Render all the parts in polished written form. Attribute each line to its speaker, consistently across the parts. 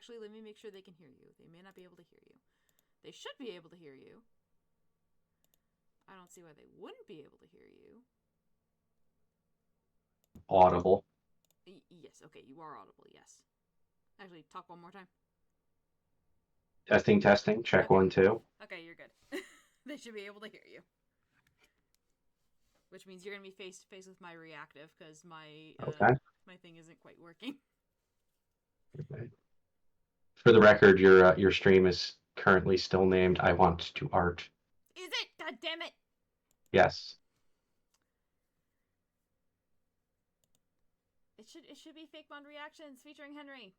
Speaker 1: Actually, let me make sure they can hear you. They may not be able to hear you. They should be able to hear you. I don't see why they wouldn't be able to hear you.
Speaker 2: Audible.
Speaker 1: Yes, okay, you are audible, yes. Actually, talk one more time.
Speaker 2: Testing, testing. Check
Speaker 1: Okay.
Speaker 2: 1, 2.
Speaker 1: Okay, you're good. They should be able to hear you. Which means you're going to be face to face with my reactive, because my
Speaker 2: Okay.
Speaker 1: my thing isn't quite working.
Speaker 2: For the record, your stream is currently still named I Want to Art.
Speaker 1: Is it? God damn it!
Speaker 2: Yes.
Speaker 1: It should be Fakemon Reactions featuring Henry.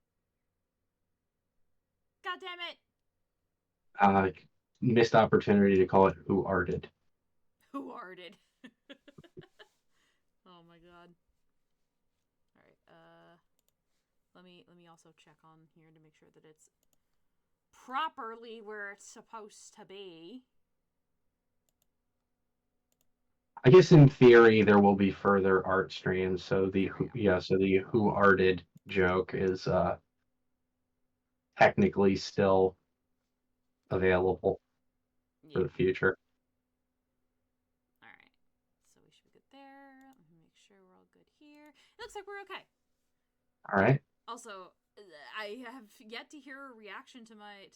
Speaker 1: God damn it!
Speaker 2: Missed opportunity to call it Who Arted.
Speaker 1: Who arted? Oh my god. Alright, let me also check on here to make sure that it's properly where it's supposed to be.
Speaker 2: I guess in theory there will be further art streams, so the Who Arted joke is technically still available for the future.
Speaker 1: Alright. So we should be good there. Let me make sure we're all good here. It looks like we're okay.
Speaker 2: Alright.
Speaker 1: Also, I have yet to hear a reaction to my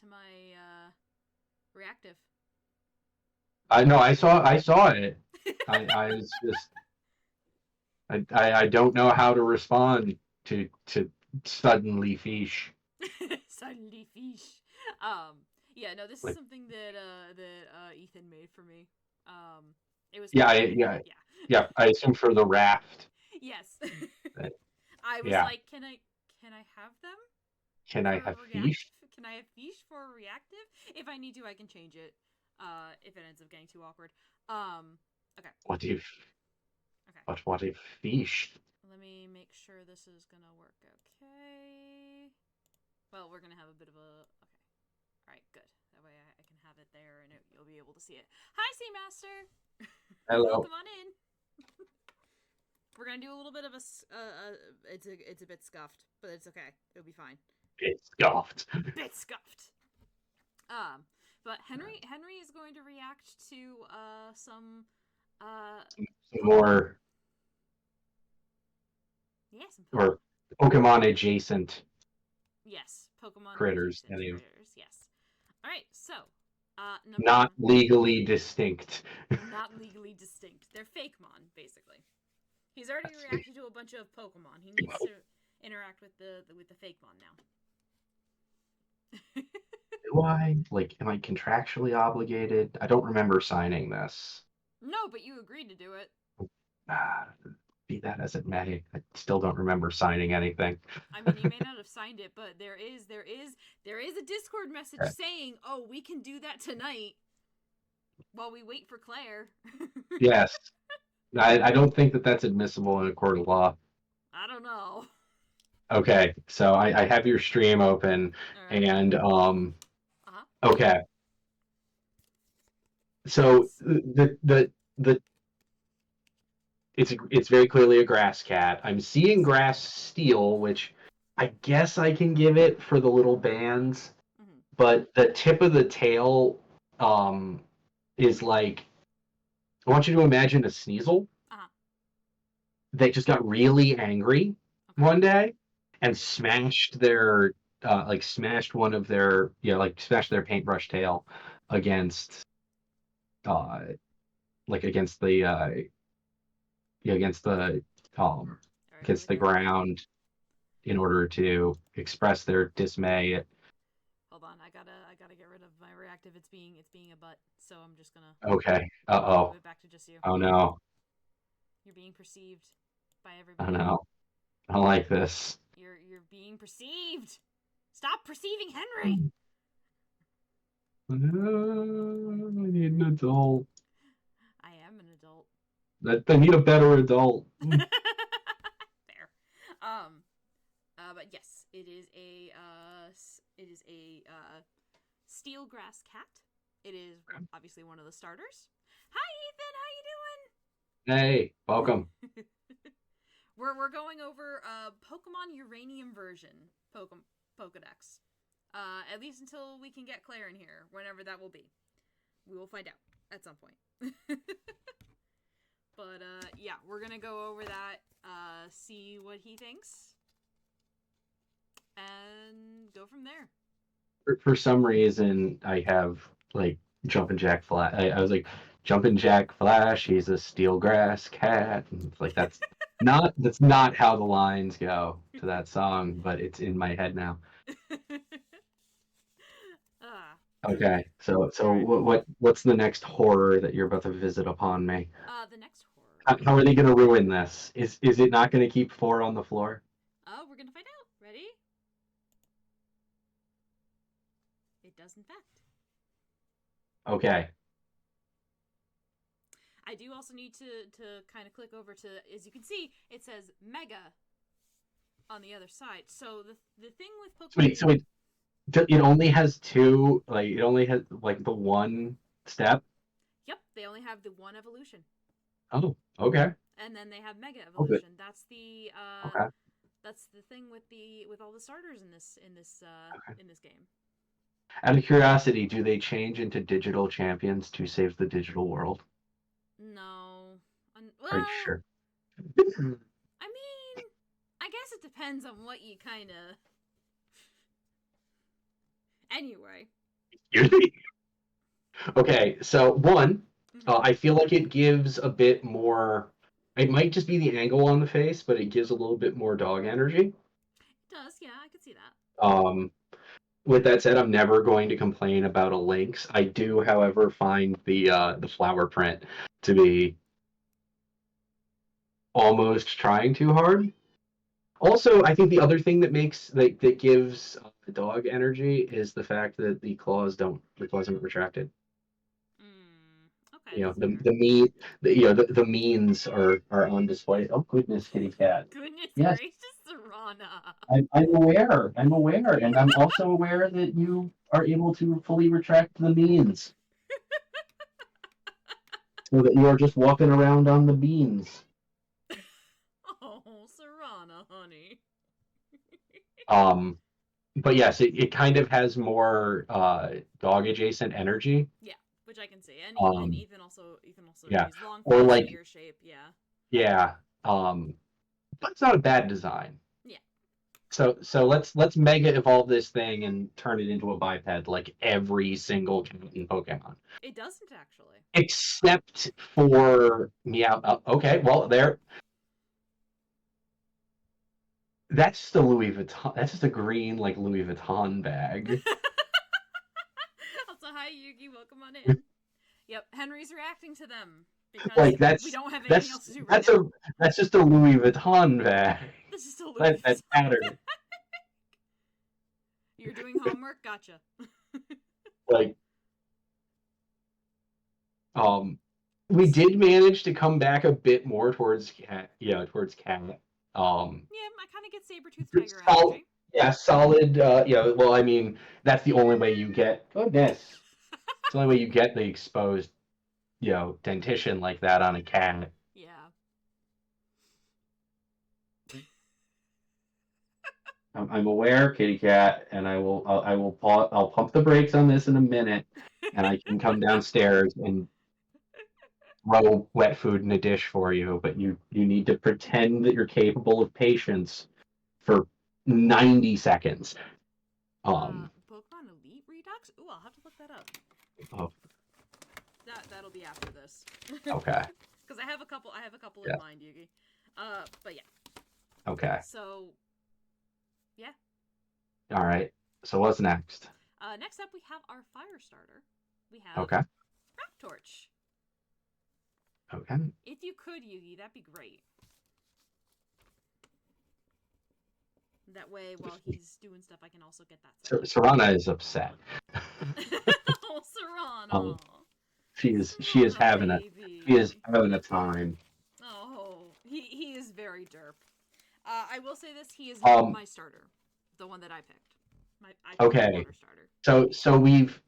Speaker 1: reactive.
Speaker 2: No, I saw it. I was just I don't know how to respond to suddenly fish.
Speaker 1: Suddenly fish. Yeah, no, this is something that Ethan made for me. It was
Speaker 2: yeah. I assume for the raft.
Speaker 1: Yes. I was
Speaker 2: Yeah.
Speaker 1: like, can I have them?
Speaker 2: Can I have fish?
Speaker 1: Can I have fish for a reactive? If I need to, I can change it. If it ends up getting too awkward. Okay.
Speaker 2: What if?
Speaker 1: Okay.
Speaker 2: But what if fish?
Speaker 1: Let me make sure this is gonna work okay. Well, we're gonna have a bit of a... Okay. Alright, good. That way I can have it there and you'll be able to see it. Hi, Seamaster!
Speaker 2: Hello.
Speaker 1: Welcome on in! We're gonna do a little bit of a... it's a bit scuffed, but it's okay. It'll be fine.
Speaker 2: Bit scuffed.
Speaker 1: Bit scuffed! But Henry is going to react to some
Speaker 2: more...
Speaker 1: Yes,
Speaker 2: or Pokemon adjacent.
Speaker 1: Yes, Pokemon
Speaker 2: critters.
Speaker 1: Critters. Yes. All right. So,
Speaker 2: not legally distinct.
Speaker 1: Not legally distinct. They're Fakemon, basically. He's already reacted to a bunch of Pokemon. He needs to interact with the Fakemon now.
Speaker 2: Do I? Am I contractually obligated? I don't remember signing this.
Speaker 1: No, but you agreed to do it.
Speaker 2: Be that as it may, I still don't remember signing anything.
Speaker 1: I mean, you may not have signed it, but there is a Discord message saying, "Oh, we can do that tonight while we wait for Claire."
Speaker 2: Yes. I don't think that that's admissible in a court of law.
Speaker 1: I don't know.
Speaker 2: Okay, so I have your stream open, right. And okay. So yes. the it's very clearly a grass cat. I'm seeing grass steel, which I guess I can give it for the little bands, but the tip of the tail is like, I want you to imagine a Sneasel that just got really angry one day and smashed their smashed one of their smashed their paintbrush tail against against the against the ground in order to express their dismay.
Speaker 1: Hold on, I gotta get rid of my reactive. It's being a butt, so I'm just gonna.
Speaker 2: Okay.
Speaker 1: Move it back to just you.
Speaker 2: Oh no.
Speaker 1: You're being perceived by everybody.
Speaker 2: Oh no. I don't like this.
Speaker 1: You're being perceived. Stop perceiving Henry.
Speaker 2: No, I need an adult.
Speaker 1: I am an adult.
Speaker 2: I need a better adult.
Speaker 1: Fair. But yes, it is a steel grass cat. It is obviously one of the starters. Hi, Ethan. How you doing?
Speaker 2: Hey, welcome.
Speaker 1: We're going over Pokemon Uranium version Pokedex. At least until we can get Claire in here, whenever that will be. We will find out at some point. But, yeah, we're gonna go over that, see what he thinks, and go from there.
Speaker 2: For some reason, I have, like, Jumpin' Jack Flash. I was like, Jumpin' Jack Flash, he's a steel grass cat. And it's like, that's not how the lines go to that song, but it's in my head now. Okay, so
Speaker 1: right.
Speaker 2: what's the next horror that you're about to visit upon me?
Speaker 1: The next horror.
Speaker 2: How are they going to ruin this? Is it not going to keep 4 on the floor?
Speaker 1: Oh, we're gonna find out. Ready? It does, in fact.
Speaker 2: Okay.
Speaker 1: I do also need to kind of click over to, as you can see, it says Mega on the other side. So the thing with Pokemon...
Speaker 2: So it only has 2, like, it only has, like, the 1 step?
Speaker 1: Yep, they only have the 1 evolution.
Speaker 2: Oh, okay.
Speaker 1: And then they have Mega
Speaker 2: Oh,
Speaker 1: Evolution. That's the
Speaker 2: okay.
Speaker 1: That's the thing with all the starters in this game.
Speaker 2: Out of curiosity, do they change into digital champions to save the digital world?
Speaker 1: No.
Speaker 2: Are you
Speaker 1: Well,
Speaker 2: sure?
Speaker 1: I mean, I guess it depends on what you kind of... Anyway.
Speaker 2: Okay, so 1, I feel like it gives a bit more... It might just be the angle on the face, but it gives a little bit more dog energy.
Speaker 1: It does, yeah, I could see that.
Speaker 2: With that said, I'm never going to complain about a lynx. I do, however, find the flower print to be almost trying too hard. Also, I think the other thing that gives the dog energy is the fact that the claws aren't retracted.
Speaker 1: Okay.
Speaker 2: You know, the means are on display. Oh goodness, kitty cat.
Speaker 1: Goodness
Speaker 2: Yes,
Speaker 1: gracious, Serana.
Speaker 2: I'm aware. I'm aware, and I'm also aware that you are able to fully retract the means, so that you are just walking around on the beans.
Speaker 1: Oh, Serana, honey.
Speaker 2: But yes, it kind of has more dog adjacent energy.
Speaker 1: Yeah, which I can see, and Ethan also
Speaker 2: Yeah,
Speaker 1: agrees. Long
Speaker 2: or
Speaker 1: face,
Speaker 2: like
Speaker 1: ear shape, yeah.
Speaker 2: yeah, but it's not a bad design.
Speaker 1: Yeah.
Speaker 2: So let's mega evolve this thing and turn it into a biped like every single cat in Pokemon.
Speaker 1: It doesn't actually.
Speaker 2: Except for Meow. Okay, well there. That's just a Louis Vuitton. That's just a green like Louis Vuitton bag.
Speaker 1: Also, hi Yugi, welcome on in. Yep, Henry's reacting to them because
Speaker 2: Like
Speaker 1: we don't have anything else to do right now.
Speaker 2: That's just a Louis Vuitton bag.
Speaker 1: This is a Louis
Speaker 2: That's pattern.
Speaker 1: You're doing homework? Gotcha.
Speaker 2: Like, we did manage to come back a bit more towards cat. Yeah, towards cat.
Speaker 1: Yeah, I kind of get Saber-Tooth Tiger energy.
Speaker 2: Yeah, solid. Well, I mean, that's the only way you get goodness. It's the only way you get the exposed, dentition like that on a cat.
Speaker 1: Yeah.
Speaker 2: I'm aware, kitty cat, and I'll pump the brakes on this in a minute, and I can come downstairs and throw wet food in a dish for you. But you need to pretend that you're capable of patience for 90 seconds.
Speaker 1: Pokemon Elite Redux? Ooh, I'll have to look that up.
Speaker 2: Oh.
Speaker 1: That'll be after this.
Speaker 2: Okay.
Speaker 1: Because I have a couple in mind, Yugi. But yeah.
Speaker 2: Okay.
Speaker 1: So, yeah.
Speaker 2: All right. So what's next?
Speaker 1: Next up, we have our fire starter. We have
Speaker 2: Okay.
Speaker 1: Torch.
Speaker 2: Okay.
Speaker 1: If you could, Yugi, that'd be great. That way, while he's doing stuff, I can also get that.
Speaker 2: Serana is upset.
Speaker 1: Oh, Serana.
Speaker 2: She is having a time.
Speaker 1: Oh, he is very derp. I will say this: he is not my starter, the one that I picked. I picked the water starter.
Speaker 2: So we've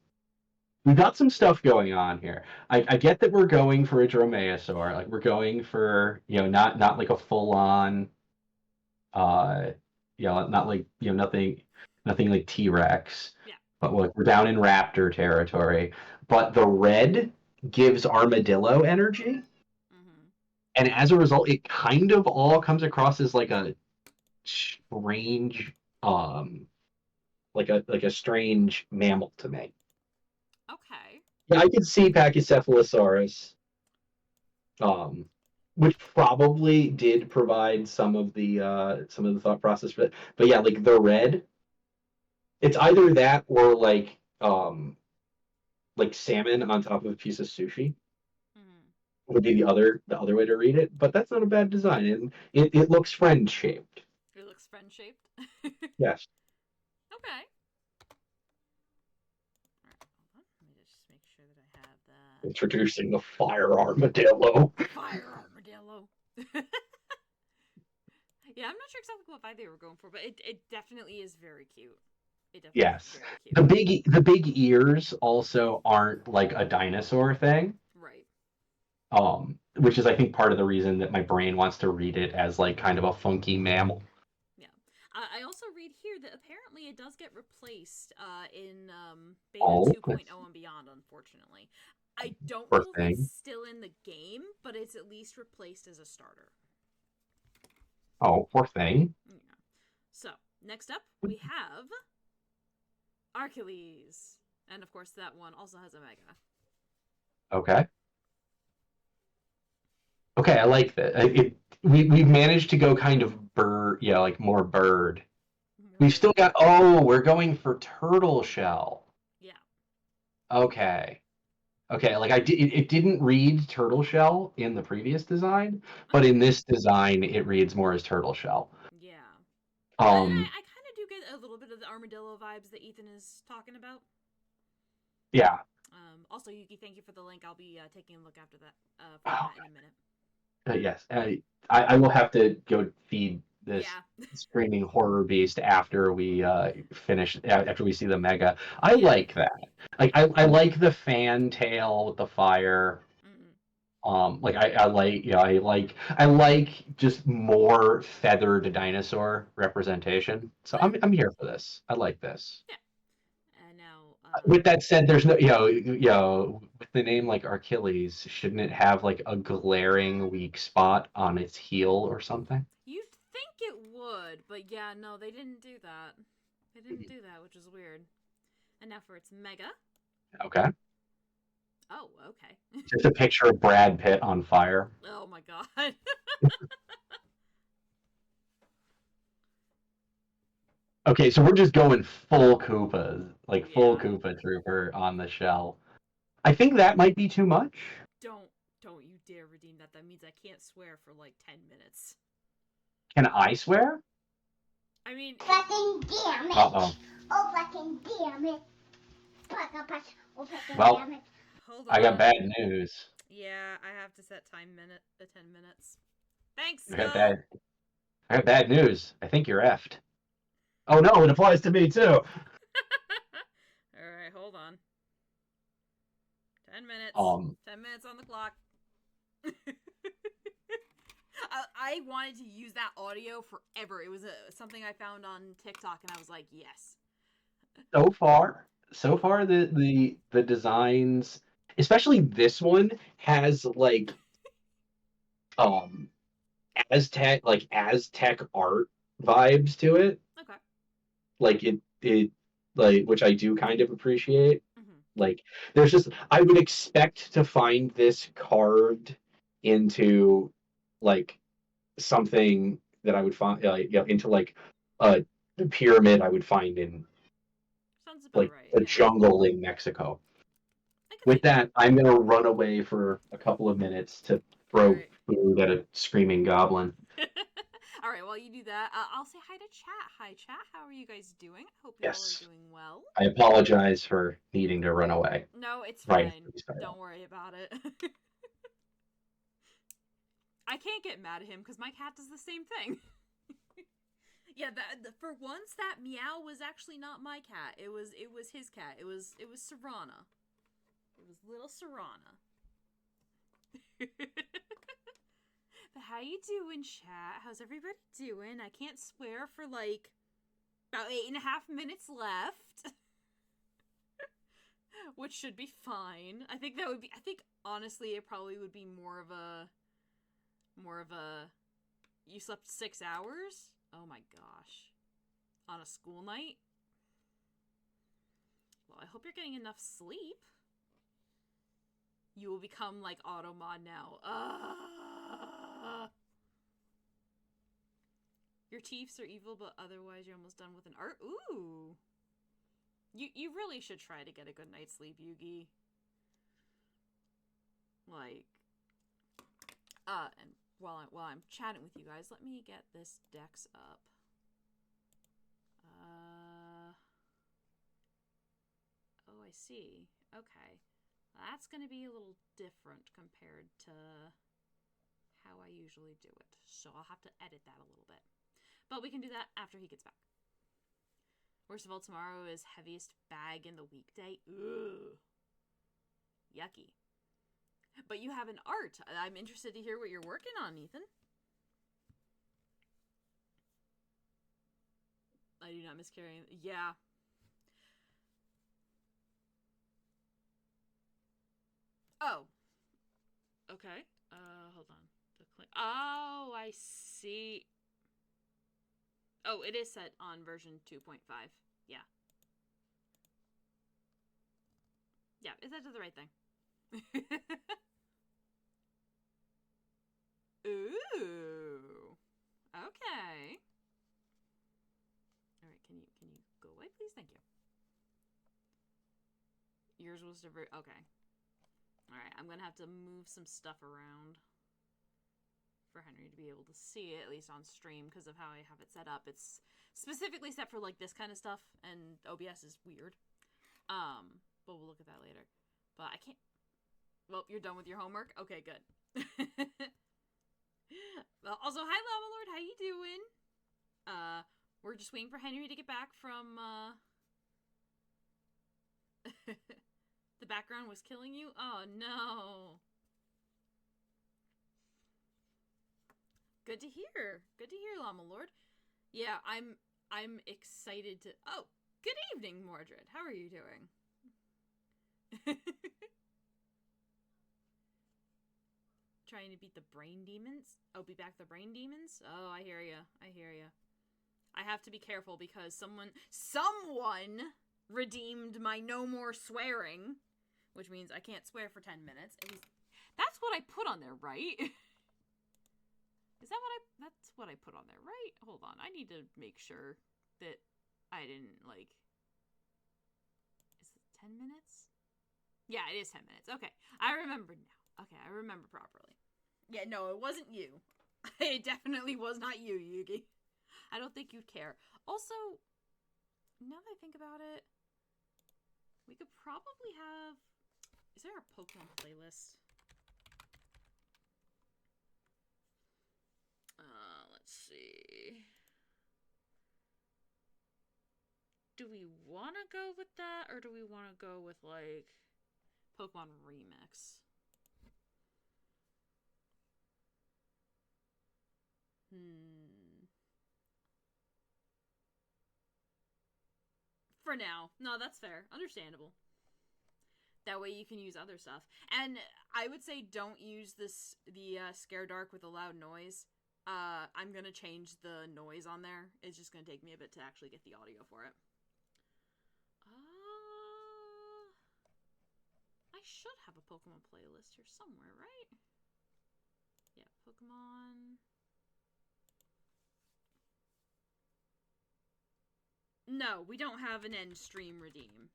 Speaker 2: got some stuff going on here. I get that we're going for a Dromaeosaur, like we're going for not like a full on, not like nothing like T-Rex. But look, we're down in raptor territory. But the red gives armadillo energy,
Speaker 1: Mm-hmm.
Speaker 2: and as a result, it kind of all comes across as like a strange, um, like a strange mammal to me.
Speaker 1: Okay.
Speaker 2: Yeah, I could see Pachycephalosaurus, um, which probably did provide some of the thought process for it. But yeah, like the red, it's either that or like salmon on top of a piece of sushi
Speaker 1: Mm-hmm.
Speaker 2: would be the other way to read it. But that's not a bad design, and it looks friend shaped.
Speaker 1: It looks friend shaped.
Speaker 2: Yes,
Speaker 1: Okay. Alright, hold on. Let me just make sure that I have that.
Speaker 2: introducing the fire armadillo.
Speaker 1: Fire armadillo. Yeah, I'm not sure exactly what vibe they were going for, but it definitely is very cute. It definitely is
Speaker 2: Yes,
Speaker 1: very cute.
Speaker 2: the big ears also aren't like a dinosaur thing.
Speaker 1: Right.
Speaker 2: Which is I think part of the reason that my brain wants to read it as like kind of a funky mammal.
Speaker 1: Yeah. I also read here that apparently it does get replaced in beta
Speaker 2: Oh,
Speaker 1: 2.0 and beyond, unfortunately. I don't
Speaker 2: poor
Speaker 1: know if it's
Speaker 2: thing.
Speaker 1: still in the game, but it's at least replaced as a starter.
Speaker 2: Oh, poor thing.
Speaker 1: Yeah. So, next up, we have Archilles. And of course, that one also has a mega.
Speaker 2: Okay. Okay, I like that. We've managed to go kind of bird, yeah, like more bird. We've
Speaker 1: Right.
Speaker 2: still got. Oh, we're going for turtle shell.
Speaker 1: Yeah.
Speaker 2: Okay. Okay, like it didn't read turtle shell in the previous design, but
Speaker 1: Okay.
Speaker 2: in this design, it reads more as turtle shell.
Speaker 1: Yeah.
Speaker 2: Um,
Speaker 1: I kind of do get a little bit of the armadillo vibes that Ethan is talking about.
Speaker 2: yeah.
Speaker 1: Also, Yuki, thank you for the link. I'll be taking a look after that for
Speaker 2: Oh,
Speaker 1: that in a minute.
Speaker 2: yes, I will have to go feed this
Speaker 1: Yeah.
Speaker 2: screaming horror beast after we finish after we see the mega. I
Speaker 1: Yeah.
Speaker 2: like that. Like I like the fan tail with the fire.
Speaker 1: Mm-mm.
Speaker 2: Like I like I like just more feathered dinosaur representation. So
Speaker 1: Yeah.
Speaker 2: I'm here for this. I like this.
Speaker 1: Yeah. And now,
Speaker 2: With that said, there's no with the name like Achilles, shouldn't it have like a glaring weak spot on its heel or something?
Speaker 1: you'd think it would, but yeah, no, they didn't do that. They didn't do that, which is weird. And now for its mega.
Speaker 2: Okay.
Speaker 1: Oh, okay.
Speaker 2: Just a picture of Brad Pitt on fire.
Speaker 1: Oh my god.
Speaker 2: Okay, so we're just going full Koopas, like full
Speaker 1: Yeah.
Speaker 2: Koopa Trooper on the shell. I think that might be too much.
Speaker 1: Don't don't you dare redeem that. That means I can't swear for like 10 minutes.
Speaker 2: Can I swear?
Speaker 1: I mean,
Speaker 3: Fucking damn it!
Speaker 2: Uh-oh.
Speaker 3: Oh, fucking damn it! Oh, fucking
Speaker 2: Well,
Speaker 3: damn it!
Speaker 1: hold
Speaker 2: I got
Speaker 1: on.
Speaker 2: bad news.
Speaker 1: Yeah, I have to set time minute 10 minutes. Thanks,
Speaker 2: I got
Speaker 1: Skull.
Speaker 2: bad. I got bad news. I think you're effed. Oh no, it applies to me too.
Speaker 1: Alright, hold on. 10 minutes.
Speaker 2: Um,
Speaker 1: 10 minutes on the clock. I wanted to use that audio forever. It was something I found on TikTok, and I was like, yes.
Speaker 2: so far the designs, especially this one, has like um Aztec art vibes to it.
Speaker 1: Okay.
Speaker 2: Like it like which I do kind of appreciate.
Speaker 1: Mm-hmm.
Speaker 2: Like there's just I would expect to find this carved into like something that I would find into like a pyramid I would find in
Speaker 1: Sounds about
Speaker 2: like
Speaker 1: right,
Speaker 2: a
Speaker 1: yeah.
Speaker 2: jungle in Mexico.
Speaker 1: I can see
Speaker 2: With
Speaker 1: that.
Speaker 2: that, I'm gonna run away for a couple of minutes to throw
Speaker 1: Alright.
Speaker 2: food at a screaming goblin.
Speaker 1: Alright, while you do that, I'll say hi to chat. Hi, chat. How are you guys doing? Hope you all are
Speaker 2: Yes,
Speaker 1: doing well.
Speaker 2: I apologize for needing to run away.
Speaker 1: No, it's
Speaker 2: Right.
Speaker 1: fine. Don't worry about it. I can't get mad at him because my cat does the same thing. Yeah, for once that meow was actually not my cat. It was his cat. It was Serana. It was little Serana. But how you doing, chat? How's everybody doing? I can't swear for like about 8.5 minutes left. which should be fine. I think that would be, I think, honestly, it probably would be more of a, you slept 6 hours? Oh my gosh. On a school night? Well, I hope you're getting enough sleep. You will become like Automod now. Your teeths are evil, but otherwise you're almost done with an art. Ooh. You really should try to get a good night's sleep, Yugi. Like, and while I'm chatting with you guys, let me get this dex up. Oh, I see. Okay. That's going to be a little different compared to how I usually do it. So I'll have to edit that a little bit. But we can do that after he gets back. Worst of all, tomorrow is heaviest bag in the weekday. Ugh. Yucky. But you have an art. I'm interested to hear what you're working on, Ethan. I do not miscarry. Yeah. Oh. Okay. Hold on. Oh, I see. Oh, it is set on version 2.5. Yeah. Yeah, it said the right thing. Ooh. Okay. All right, can you go away, please? Thank you. Yours was divert. Okay. All right, I'm gonna have to move some stuff around for Henry to be able to see it, at least on stream, because of how I have it set up. It's specifically set for like this kind of stuff, and OBS is weird. But we'll look at that later. But I can't. Well, you're done with your homework? Okay, good. Well, also, hi, Llama Lord. How you doing? We're just waiting for Henry to get back from, The background was killing you? Oh, no. Good to hear. Good to hear, Llama Lord. Yeah, I'm excited to... Oh, good evening, Mordred. How are you doing? Trying to beat the brain demons? Oh, beat back the brain demons? Oh, I hear ya. I hear ya. I have to be careful because someone redeemed my no more swearing, which means I can't swear for 10 minutes. At least that's what I put on there, right? Is that that's what I put on there, right? Hold on. I need to make sure that I didn't, like... Is it 10 minutes? Yeah, it is 10 minutes. Okay. I remember now. Okay, I remember properly. Yeah, no, it wasn't you. It definitely was not you, Yugi. I don't think you'd care. Also, now that I think about it, we could probably have... Is there a Pokemon playlist? Let's see. Do we want to go with that, or do we want to go with, like, Pokemon Remix? For now. No, that's fair. Understandable. That way you can use other stuff. And I would say don't use the Scare Dark with a loud noise. I'm gonna change the noise on there. It's just gonna take me a bit to actually get the audio for it. I should have a Pokemon playlist here somewhere, right? Yeah, Pokemon... No, we don't have an end stream redeem.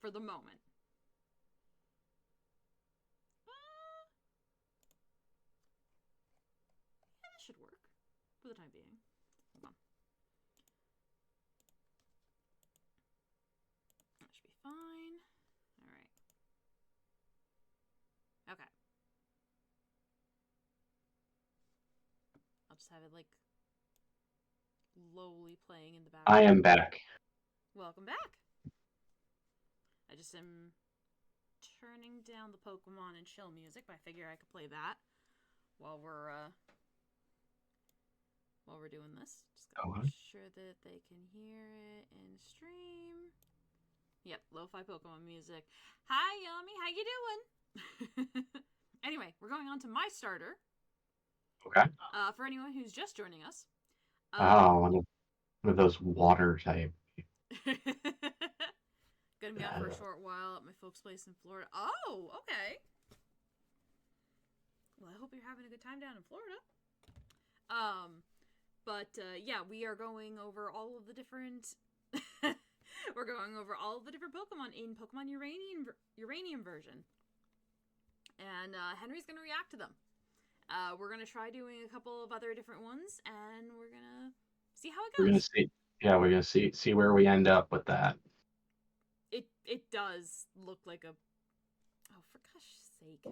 Speaker 1: For the moment. Yeah, that should work. For the time being. Hold on. That should be fine. Alright. Okay. I'll just have it, like, lowly playing in the background.
Speaker 2: I am back.
Speaker 1: Welcome back. I just am turning down the Pokemon and chill music, but I figure I could play that while we're doing this. Just gotta make sure that they can hear it in stream. Yep, lo-fi Pokemon music. Hi, Yami, how you doing? Anyway, we're going on to my starter.
Speaker 2: Okay.
Speaker 1: For anyone who's just joining us.
Speaker 2: One of those water type.
Speaker 1: Gonna be out for a short while at my folks' place in Florida. Oh, okay. Well, I hope you're having a good time down in Florida. Yeah, we are going over all of the different we're going over all of the different Pokemon in Pokemon Uranium version. And Henry's gonna react to them. We're gonna try doing a couple of other different ones, and we're gonna see how it goes.
Speaker 2: We're gonna see. Yeah, we're gonna see where we end up with that.
Speaker 1: It does look like a. Oh, for gosh sake!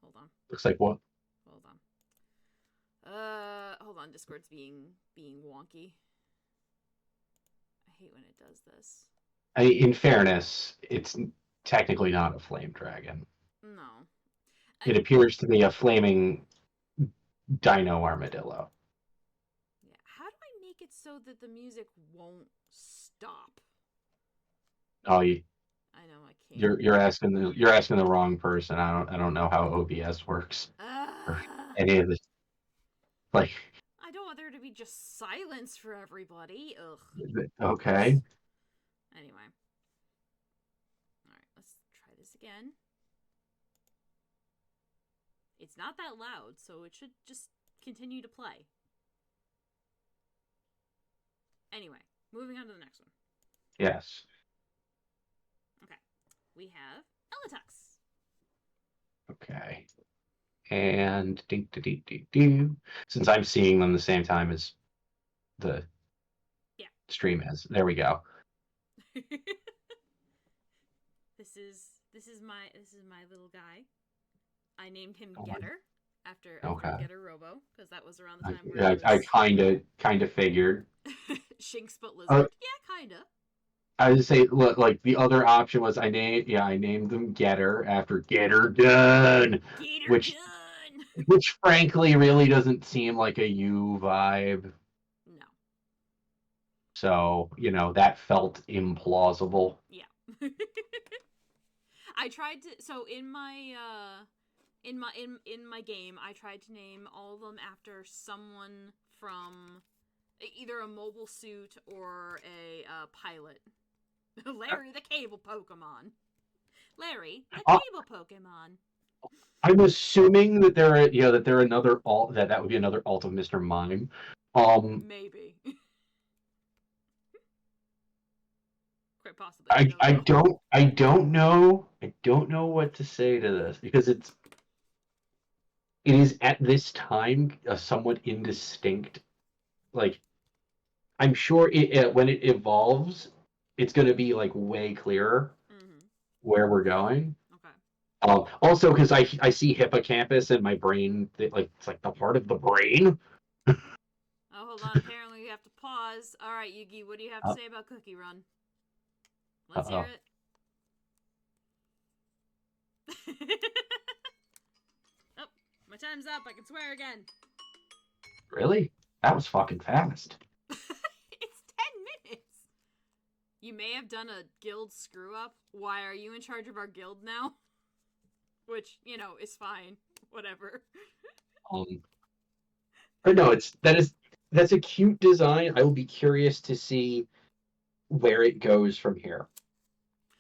Speaker 1: Hold on.
Speaker 2: Looks like what?
Speaker 1: Hold on. Hold on. Discord's being wonky. I hate when it does this.
Speaker 2: In fairness, it's technically not a flame dragon.
Speaker 1: No.
Speaker 2: It appears to be a flaming dino armadillo.
Speaker 1: Yeah. How do I make it so that the music won't stop?
Speaker 2: Oh,
Speaker 1: I know I can't.
Speaker 2: you're asking the wrong person. I don't know how OBS works or any of this. Like,
Speaker 1: I don't want there to be just silence for everybody. Ugh.
Speaker 2: Okay.
Speaker 1: Anyway. Alright, let's try this again. It's not that loud, so it should just continue to play. Anyway, moving on to the next one.
Speaker 2: Yes.
Speaker 1: Okay. We have Eletux.
Speaker 2: Okay. And ding, ding, ding, ding. Since I'm seeing them the same time as the stream is, there we go.
Speaker 1: This is my little guy. I named him Getter after Getter Robo, because that was around the time where
Speaker 2: I kind of figured.
Speaker 1: Shinx Lizard. Yeah, kinda.
Speaker 2: I would say, like, the other option was I named them Getter after Getter Gun, which frankly really doesn't seem like a U vibe.
Speaker 1: No.
Speaker 2: So, that felt implausible.
Speaker 1: Yeah. I tried to in my game I tried to name all of them after someone from either a mobile suit or a pilot. Larry the Cable Pokemon. Larry the Cable Pokemon.
Speaker 2: I'm assuming that they're another alt that would be another alt of Mr. Mime.
Speaker 1: Maybe. Quite possibly.
Speaker 2: I don't know what to say to this, because it is at this time a somewhat indistinct. Like, I'm sure when it evolves, it's going to be like way clearer where we're going.
Speaker 1: Okay.
Speaker 2: Also, because I see hippocampus in my brain, it's like the part of the brain.
Speaker 1: Oh, hold on. Apparently, we have to pause. All right, Yugi, what do you have to say about Cookie Run? Let's hear it. Oh, my time's up. I can swear again.
Speaker 2: Really? That was fucking fast.
Speaker 1: It's 10 minutes. You may have done a guild screw up. Why are you in charge of our guild now? Which, is fine. Whatever.
Speaker 2: Or no, that's a cute design. I will be curious to see where it goes from here.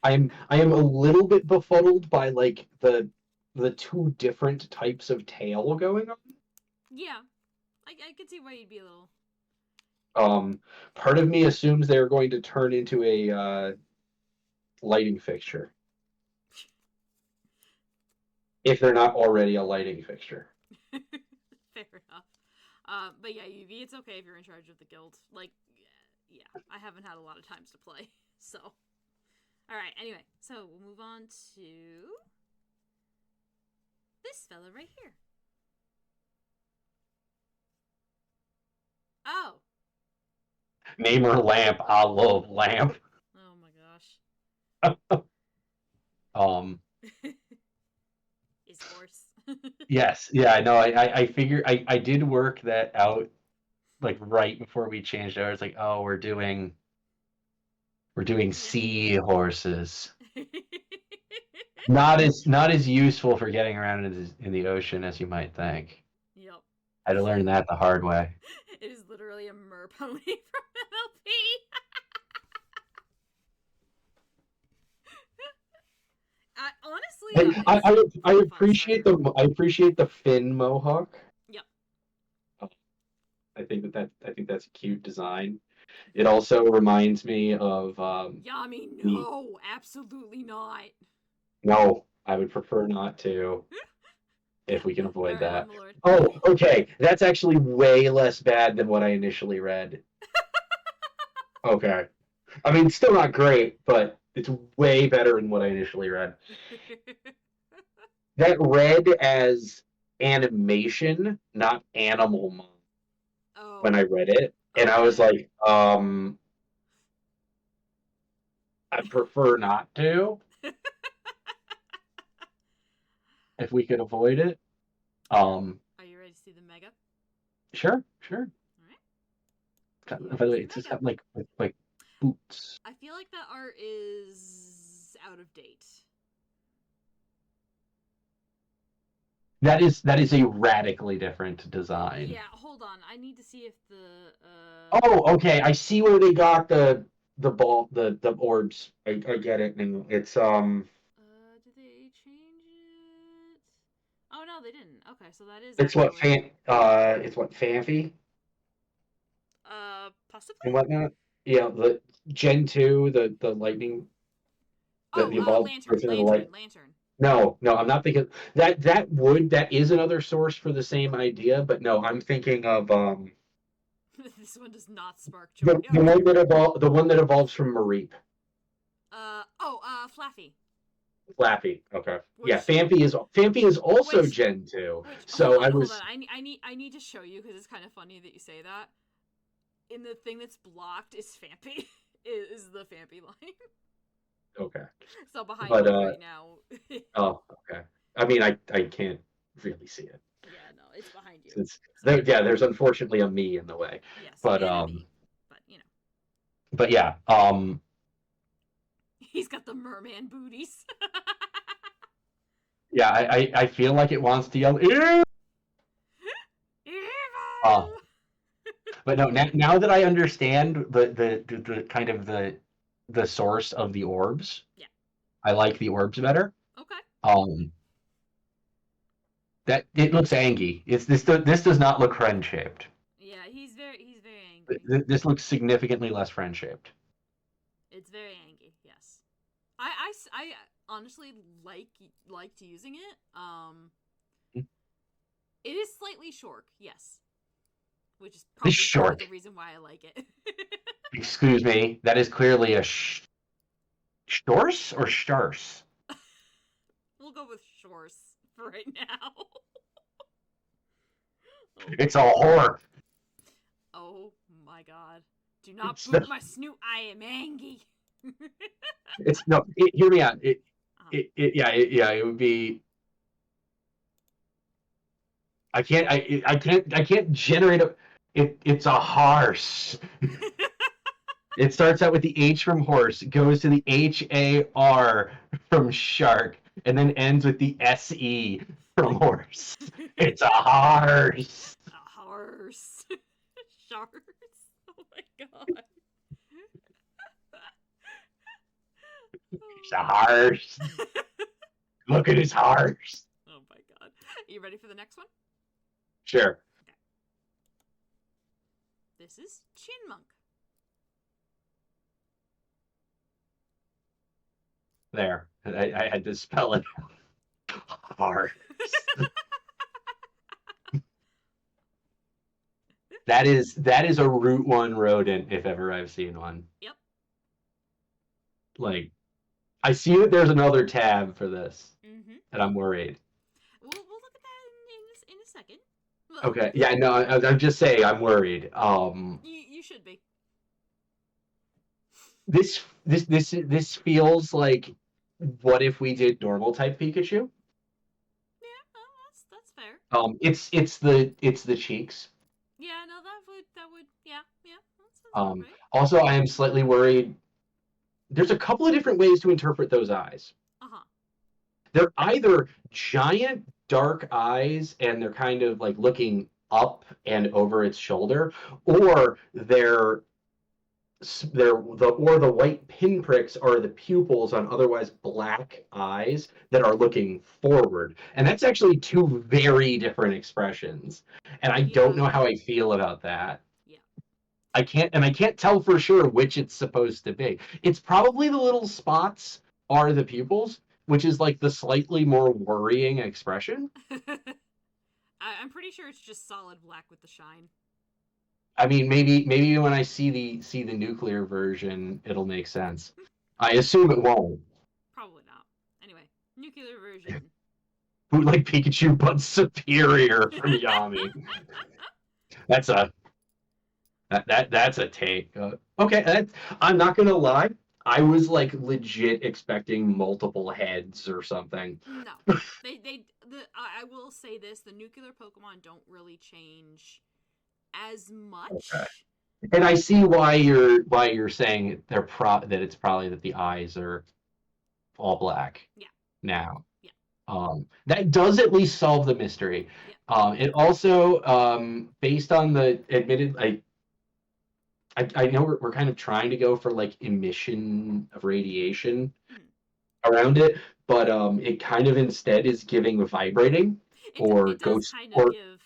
Speaker 2: I am a little bit befuddled by like the two different types of tail going on.
Speaker 1: Yeah. I could see why you'd be a little.
Speaker 2: Part of me assumes they're going to turn into a lighting fixture. If they're not already a lighting fixture.
Speaker 1: Fair enough. But yeah, UV, it's okay if you're in charge of the guild. Like, yeah, I haven't had a lot of times to play, so. Alright, anyway, so we'll move on to this fella right here. Oh!
Speaker 2: Name her Lamp, I love Lamp.
Speaker 1: Oh my gosh. His horse.
Speaker 2: Yes, yeah, no, I figured, I did work that out, like, right before we changed over. It's like, oh, we're doing We're doing seahorses. Not as useful for getting around in the ocean as you might think.
Speaker 1: Yep.
Speaker 2: I had to learn that the hard way.
Speaker 1: It is literally a mer pony from MLP. Honestly,
Speaker 2: I appreciate the fin mohawk.
Speaker 1: Yep.
Speaker 2: I think that's a cute design. It also reminds me of
Speaker 1: Yami, no, absolutely not.
Speaker 2: No, I would prefer not to. If we can avoid that.
Speaker 1: Lord.
Speaker 2: Oh, okay. That's actually way less bad than what I initially read. Okay. I mean, still not great, but it's way better than what I initially read. That read as animation, not animal when I read it. And I was like, I prefer not to. If we could avoid it.
Speaker 1: Are you ready to see the mega?
Speaker 2: Sure.
Speaker 1: All
Speaker 2: right. By the way, it's just got like boots.
Speaker 1: I feel like that art is out of date.
Speaker 2: That is a radically different design.
Speaker 1: Yeah, hold on. I need to see if the
Speaker 2: Oh, okay. I see where they got the orbs. I get it. And it's
Speaker 1: Did they change it? Oh no, they didn't. Okay, so that is.
Speaker 2: It's what Fanfi.
Speaker 1: Possibly.
Speaker 2: And whatnot. Yeah, the Gen 2, the lightning. The evolved version of the
Speaker 1: lantern.
Speaker 2: No, I'm not thinking that is another source for the same idea, but no, I'm thinking of
Speaker 1: This one does not spark joy.
Speaker 2: the one that evolves from Mareep.
Speaker 1: Flaffy.
Speaker 2: Flaffy, okay. Yeah, Fampi is also Gen 2. So
Speaker 1: hold on. I need to show you because it's kind of funny that you say that. In the thing that's blocked is Fampi. is the Fampi line.
Speaker 2: Okay.
Speaker 1: So behind you right now.
Speaker 2: Oh, okay. I mean, I can't really see it.
Speaker 1: Yeah, no, it's behind you.
Speaker 2: There's unfortunately a me in the way.
Speaker 1: Yes,
Speaker 2: but
Speaker 1: me, but you know.
Speaker 2: But yeah,
Speaker 1: he's got the merman booties.
Speaker 2: Yeah, I feel like it wants to yell. Ew! But no, now that I understand the kind of the source of the orbs,
Speaker 1: yeah,
Speaker 2: I like the orbs better.
Speaker 1: Okay.
Speaker 2: That it looks angry. This does not look friend shaped.
Speaker 1: Yeah, he's very angry.
Speaker 2: This looks significantly less friend shaped.
Speaker 1: It's very angry. Yes, I honestly liked using it. It is slightly short. Yes. Which is probably part of the reason why I like it.
Speaker 2: Excuse me, that is clearly a Shorse or Sharse?
Speaker 1: We'll go with Shorse for right now.
Speaker 2: It's a whore.
Speaker 1: Oh my god. Do not boot my snoot, I am angry.
Speaker 2: Hear me out. It would be. I can't generate it's a horse. It starts out with the H from horse, goes to the HAR from shark, and then ends with the SE from horse. It's a horse.
Speaker 1: A horse. Sharks. Oh my god.
Speaker 2: It's a horse. Look at his horse.
Speaker 1: Oh my god. Are you ready for the next one?
Speaker 2: Sure.
Speaker 1: Okay. This is Chinmonk.
Speaker 2: There. I had to spell it. Horse. That is a Route 1 rodent if ever I've seen one.
Speaker 1: Yep.
Speaker 2: Like, I see that there's another tab for this, and I'm worried.
Speaker 1: We'll look at that in a second.
Speaker 2: Okay. Yeah. No. I'm just saying. I'm worried.
Speaker 1: You should be.
Speaker 2: This feels like, what if we did normal type Pikachu?
Speaker 1: Yeah. That's fair.
Speaker 2: It's the cheeks.
Speaker 1: Yeah. No. That would. Yeah.
Speaker 2: Also, I am slightly worried there's a couple of different ways to interpret those eyes.
Speaker 1: Uh-huh.
Speaker 2: They're either giant dark eyes and they're kind of like looking up and over its shoulder, or the white pinpricks are the pupils on otherwise black eyes that are looking forward. And that's actually two very different expressions. And I don't know how I feel about that.
Speaker 1: Yeah.
Speaker 2: I can't tell for sure which it's supposed to be. It's probably the little spots are the pupils, which is like the slightly more worrying expression.
Speaker 1: I'm pretty sure it's just solid black with the shine.
Speaker 2: I mean, maybe when I see the nuclear version, it'll make sense. I assume it won't.
Speaker 1: Probably not. Anyway, nuclear version.
Speaker 2: Who like Pikachu but superior from Yami. That's a take. Okay, I'm not gonna lie. I was like legit expecting multiple heads or something.
Speaker 1: No, I will say this: the nuclear Pokemon don't really change as much.
Speaker 2: Okay. And I see why you're saying that it's probably that the eyes are all black.
Speaker 1: Yeah.
Speaker 2: Now.
Speaker 1: Yeah.
Speaker 2: That does at least solve the mystery.
Speaker 1: Yeah.
Speaker 2: It also, based on the admitted, I know we're kind of trying to go for like emission of radiation around it, but it kind of instead is giving vibrating or
Speaker 1: it does
Speaker 2: ghost
Speaker 1: kind of give,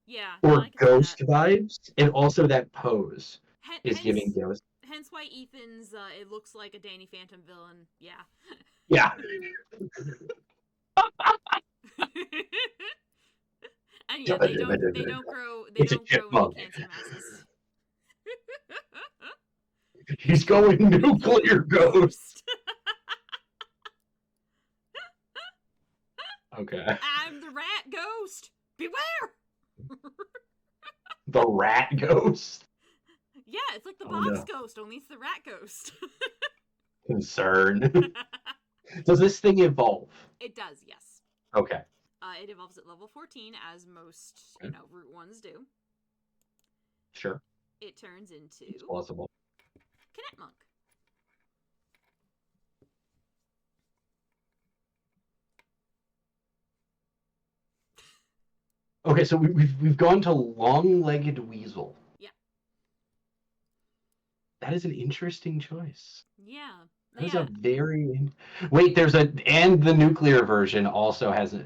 Speaker 1: yeah,
Speaker 2: or ghost vibes, and also that pose is giving ghost.
Speaker 1: Hence why Ethan's it looks like a Danny Phantom villain. Yeah.
Speaker 2: Yeah.
Speaker 1: And yeah, they don't grow in cancer masses.
Speaker 2: He's going nuclear ghost. Okay.
Speaker 1: I'm the rat ghost. Beware.
Speaker 2: The rat ghost.
Speaker 1: Yeah, it's like the box ghost, only it's the rat ghost.
Speaker 2: Concern. Does this thing evolve?
Speaker 1: It does, yes.
Speaker 2: Okay.
Speaker 1: It evolves at level 14, as most, Route 1s do.
Speaker 2: Sure.
Speaker 1: It turns into...
Speaker 2: It's possible.
Speaker 1: Cadet Monk.
Speaker 2: Okay, so we've gone to long-legged weasel.
Speaker 1: Yeah.
Speaker 2: That is an interesting choice.
Speaker 1: Yeah.
Speaker 2: That is a very... Wait, and the nuclear version also has a...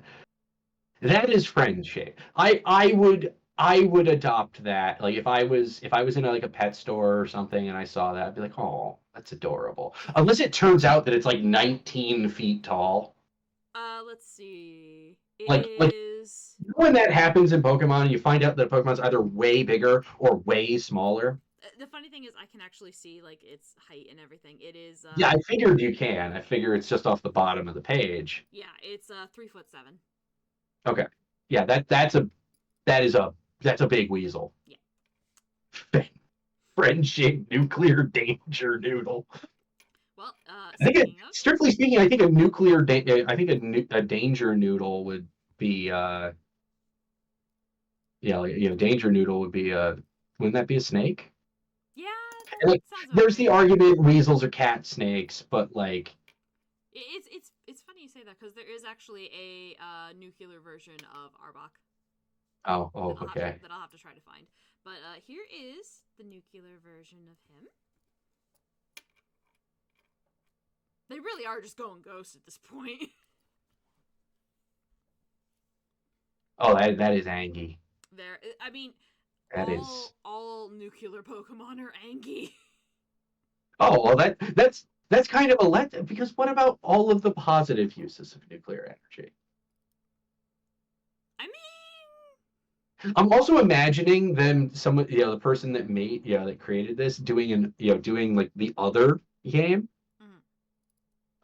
Speaker 2: That is friend shape. I would adopt that. Like if I was in like a pet store or something and I saw that, I'd be like, oh, that's adorable. Unless it turns out that it's like 19 feet tall.
Speaker 1: Let's see.
Speaker 2: Like when that happens in Pokemon, and you find out that Pokemon's either way bigger or way smaller.
Speaker 1: The funny thing is, I can actually see like its height and everything. It is.
Speaker 2: Yeah, I figured you can. I figure it's just off the bottom of the page.
Speaker 1: Yeah, it's 3'7".
Speaker 2: Okay. Yeah, that's a big weasel.
Speaker 1: Yeah.
Speaker 2: Friendship nuclear danger noodle.
Speaker 1: Well,
Speaker 2: strictly speaking, I think a nuclear a danger noodle would be danger noodle would be wouldn't that be a snake?
Speaker 1: Yeah.
Speaker 2: Like, there's the argument weasels are cat snakes, but like
Speaker 1: it's funny you say that because there is actually a nuclear version of Arbok.
Speaker 2: Oh, okay.
Speaker 1: That I'll have to try to find. But here is the nuclear version of him. They really are just going ghost at this point.
Speaker 2: Oh, that is Angie.
Speaker 1: All nuclear Pokemon are Angie.
Speaker 2: Oh, well, that's kind of a let, because what about all of the positive uses of nuclear energy?
Speaker 1: I mean,
Speaker 2: I'm also imagining them, the person that that created this doing like the other game,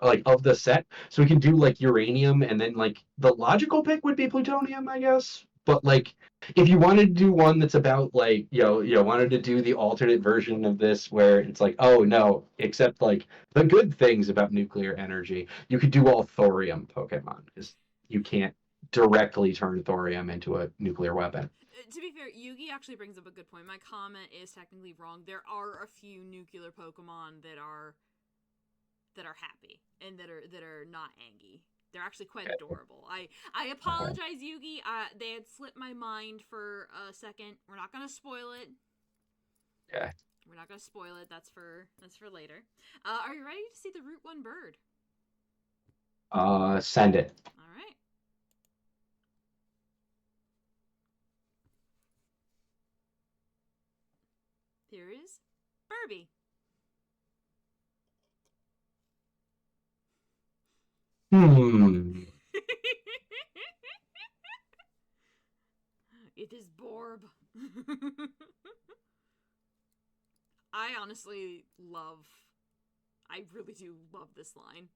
Speaker 2: like of the set, so we can do like uranium, and then like the logical pick would be plutonium, I guess. But like, if you wanted to do one that's about like wanted to do the alternate version of this where it's like, oh no, except like the good things about nuclear energy, you could do all thorium Pokemon because you can't directly turn thorium into a nuclear weapon.
Speaker 1: To be fair, Yugi actually brings up a good point. My comment is technically wrong. There are a few nuclear Pokemon that are that are happy and that are not angry. They're actually quite adorable. I apologize, Yugi. They had slipped my mind for a second. We're not gonna spoil it.
Speaker 2: Yeah.
Speaker 1: We're not gonna spoil it. That's for later. Are you ready to see the Route 1 bird?
Speaker 2: Send it.
Speaker 1: All right. Here is Burby. It is Borb. I honestly I really do love this line.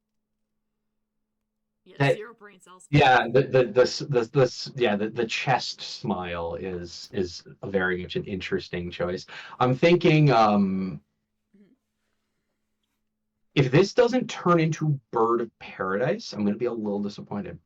Speaker 1: Yeah, 0 brain cells.
Speaker 2: Yeah, the chest smile is very much an interesting choice. I'm thinking, if this doesn't turn into Bird of Paradise, I'm going to be a little disappointed.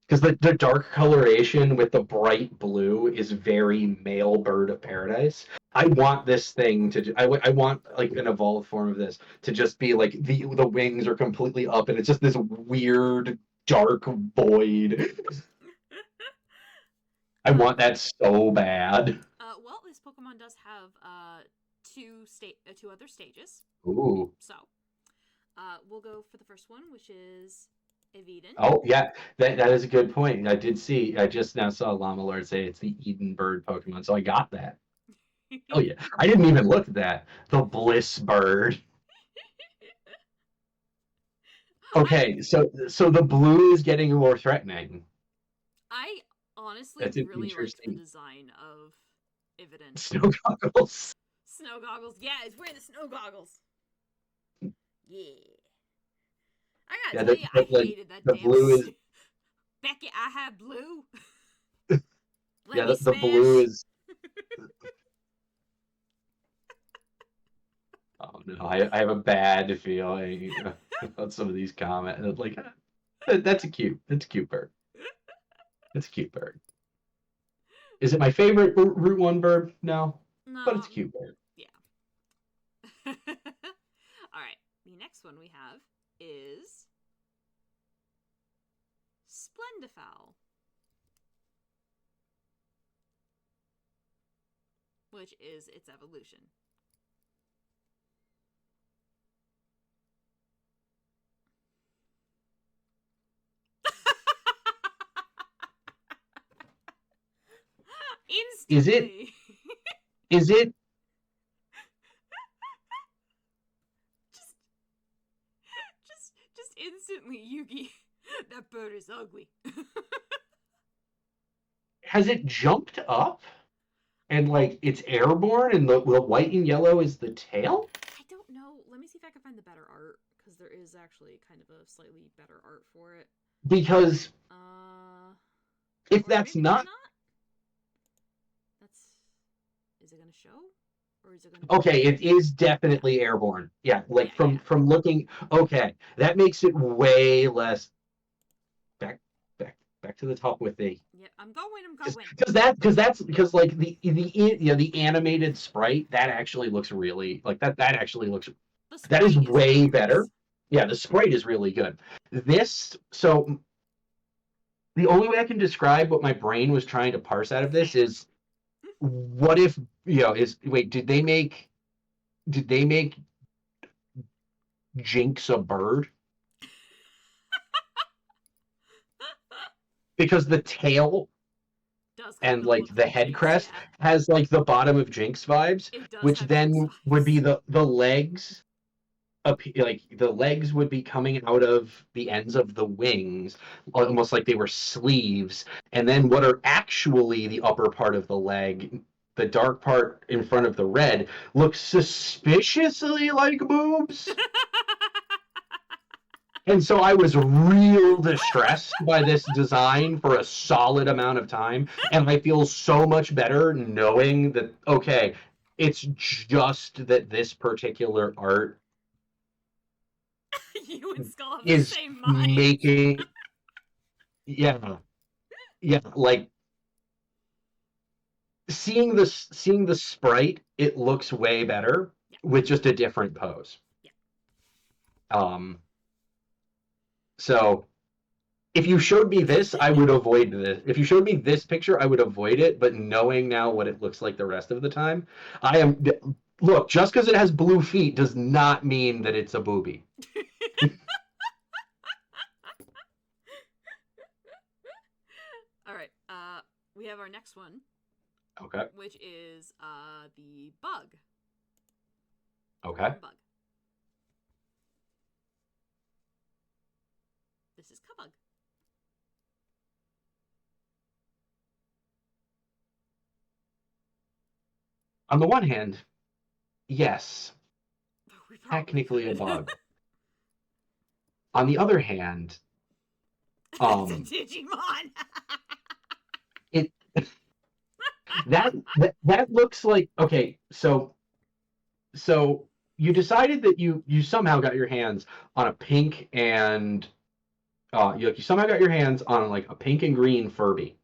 Speaker 2: Because the dark coloration with the bright blue is very male Bird of Paradise. I want this thing to. I want like an evolved form of this to just be like the wings are completely up and it's just this weird dark void. I want that so bad.
Speaker 1: Well, this Pokemon does have two other stages.
Speaker 2: Ooh.
Speaker 1: So, we'll go for the first one, which is Eviden.
Speaker 2: Oh yeah, that is a good point. I just now saw Llama Lord say it's the Eden Bird Pokemon, so I got that. Oh yeah, I didn't even look at that. The Bliss Bird. Okay, so the blue is getting more threatening.
Speaker 1: I honestly really like the design of Eviden.
Speaker 2: Snow goggles.
Speaker 1: Snow goggles. Yeah, it's wearing the snow goggles. Yeah. I gotta tell you, I hated that damn blue is... Becky, I have blue.
Speaker 2: Yeah, the blue is... Oh no, I have a bad feeling about some of these comments. Like, that's a cute bird. It's a cute bird. Is it my favorite Route 1 bird? No. But it's a cute bird.
Speaker 1: Yeah. Alright, the next one we have is Splendifowl, which is its evolution. Instantly.
Speaker 2: Is it
Speaker 1: just instantly, Yugi, that bird is ugly.
Speaker 2: Has it jumped up and like it's airborne and the white and yellow is the tail?
Speaker 1: I don't know. Let me see if I can find the better art, because there is actually kind of a slightly better art for it.
Speaker 2: Because if that's not,
Speaker 1: is it gonna show, or is it gonna?
Speaker 2: Okay, it is definitely airborne. Yeah, like from looking. Okay, that makes it way less. Back to the top with the.
Speaker 1: Yeah, I'm going.
Speaker 2: Because like the animated sprite that actually looks really like that actually looks. That is way better. Yeah, the sprite is really good. So the only way I can describe what my brain was trying to parse out of this is, what if did they make Jinx a bird? Because the tail and like the head crest has like the bottom of Jinx vibes, which then would be the legs. Like the legs would be coming out of the ends of the wings, almost like they were sleeves, and then what are actually the upper part of the leg, the dark part in front of the red, looks suspiciously like boobs. And so I was real distressed by this design for a solid amount of time, and I feel so much better knowing that, okay, it's just that this particular art
Speaker 1: you and Skull have the same mind.
Speaker 2: Making yeah, like seeing the sprite, it looks way better with just a different pose.
Speaker 1: Yeah.
Speaker 2: So if you showed me this, I would avoid this. If you showed me this picture, I would avoid it. But knowing now what it looks like the rest of the time, I am. Look, just because it has blue feet does not mean that it's a booby.
Speaker 1: All right. We have our next one.
Speaker 2: Okay.
Speaker 1: Which is the bug.
Speaker 2: Okay.
Speaker 1: Bug. This is Kabug.
Speaker 2: On the one hand, yes, technically a
Speaker 1: could.
Speaker 2: bug. On the other hand,
Speaker 1: it's a Digimon.
Speaker 2: it that looks like okay. So you decided that you somehow got your hands on a pink and you somehow got your hands on like a pink and green Furby,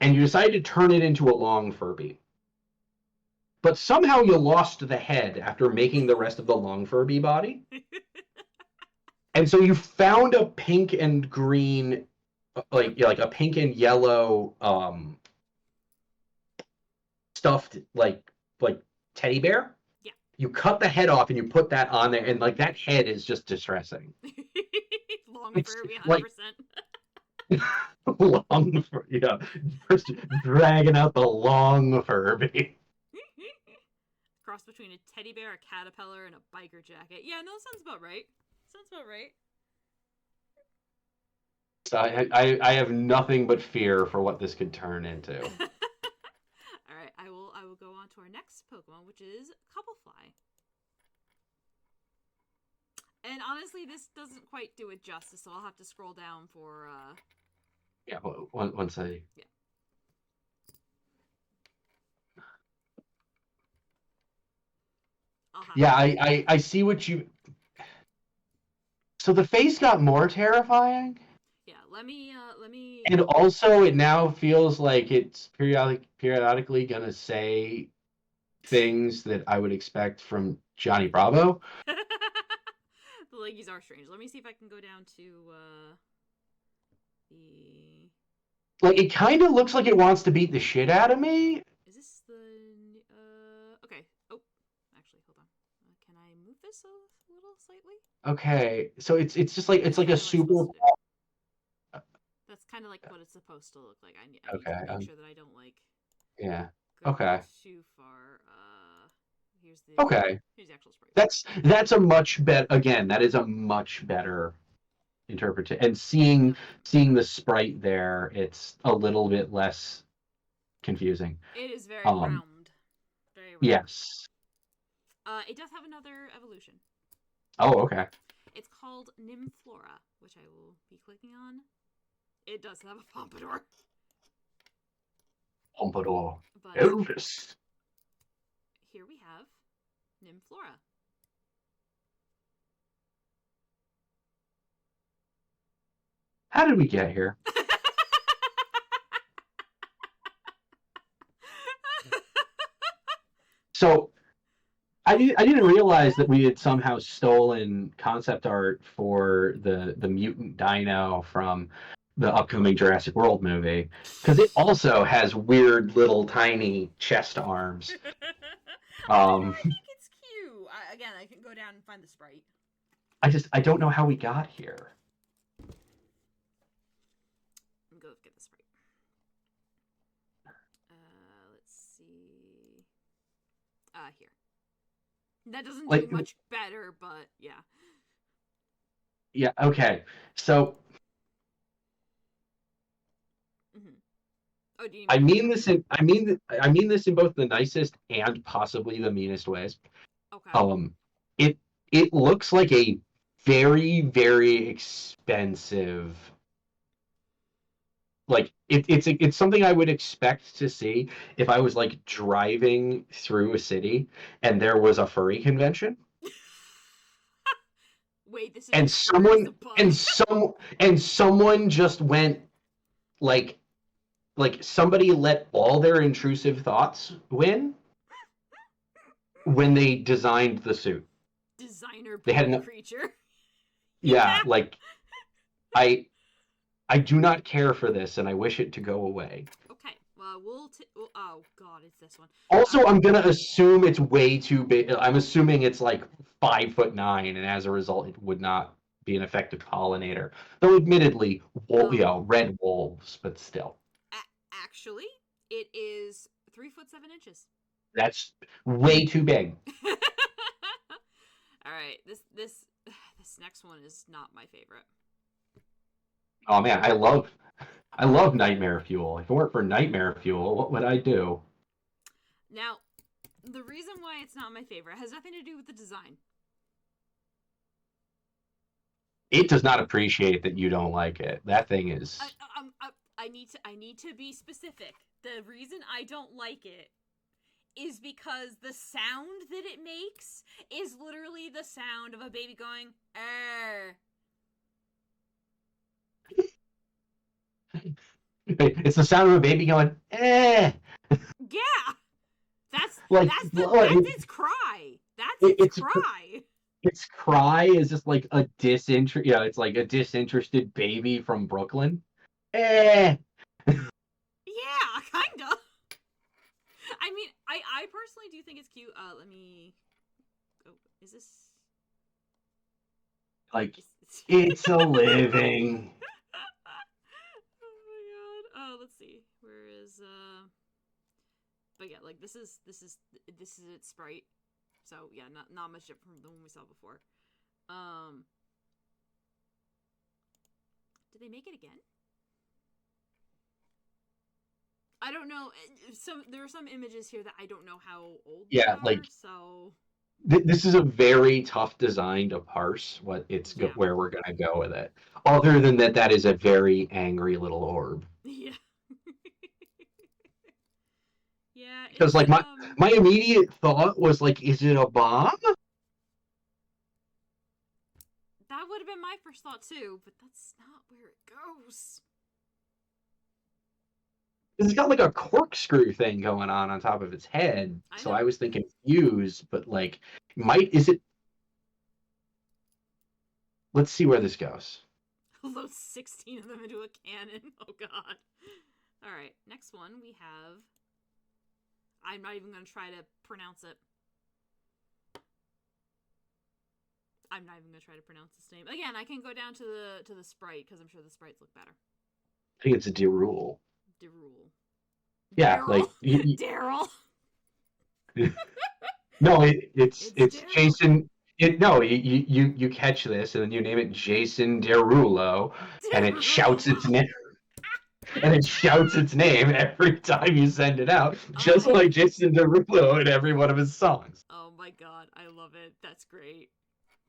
Speaker 2: and you decided to turn it into a long Furby. But somehow you lost the head after making the rest of the long Furby body. And so you found a pink and green, like a pink and yellow stuffed like teddy bear.
Speaker 1: Yeah.
Speaker 2: You cut the head off and you put that on there, and like that head is just distressing.
Speaker 1: Long Furby, 100%.
Speaker 2: Long, yeah, just dragging out the long Furby.
Speaker 1: Cross between a teddy bear, a caterpillar, and a biker jacket. Yeah, no, sounds about right. Sounds about right.
Speaker 2: So I have nothing but fear for what this could turn into.
Speaker 1: All right, I will go on to our next Pokemon, which is Cobblefly. And honestly, this doesn't quite do it justice, so I'll have to scroll down for
Speaker 2: Yeah, once I.
Speaker 1: Yeah.
Speaker 2: Yeah, I see what you. So the face got more terrifying.
Speaker 1: Yeah, let me.
Speaker 2: And also, it now feels like it's periodically gonna say things that I would expect from Johnny Bravo.
Speaker 1: The leggies are strange. Let me see if I can go down to the.
Speaker 2: Like it kind of looks like it wants to beat the shit out of me.
Speaker 1: Is this the? Okay. Oh, actually, hold on. Can I move this a little slightly?
Speaker 2: Okay, so it's just like it's like a super.
Speaker 1: That's kind of like what it's supposed to look like. I need to make sure that I don't like.
Speaker 2: Yeah.
Speaker 1: Go
Speaker 2: Okay.
Speaker 1: Too far. Here's the.
Speaker 2: Okay.
Speaker 1: Here's the actual sprite.
Speaker 2: That's a much better. Again, that is a much better interpretation. And seeing the sprite there, it's a little bit less confusing.
Speaker 1: It is very round. Very round.
Speaker 2: Yes.
Speaker 1: It does have another evolution.
Speaker 2: Oh, okay.
Speaker 1: It's called Nymflora, which I will be clicking on. It does have a pompadour.
Speaker 2: Pompadour.
Speaker 1: But
Speaker 2: Elvis.
Speaker 1: Here we have Nymflora.
Speaker 2: How did we get here? So, I didn't realize that we had somehow stolen concept art for the mutant dino from the upcoming Jurassic World movie, because it also has weird little tiny chest arms.
Speaker 1: I think it's cute. Again, I can go down and find the sprite.
Speaker 2: I don't know how we got here.
Speaker 1: Go get the sprite. Let's see. Here. That doesn't do much better, but yeah.
Speaker 2: Yeah. Okay. So.
Speaker 1: Mm-hmm. Oh, do you
Speaker 2: I mean this in both the nicest and possibly the meanest ways.
Speaker 1: Okay.
Speaker 2: It looks like a very, very expensive. Like it's something I would expect to see if I was like driving through a city and there was a furry convention.
Speaker 1: Wait, this is
Speaker 2: someone just went like somebody let all their intrusive thoughts win when they designed the suit.
Speaker 1: Designer
Speaker 2: They had
Speaker 1: blue creature.
Speaker 2: yeah, like I do not care for this, and I wish it to go away.
Speaker 1: Okay, well, oh god, it's this one.
Speaker 2: Also, I'm gonna assume it's way too big. I'm assuming it's like 5'9", and as a result, it would not be an effective pollinator. Though, admittedly, red wolves, but still.
Speaker 1: Actually, it is 3'7".
Speaker 2: That's way too big.
Speaker 1: All right, this next one is not my favorite.
Speaker 2: Oh man, I love Nightmare Fuel. If it weren't for Nightmare Fuel, what would I do?
Speaker 1: Now, the reason why it's not my favorite has nothing to do with the design.
Speaker 2: It does not appreciate that you don't like it. That thing is.
Speaker 1: I need to be specific. The reason I don't like it is because the sound that it makes is literally the sound of a baby going, "Err."
Speaker 2: It's the sound of a baby going, "Eh."
Speaker 1: Yeah, that's its cry. That's its cry.
Speaker 2: Its cry is just like a it's like a disinterested baby from Brooklyn. Eh.
Speaker 1: Yeah, kinda. I mean, I personally do think it's cute. Let me. Oh, is this?
Speaker 2: Like, it's a living.
Speaker 1: Oh my god. Oh, let's see. Where is But yeah, like this is its sprite. So yeah, not much different from the one we saw before. Did they make it again? I don't know. There are some images here that I don't know how old they are,
Speaker 2: like
Speaker 1: so
Speaker 2: this is a very tough design to parse where we're gonna go with it. Other than that is a very angry little orb.
Speaker 1: Yeah. Yeah.
Speaker 2: Because like my immediate thought was like, is it a bomb?
Speaker 1: That would have been my first thought too, but that's not where it goes.
Speaker 2: It's got like a corkscrew thing going on top of its head, so I was thinking fuse, but like, is it? Let's see where this goes.
Speaker 1: Load 16 of them into a cannon. Oh god. All right, next one we have. I'm not even going to try to pronounce it. I'm not even going to try to pronounce this name. Again, I can go down to the sprite because I'm sure the sprites look better.
Speaker 2: I think it's a Derule.
Speaker 1: Yeah,
Speaker 2: Daryl. Like
Speaker 1: Daryl.
Speaker 2: No, it's Jason. You catch this and then you name it Jason Derulo, and it shouts its name. And it shouts its name every time you send it out, just like Jason Derulo in every one of his songs.
Speaker 1: Oh my god, I love it. That's great.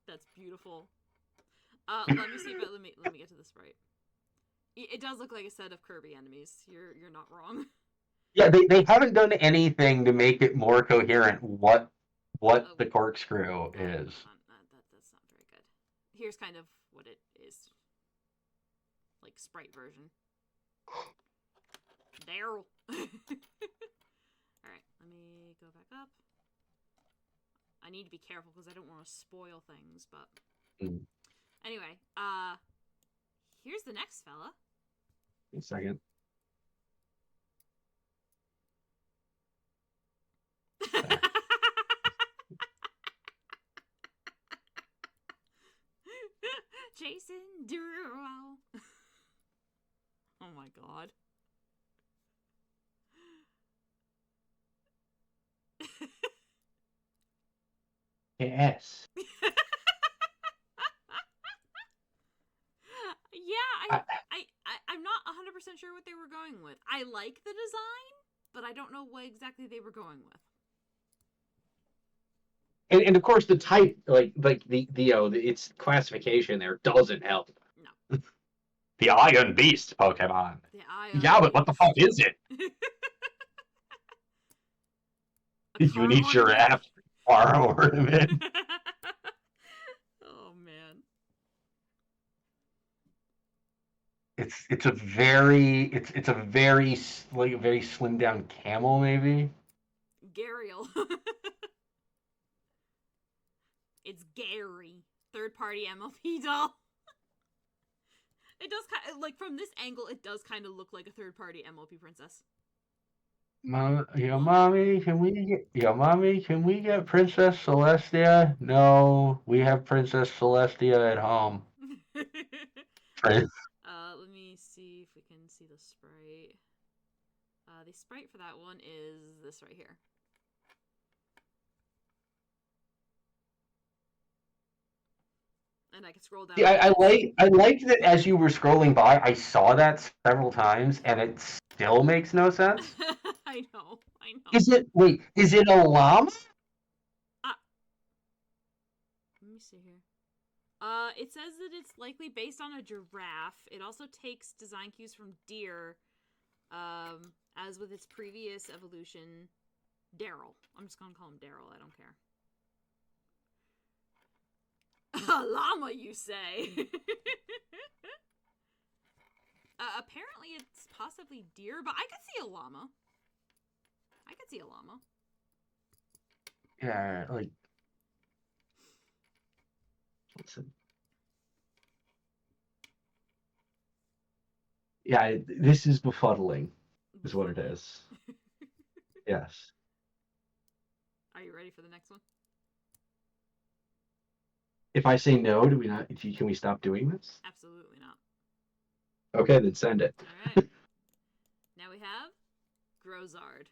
Speaker 1: That's beautiful. Let me see if let me get to the sprite. It does look like a set of Kirby enemies. You're not wrong.
Speaker 2: Yeah, they haven't done anything to make it more coherent what the corkscrew is.
Speaker 1: That's not very good. Here's kind of what it is. Like sprite version. Daryl. Alright, let me go back up. I need to be careful because I don't want to spoil things, but anyway, here's the next fella.
Speaker 2: A second.
Speaker 1: Jason Derulo. Oh my god.
Speaker 2: Yes.
Speaker 1: Yeah, I'm not 100% sure what they were going with. I like the design, but I don't know what exactly they were going with.
Speaker 2: And of course the type, like the its classification there doesn't help.
Speaker 1: No.
Speaker 2: The Iron Beast Pokemon.
Speaker 1: Yeah,
Speaker 2: but what the fuck is it? Uni giraffe farm ornament.
Speaker 1: Oh man.
Speaker 2: It's a very like a very slimmed down camel maybe.
Speaker 1: Gariel. It's Gary, third-party MLP doll. It does kind of, like, from this angle, it does kind of look like a third-party MLP princess.
Speaker 2: Mommy, can we get Princess Celestia? No, we have Princess Celestia at home.
Speaker 1: Let me see if we can see the sprite. The sprite for that one is this right here. And I can scroll down.
Speaker 2: Yeah, I like that as you were scrolling by, I saw that several times, and it still makes no sense.
Speaker 1: I know.
Speaker 2: Is it a llama?
Speaker 1: Let me see here. It says that it's likely based on a giraffe. It also takes design cues from deer, as with its previous evolution, Daryl. I'm just gonna call him Daryl. I don't care. A llama, you say? Apparently it's possibly deer, but I could see a llama.
Speaker 2: Yeah, like. Listen. Yeah, this is befuddling, is what it is. Yes.
Speaker 1: Are you ready for the next one?
Speaker 2: If I say no, do we not? Can we stop doing this?
Speaker 1: Absolutely not.
Speaker 2: Okay, then send it.
Speaker 1: All right. Now we have Grozard.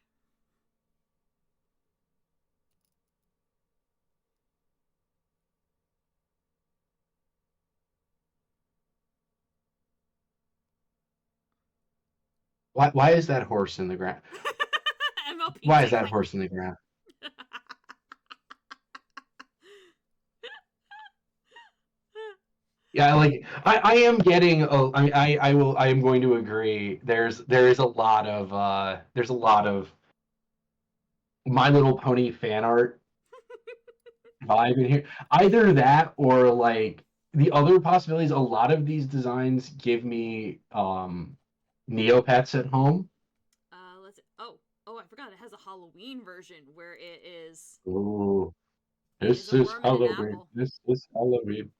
Speaker 2: Why is that horse in the ground?
Speaker 1: MLP
Speaker 2: Why is that horse in the ground? Yeah, like I am getting. I am going to agree. There is a lot of My Little Pony fan art vibe in here. Either that or like the other possibilities. A lot of these designs give me Neopets at home.
Speaker 1: Let's. Oh, I forgot. It has a Halloween version where it is.
Speaker 2: Ooh, this is Halloween. This is Halloween.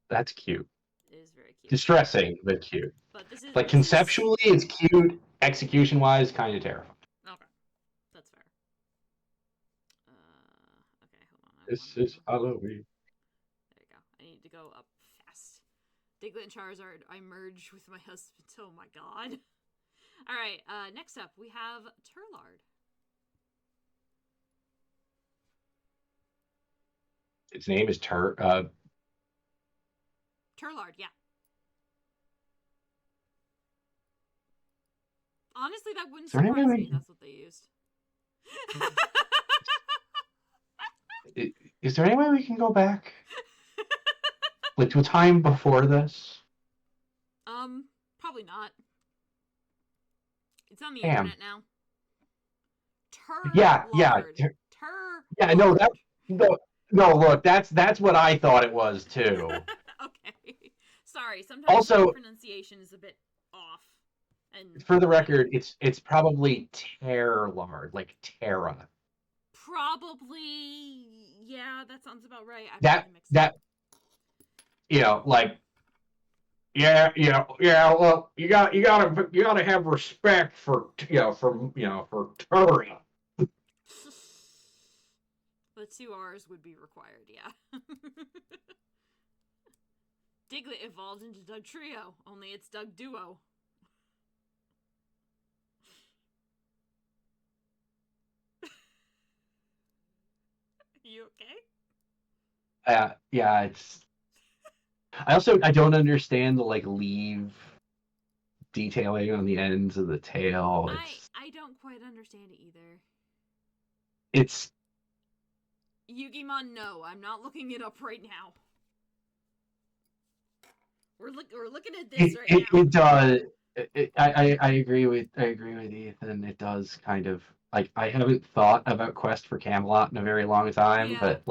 Speaker 2: That's cute.
Speaker 1: It is very cute.
Speaker 2: Distressing, but cute.
Speaker 1: But this is
Speaker 2: like conceptually, it's cute. Execution wise, kind of terrifying.
Speaker 1: Okay, that's fair. Okay, hold on.
Speaker 2: This is Halloween.
Speaker 1: There you go. I need to go up fast. Diglett and Charizard, I merged with my husband. Oh my god. Alright, next up we have Turlard.
Speaker 2: Its name is
Speaker 1: Turlard, yeah. Honestly, that wouldn't surprise me. That's what they used.
Speaker 2: Is there any way we can go back? Like to a time before this?
Speaker 1: Probably not. It's on the
Speaker 2: Damn.
Speaker 1: internet now.
Speaker 2: Yeah. Yeah, no, look, that's what I thought it was too.
Speaker 1: Okay. Sorry, sometimes
Speaker 2: also,
Speaker 1: my pronunciation is a bit off. And
Speaker 2: for the record, it's probably Terrlard, like Terra.
Speaker 1: Probably, yeah, that sounds about right.
Speaker 2: Like, well, you gotta have respect for Terra.
Speaker 1: The 2 R's would be required, yeah. Diglett evolved into Doug Trio, only it's Doug Duo. You okay?
Speaker 2: Yeah, it's. I don't understand the leaf detailing on the ends of the tail.
Speaker 1: I don't quite understand it either.
Speaker 2: It's
Speaker 1: Yugimon, no, I'm not looking it up right now. We're looking at this right now.
Speaker 2: It does. I agree with Ethan. It does kind of like I haven't thought about Quest for Camelot in a very long time, but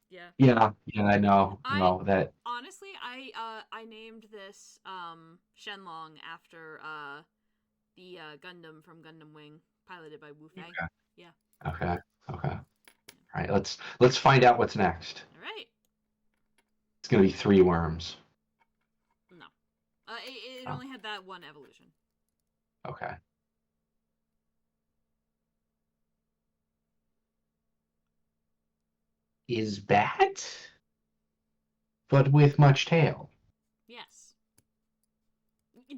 Speaker 2: yeah, I know that.
Speaker 1: Honestly, I named this Shenlong after the Gundam from Gundam Wing, piloted by Wu Fei.
Speaker 2: Okay.
Speaker 1: Yeah.
Speaker 2: Okay. All right, let's find out what's next.
Speaker 1: All right.
Speaker 2: It's gonna be 3 worms.
Speaker 1: No. It only had that one evolution.
Speaker 2: Okay. Is bat, but with much tail.
Speaker 1: Yes.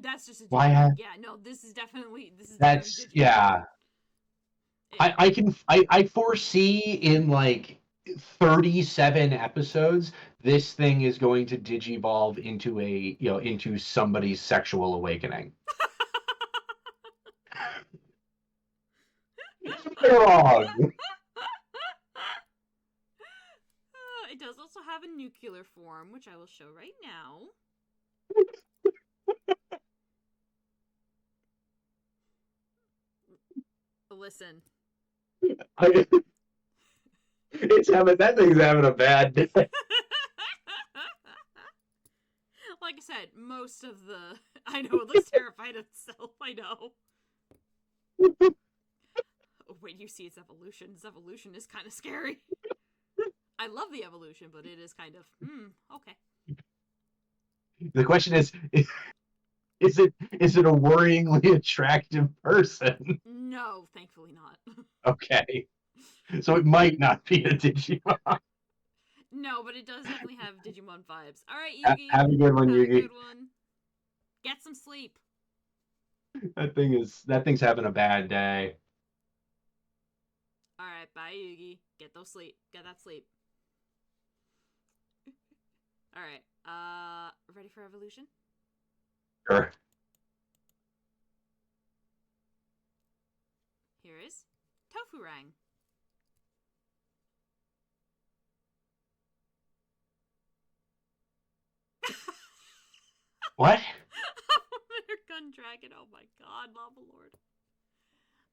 Speaker 1: That's just a Digimon.
Speaker 2: Why?
Speaker 1: Yeah, no, this is definitely
Speaker 2: That's
Speaker 1: Digimon.
Speaker 2: yeah. I foresee in like 37 episodes this thing is going to digivolve into into somebody's sexual awakening. You're wrong.
Speaker 1: It does also have a nuclear form, which I will show right now. Listen.
Speaker 2: That thing's having a bad day.
Speaker 1: Like I said, most of the... I know, it looks terrified of itself, I know. Oh, wait, you see its evolution. Its evolution is kind of scary. I love the evolution, but it is kind of, okay.
Speaker 2: The question is it a worryingly attractive person?
Speaker 1: No, thankfully not.
Speaker 2: Okay. So it might not be a Digimon.
Speaker 1: No, but it does definitely have Digimon vibes. Alright, Yugi.
Speaker 2: Have a good one,
Speaker 1: Have
Speaker 2: Yugi.
Speaker 1: a good one. Get some sleep.
Speaker 2: That thing's having a bad day.
Speaker 1: Alright, bye, Yugi. Get that sleep. Alright, ready for evolution?
Speaker 2: Sure.
Speaker 1: Here is Tofu Rang.
Speaker 2: What?
Speaker 1: Gun dragon. Oh my god, Lava Lord.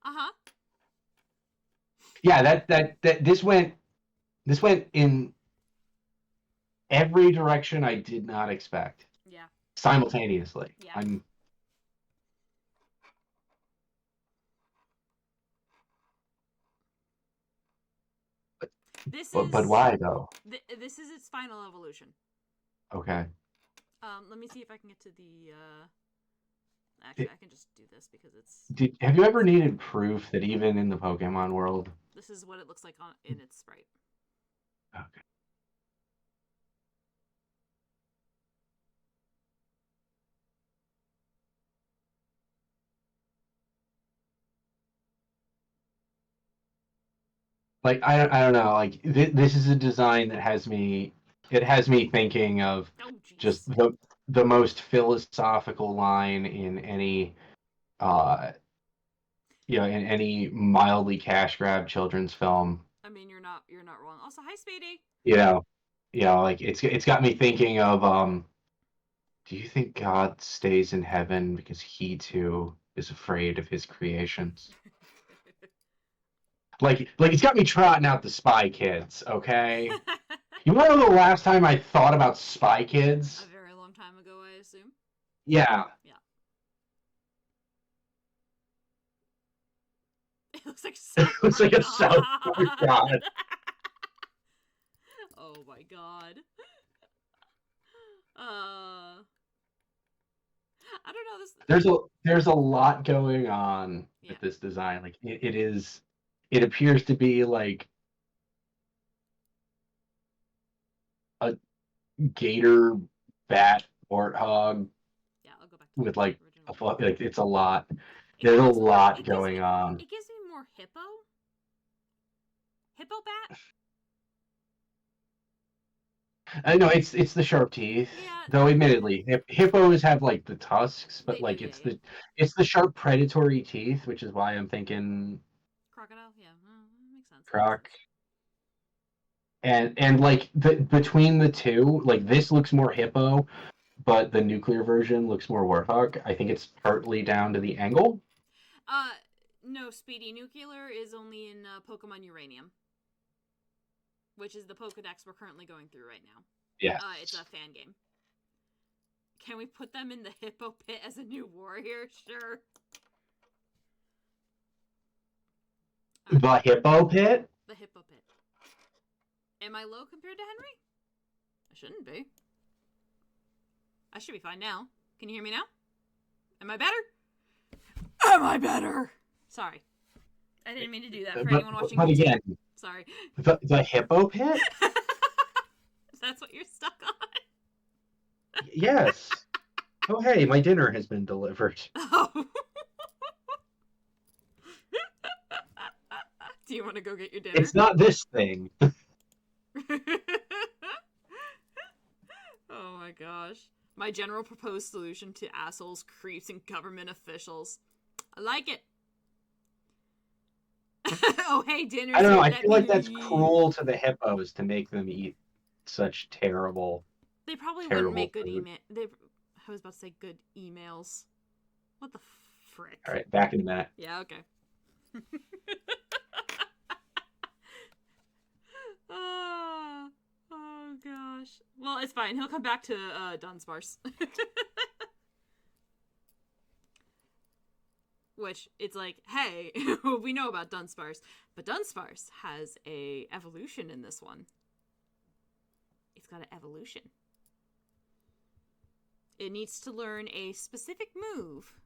Speaker 1: Uh-huh.
Speaker 2: Yeah, that this went in every direction I did not expect.
Speaker 1: Yeah.
Speaker 2: Simultaneously.
Speaker 1: Yeah.
Speaker 2: But why though?
Speaker 1: This is its final evolution.
Speaker 2: Okay.
Speaker 1: Let me see if I can get to the actually I can just do this because it's
Speaker 2: Have you ever needed proof that even in the Pokemon world?
Speaker 1: This is what it looks like in its sprite.
Speaker 2: Okay. Like I don't know, like this is a design that has me thinking of just the most philosophical line in any in any mildly cash grab children's film.
Speaker 1: I mean, you're not wrong. Also, hi Speedy.
Speaker 2: Like it's got me thinking of do you think God stays in heaven because he too is afraid of his creations? Like it's got me trotting out the Spy Kids, okay? You want to know the last time I thought about Spy Kids?
Speaker 1: A very long time ago, I assume.
Speaker 2: Yeah.
Speaker 1: Yeah. It looks like South
Speaker 2: It looks like a South Park god.
Speaker 1: Oh my god. I don't know this.
Speaker 2: There's a lot going on with this design. Like it appears to be like a gator bat warthog.
Speaker 1: Yeah, I'll go back to
Speaker 2: with like
Speaker 1: original.
Speaker 2: like it's a lot. There's a lot going on.
Speaker 1: It gives me more hippo. Hippo bat.
Speaker 2: I know it's the sharp teeth.
Speaker 1: Yeah,
Speaker 2: though admittedly, hippos have like the tusks, but like it's the sharp predatory teeth, which is why I'm thinking
Speaker 1: crocodile. Yeah, makes sense.
Speaker 2: Croc. And like between the two, like this looks more hippo, but the nuclear version looks more warthog. I think it's partly down to the angle.
Speaker 1: No, Speedy. Nuclear is only in Pokemon Uranium, which is the Pokedex we're currently going through right now.
Speaker 2: Yeah.
Speaker 1: It's a fan game. Can we put them in the Hippo Pit as a new warrior? Sure.
Speaker 2: The Hippo Pit?
Speaker 1: The Hippo Pit. Am I low compared to Henry? I shouldn't be. I should be fine now. Can you hear me now? Am I better? Am I better? Sorry. I didn't mean to do that for anyone watching
Speaker 2: But
Speaker 1: YouTube.
Speaker 2: again,
Speaker 1: Sorry.
Speaker 2: The hippo pit?
Speaker 1: That's what you're stuck on?
Speaker 2: Yes. Oh, hey, my dinner has been delivered.
Speaker 1: Oh. Do you want to go get your dinner?
Speaker 2: It's not this thing.
Speaker 1: Oh my gosh. My general proposed solution to assholes, creeps, and government officials. I like it. Oh, hey, dinner.
Speaker 2: I don't know. I feel like that's cruel to the hippos to make them eat such terrible.
Speaker 1: They probably
Speaker 2: terrible
Speaker 1: wouldn't make good
Speaker 2: food.
Speaker 1: I was about to say good emails. What the frick?
Speaker 2: All right, back in a minute.
Speaker 1: Yeah, okay. Oh gosh. Well, it's fine. He'll come back to Dunsparce. Which, it's like, hey, we know about Dunsparce, but Dunsparce has a evolution in this one. It's got an evolution. It needs to learn a specific move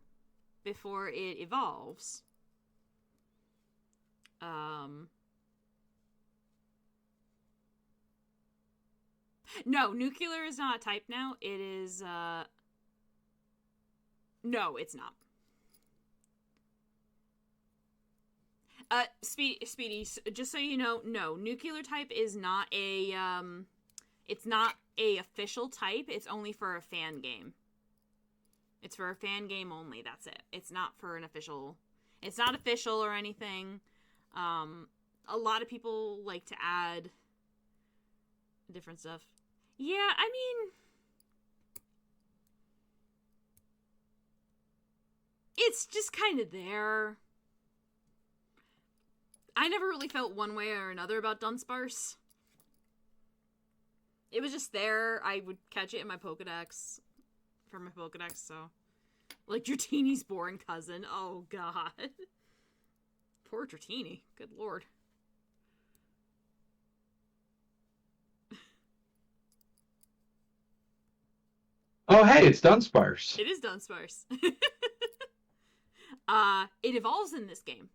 Speaker 1: before it evolves. No, nuclear is not a type now. It is, no, it's not. Speedy, just so you know, no, nuclear type is not a, it's not a official type. It's only for a fan game. It's for a fan game only, that's it. It's not for an official, it's not official or anything. A lot of people like to add different stuff. Yeah, I mean, it's just kind of there. I never really felt one way or another about Dunsparce. It was just there. I would catch it in my Pokedex. For my Pokedex, so. Like Dratini's boring cousin. Oh, God. Poor Dratini. Good lord.
Speaker 2: Oh, hey, it's Dunsparce.
Speaker 1: It is Dunsparce. It evolves in this game.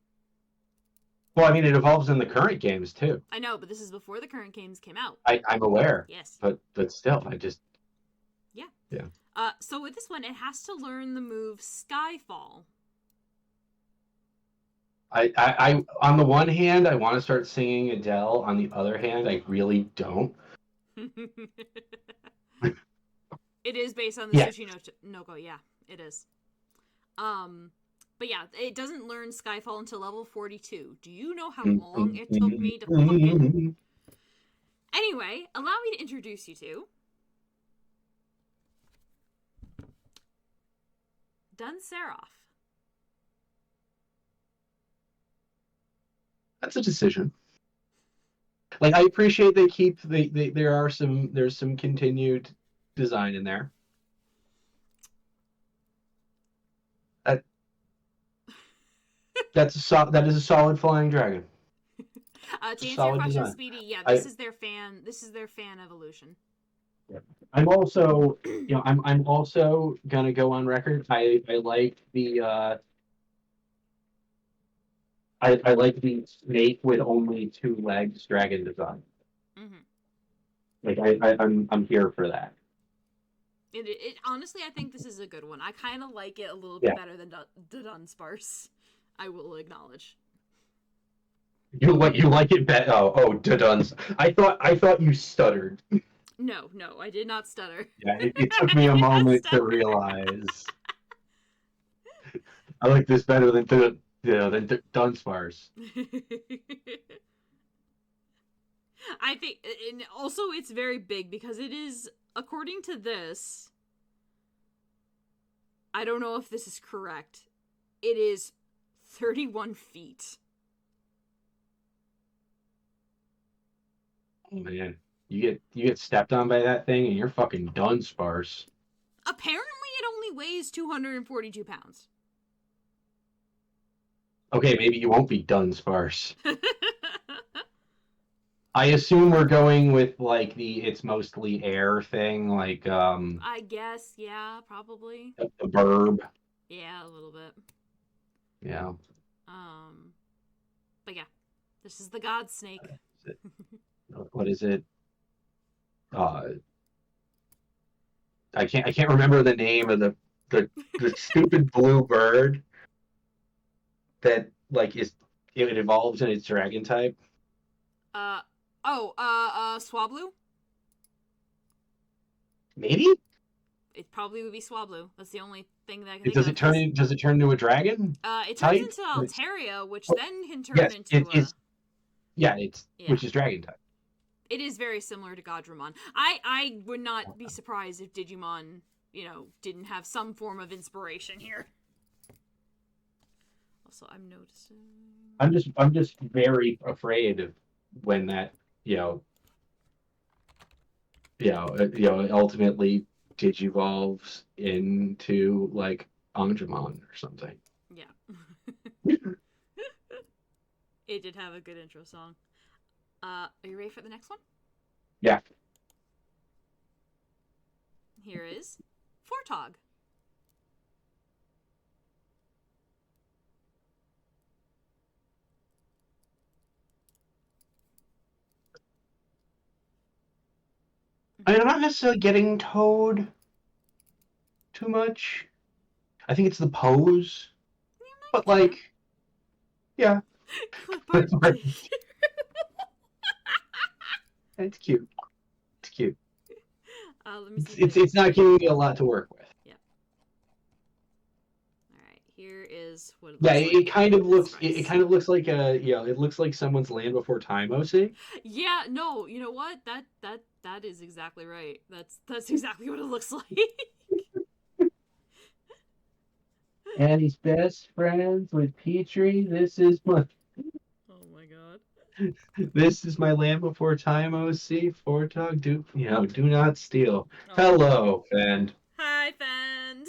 Speaker 2: Well, I mean, it evolves in the current games, too.
Speaker 1: I know, but this is before the current games came out.
Speaker 2: I'm aware.
Speaker 1: Yes.
Speaker 2: But still, I just...
Speaker 1: Yeah.
Speaker 2: Yeah.
Speaker 1: So with this one, it has to learn the move Skyfall.
Speaker 2: I on the one hand, I want to start singing Adele. On the other hand, I really don't.
Speaker 1: It is based on the Sushi no Go. Yeah, it is. But yeah, it doesn't learn Skyfall until level 42. Do you know how long it took me to fucking... Anyway, allow me to introduce you to... Dunsparce.
Speaker 2: That's a decision. Like, I appreciate they keep... there's some continued design in there. That is a solid flying dragon.
Speaker 1: To answer your question, design. Speedy, yeah, this is their fan evolution.
Speaker 2: Yeah. I'm also, I'm also gonna go on record. I like the I like the snake with only 2 legs dragon design. Mm-hmm. Like I'm here for that.
Speaker 1: It honestly, I think this is a good one. I kind of like it a little bit better than the Dunsparce. I will acknowledge.
Speaker 2: You like it better? Duns. I thought you stuttered.
Speaker 1: No, I did not stutter.
Speaker 2: Yeah, it took me a moment to realize. I like this better than Dunsparce.
Speaker 1: I think, and also it's very big because it is, according to this, I don't know if this is correct, it is 31 feet.
Speaker 2: Oh man, you get stepped on by that thing and you're fucking Dunsparce.
Speaker 1: Apparently it only weighs 242 pounds.
Speaker 2: Okay, maybe you won't be Dunsparce. I assume we're going with like the it's mostly air thing, like
Speaker 1: I guess, yeah, probably.
Speaker 2: the burb.
Speaker 1: Yeah, a little bit.
Speaker 2: Yeah.
Speaker 1: But yeah, this is the God Snake.
Speaker 2: What is it? Uh, I can't remember the name of the stupid blue bird that like it evolves in its dragon type.
Speaker 1: Swablu?
Speaker 2: Maybe?
Speaker 1: It probably would be Swablu. That's the only thing that I can think
Speaker 2: Does
Speaker 1: of.
Speaker 2: does it turn into a dragon?
Speaker 1: It turns
Speaker 2: Type?
Speaker 1: into Altaria, which
Speaker 2: Oh,
Speaker 1: then can turn
Speaker 2: yes,
Speaker 1: into
Speaker 2: it is. Yeah,
Speaker 1: Yeah.
Speaker 2: which is dragon type.
Speaker 1: It is very similar to Godramon. I would not be surprised if Digimon, didn't have some form of inspiration here. Also, I'm noticing.
Speaker 2: I'm just very afraid of when that ultimately digivolves into like Angemon or something.
Speaker 1: Yeah. It did have a good intro song. Are you ready for the next one?
Speaker 2: Yeah.
Speaker 1: Here is Fortog.
Speaker 2: I'm not necessarily getting Toad too much. I think it's the pose, but like, yeah,
Speaker 1: Clip art dick.
Speaker 2: it's cute. It's cute.
Speaker 1: Let me see.
Speaker 2: It's not giving me a lot to work with.
Speaker 1: Yeah. All right. Here is what it looks
Speaker 2: Yeah,
Speaker 1: like.
Speaker 2: it kind of looks. It kind of looks like it looks like someone's Land Before Time OC.
Speaker 1: Yeah. No. You know what? That is exactly right. That's exactly what it looks like.
Speaker 2: And he's best friends with Petrie. This is my.
Speaker 1: Oh my god.
Speaker 2: This is my Land Before Time OC. Fortog, do not steal.
Speaker 1: Oh.
Speaker 2: Hello, Fend.
Speaker 1: Hi, Fend.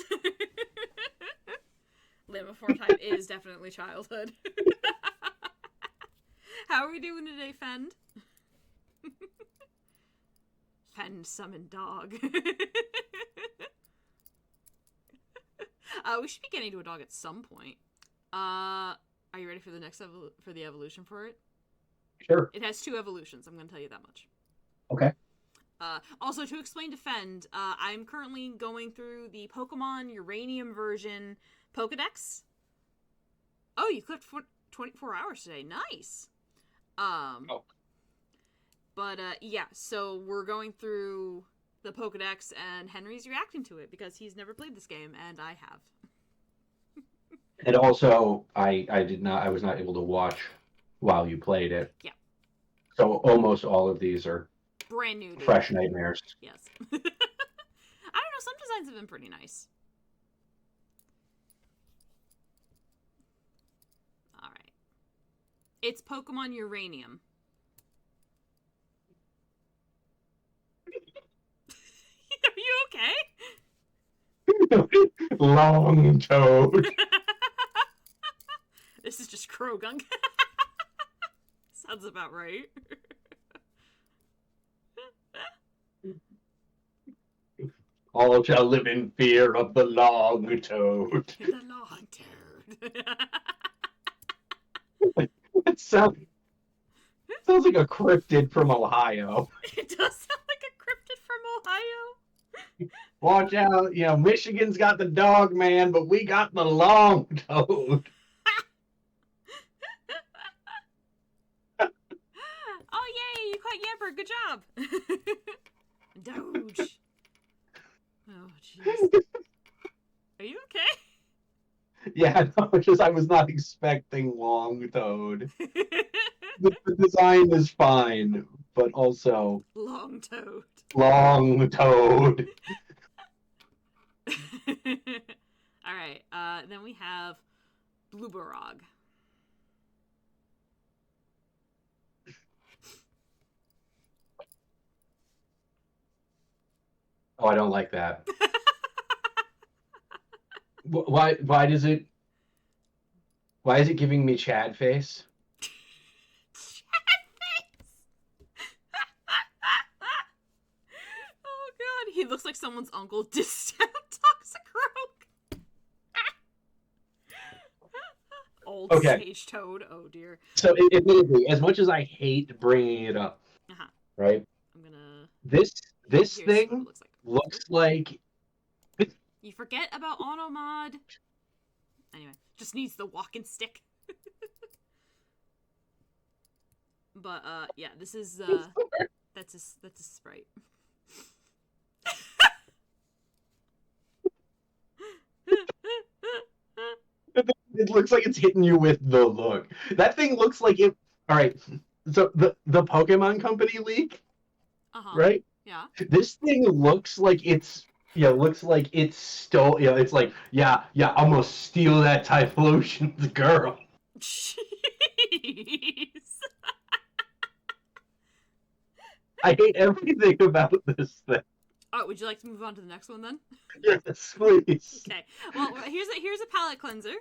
Speaker 1: Land Before Time is definitely childhood. How are we doing today, Fend? Fend summon dog. We should be getting to a dog at some point. Are you ready for the next for the evolution for it?
Speaker 2: Sure.
Speaker 1: It has 2 evolutions. I'm going to tell you that much.
Speaker 2: Okay.
Speaker 1: Also, to explain Defend, I'm currently going through the Pokemon Uranium version Pokedex. Oh, you clicked for 24 hours today. Nice.
Speaker 2: Oh.
Speaker 1: But, yeah, so we're going through the Pokedex, and Henry's reacting to it because he's never played this game, and I have.
Speaker 2: And also, I was not able to watch while you played it.
Speaker 1: Yeah.
Speaker 2: So almost all of these are
Speaker 1: brand new.
Speaker 2: Fresh nightmares.
Speaker 1: Yes. I don't know. Some designs have been pretty nice. All right. It's Pokemon Uranium. Are you okay?
Speaker 2: Long Toad.
Speaker 1: This is just Krogunk. Sounds about right.
Speaker 2: All shall live in fear of the Long Toad.
Speaker 1: The Long Toad.
Speaker 2: It sounds like a cryptid from Ohio.
Speaker 1: It does sound like a cryptid from Ohio.
Speaker 2: Watch out, Michigan's got the dog man, but we got the Long Toad.
Speaker 1: Oh, yay, you caught Yamper. Good job. Doge. Oh, jeez. Are you okay?
Speaker 2: Yeah, no, just I was not expecting Long Toad. The design is fine, but also
Speaker 1: Long Toad.
Speaker 2: Long Toad.
Speaker 1: All right. Then we have Blueberog.
Speaker 2: Oh, I don't like that. Why does it? Why is it giving me Chad face?
Speaker 1: Chad face. He looks like someone's uncle dissed out Toxicroak. Old Sage Toad. Oh dear.
Speaker 2: So admittedly, as much as I hate bringing it up, right?
Speaker 1: I'm gonna.
Speaker 2: This thing looks like.
Speaker 1: You forget about Automod. Anyway, just needs the walking stick. But yeah, this is that's a sprite.
Speaker 2: It looks like it's hitting you with the look. That thing looks like it. All right, so the Pokemon Company leak, right?
Speaker 1: Yeah.
Speaker 2: This thing looks like it's stole. Yeah, it's like I'm gonna steal that Typhlosion's girl.
Speaker 1: Jeez.
Speaker 2: I hate everything about this thing.
Speaker 1: Oh, would you like to move on to the next one then?
Speaker 2: Yes, please.
Speaker 1: Okay. Well, here's a palette cleanser.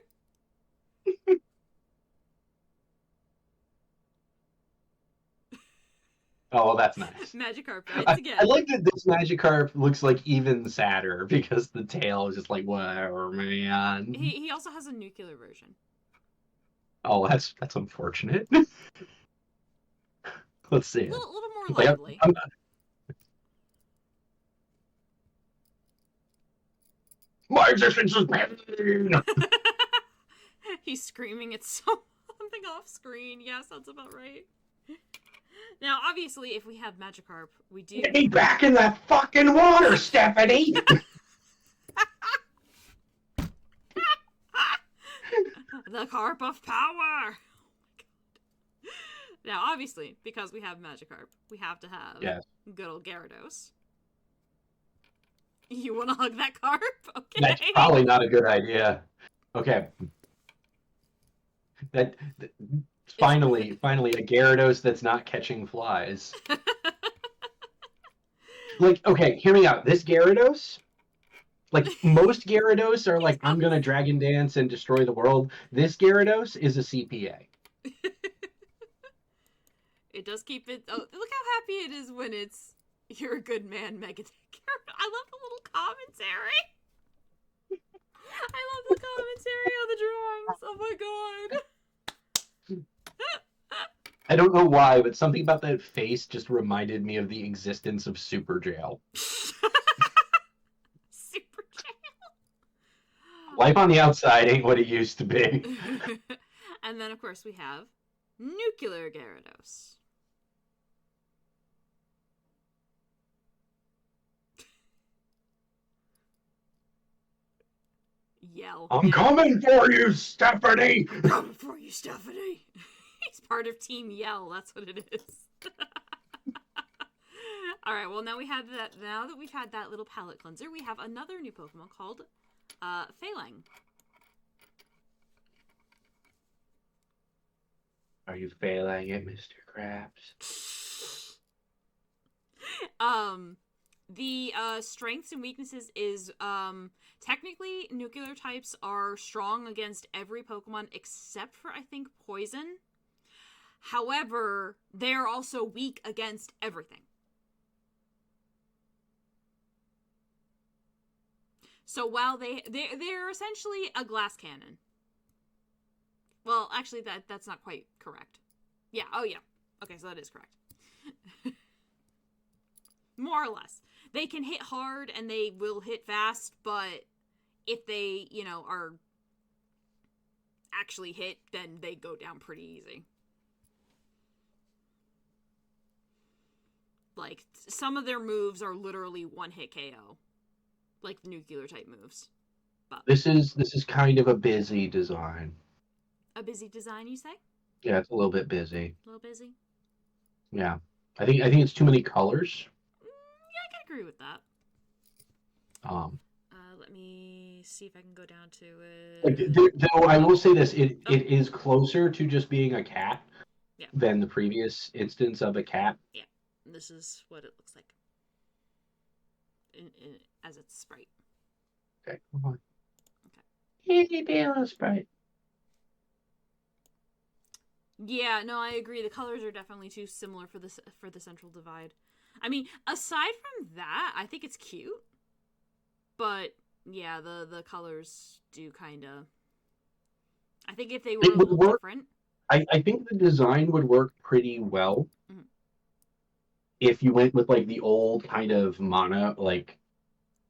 Speaker 2: Oh, well, that's nice.
Speaker 1: Magikarp bites again.
Speaker 2: I like that this Magikarp looks like even sadder because the tail is just like, whatever, man.
Speaker 1: He also has a nuclear version.
Speaker 2: Oh, that's unfortunate. Let's see.
Speaker 1: A little more lively.
Speaker 2: My existence is pain.
Speaker 1: He's screaming at something off screen. Yeah, sounds about right. Now, obviously, if we have Magikarp, we do.
Speaker 2: Get me back in that fucking water, Stephanie.
Speaker 1: The Carp of Power. Oh my god. Now, obviously, because we have Magikarp, we have to have good old Gyarados. You want to hug that carp? Okay.
Speaker 2: That's probably not a good idea. Okay. Finally, a Gyarados that's not catching flies. Like, okay, hear me out. This Gyarados, like, most Gyarados are like, I'm gonna Dragon Dance and destroy the world. This Gyarados is a CPA.
Speaker 1: It does keep it... Oh, look how happy it is when it's, you're a good man, Megadeth. I love the little commentary. I love the commentary on the drawings. Oh my god.
Speaker 2: I don't know why, but something about that face just reminded me of the existence of Super Jail.
Speaker 1: Super Jail.
Speaker 2: Life on the outside ain't what it used to be.
Speaker 1: And then, of course, we have Nuclear Gyarados. Yell.
Speaker 2: I'm coming for you, Stephanie!
Speaker 1: I'm coming for you, Stephanie! He's part of Team Yell, that's what it is. Alright, well now that we've had that little palette cleanser, we have another new Pokemon called Phalang.
Speaker 2: Are you failing it, Mr. Krabs?
Speaker 1: The strengths and weaknesses is technically nuclear types are strong against every Pokemon except for, I think, poison. However, they're also weak against everything. So while they're essentially a glass cannon. Well, actually that's not quite correct. Yeah, oh yeah. Okay, so that is correct. More or less. They can hit hard and they will hit fast, but if they, are actually hit, then they go down pretty easy. Like, some of their moves are literally one-hit KO. Like the nuclear type moves. But
Speaker 2: This is kind of a busy design.
Speaker 1: a busy design, you say?
Speaker 2: Yeah, it's a little bit busy.
Speaker 1: A little busy?
Speaker 2: Yeah. I think it's too many colors.
Speaker 1: Yeah, I can agree with that. Let me see if I can go down to it.
Speaker 2: Though I will say this, it is closer to just being a cat than the previous instance of a cat.
Speaker 1: Yeah, this is what it looks like as its sprite.
Speaker 2: Okay, come on.
Speaker 1: Okay.
Speaker 2: Easy Bella sprite.
Speaker 1: Yeah, no, I agree. The colors are definitely too similar for the Central Divide. I mean, aside from that, I think it's cute. But yeah, the colors do kind of. I think if they were
Speaker 2: It
Speaker 1: a
Speaker 2: would
Speaker 1: little
Speaker 2: work.
Speaker 1: different.
Speaker 2: I think the design would work pretty well if you went with like the old kind of mono, like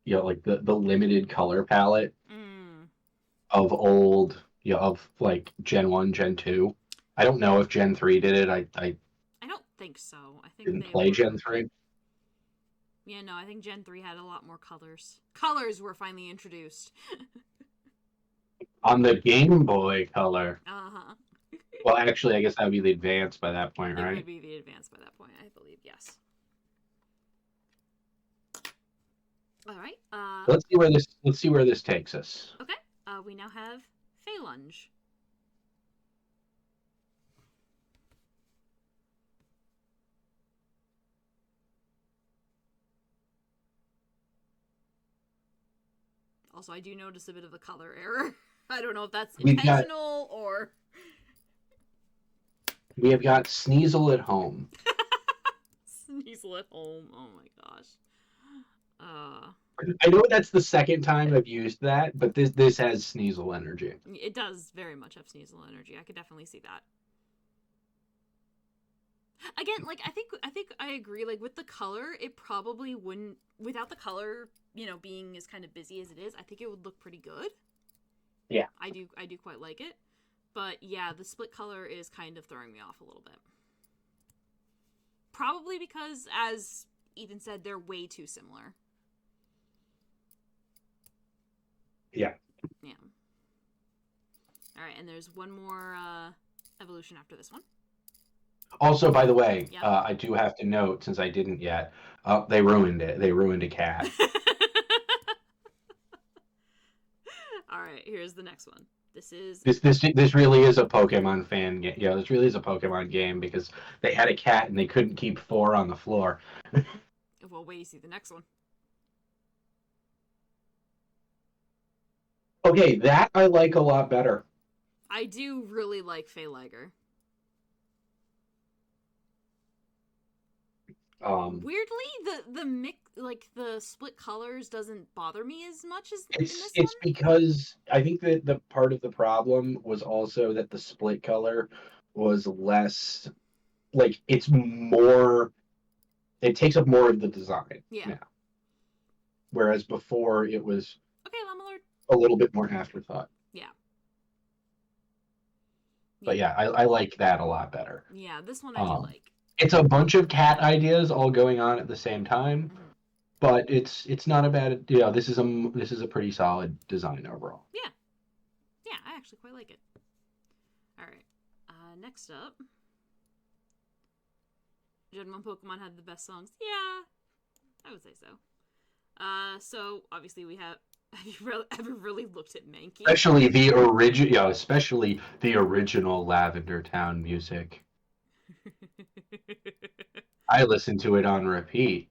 Speaker 2: like the limited color palette of old, of like Gen 1, Gen 2. I don't know if Gen 3 did it. I
Speaker 1: don't think so. I think
Speaker 2: didn't
Speaker 1: they
Speaker 2: play
Speaker 1: were...
Speaker 2: Gen 3.
Speaker 1: Yeah, no, I think Gen 3 had a lot more colors. Colors were finally introduced.
Speaker 2: On the Game Boy Color.
Speaker 1: Uh-huh.
Speaker 2: Well, actually, I guess that would be the Advance by that point, right?
Speaker 1: It would be the Advance by that point, I believe, yes. All right.
Speaker 2: Let's see where this takes us.
Speaker 1: Okay. We now have Phalunge. Also, I do notice a bit of a color error. I don't know if that's intentional or...
Speaker 2: We have got Sneasel at home.
Speaker 1: Sneasel at home. Oh my gosh.
Speaker 2: I know that's the second time I've used that, but this has Sneasel energy.
Speaker 1: It does very much have Sneasel energy. I could definitely see that. Again, like I think I agree. Like with the color, it probably wouldn't. Without the color, being as kind of busy as it is, I think it would look pretty good.
Speaker 2: Yeah,
Speaker 1: I do quite like it. But yeah, the split color is kind of throwing me off a little bit. Probably because, as Ethan said, they're way too similar.
Speaker 2: Yeah.
Speaker 1: Yeah. All right, and there's one more evolution after this one.
Speaker 2: Also, by the way,
Speaker 1: yep.
Speaker 2: I do have to note, since I didn't yet, they ruined it. They ruined a cat.
Speaker 1: All right, here's the next one.
Speaker 2: This really is a Pokemon fan game. Yeah, this really is a Pokemon game because they had a cat and they couldn't keep 4 on the floor.
Speaker 1: Well, wait, you see the next one.
Speaker 2: Okay, that I like a lot better.
Speaker 1: I do really like Phalange. Weirdly, the mix, like the split colors, doesn't bother me as much as in this
Speaker 2: it's
Speaker 1: one.
Speaker 2: Because I think that the part of the problem was also that the split color was less, like it's more. It takes up more of the design.
Speaker 1: Yeah.
Speaker 2: Now. Whereas before it was
Speaker 1: Lamelord.
Speaker 2: A little bit more afterthought.
Speaker 1: Yeah.
Speaker 2: But yeah, I like that a lot better.
Speaker 1: Yeah, this one I do like.
Speaker 2: It's a bunch of cat ideas all going on at the same time, but it's not a bad. This is a pretty solid design overall.
Speaker 1: Yeah, I actually quite like it. All right, next up, Gen 1 Pokemon had the best songs. Yeah, I would say so. So obviously we have. Have you ever really looked at Mankey?
Speaker 2: Especially the original Lavender Town music. I listen to it on repeat.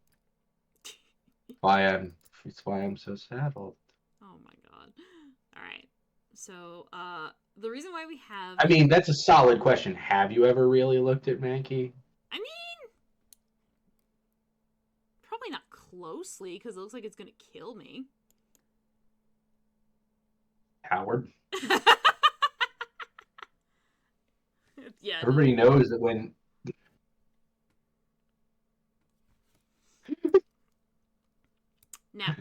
Speaker 2: It's why I'm so saddled.
Speaker 1: Oh my god. Alright. So, the reason why we have...
Speaker 2: I mean, that's a solid question. Have you ever really looked at Mankey?
Speaker 1: I mean... Probably not closely, because it looks like it's gonna kill me.
Speaker 2: Howard.
Speaker 1: Yeah.
Speaker 2: Everybody knows that when...
Speaker 1: Now...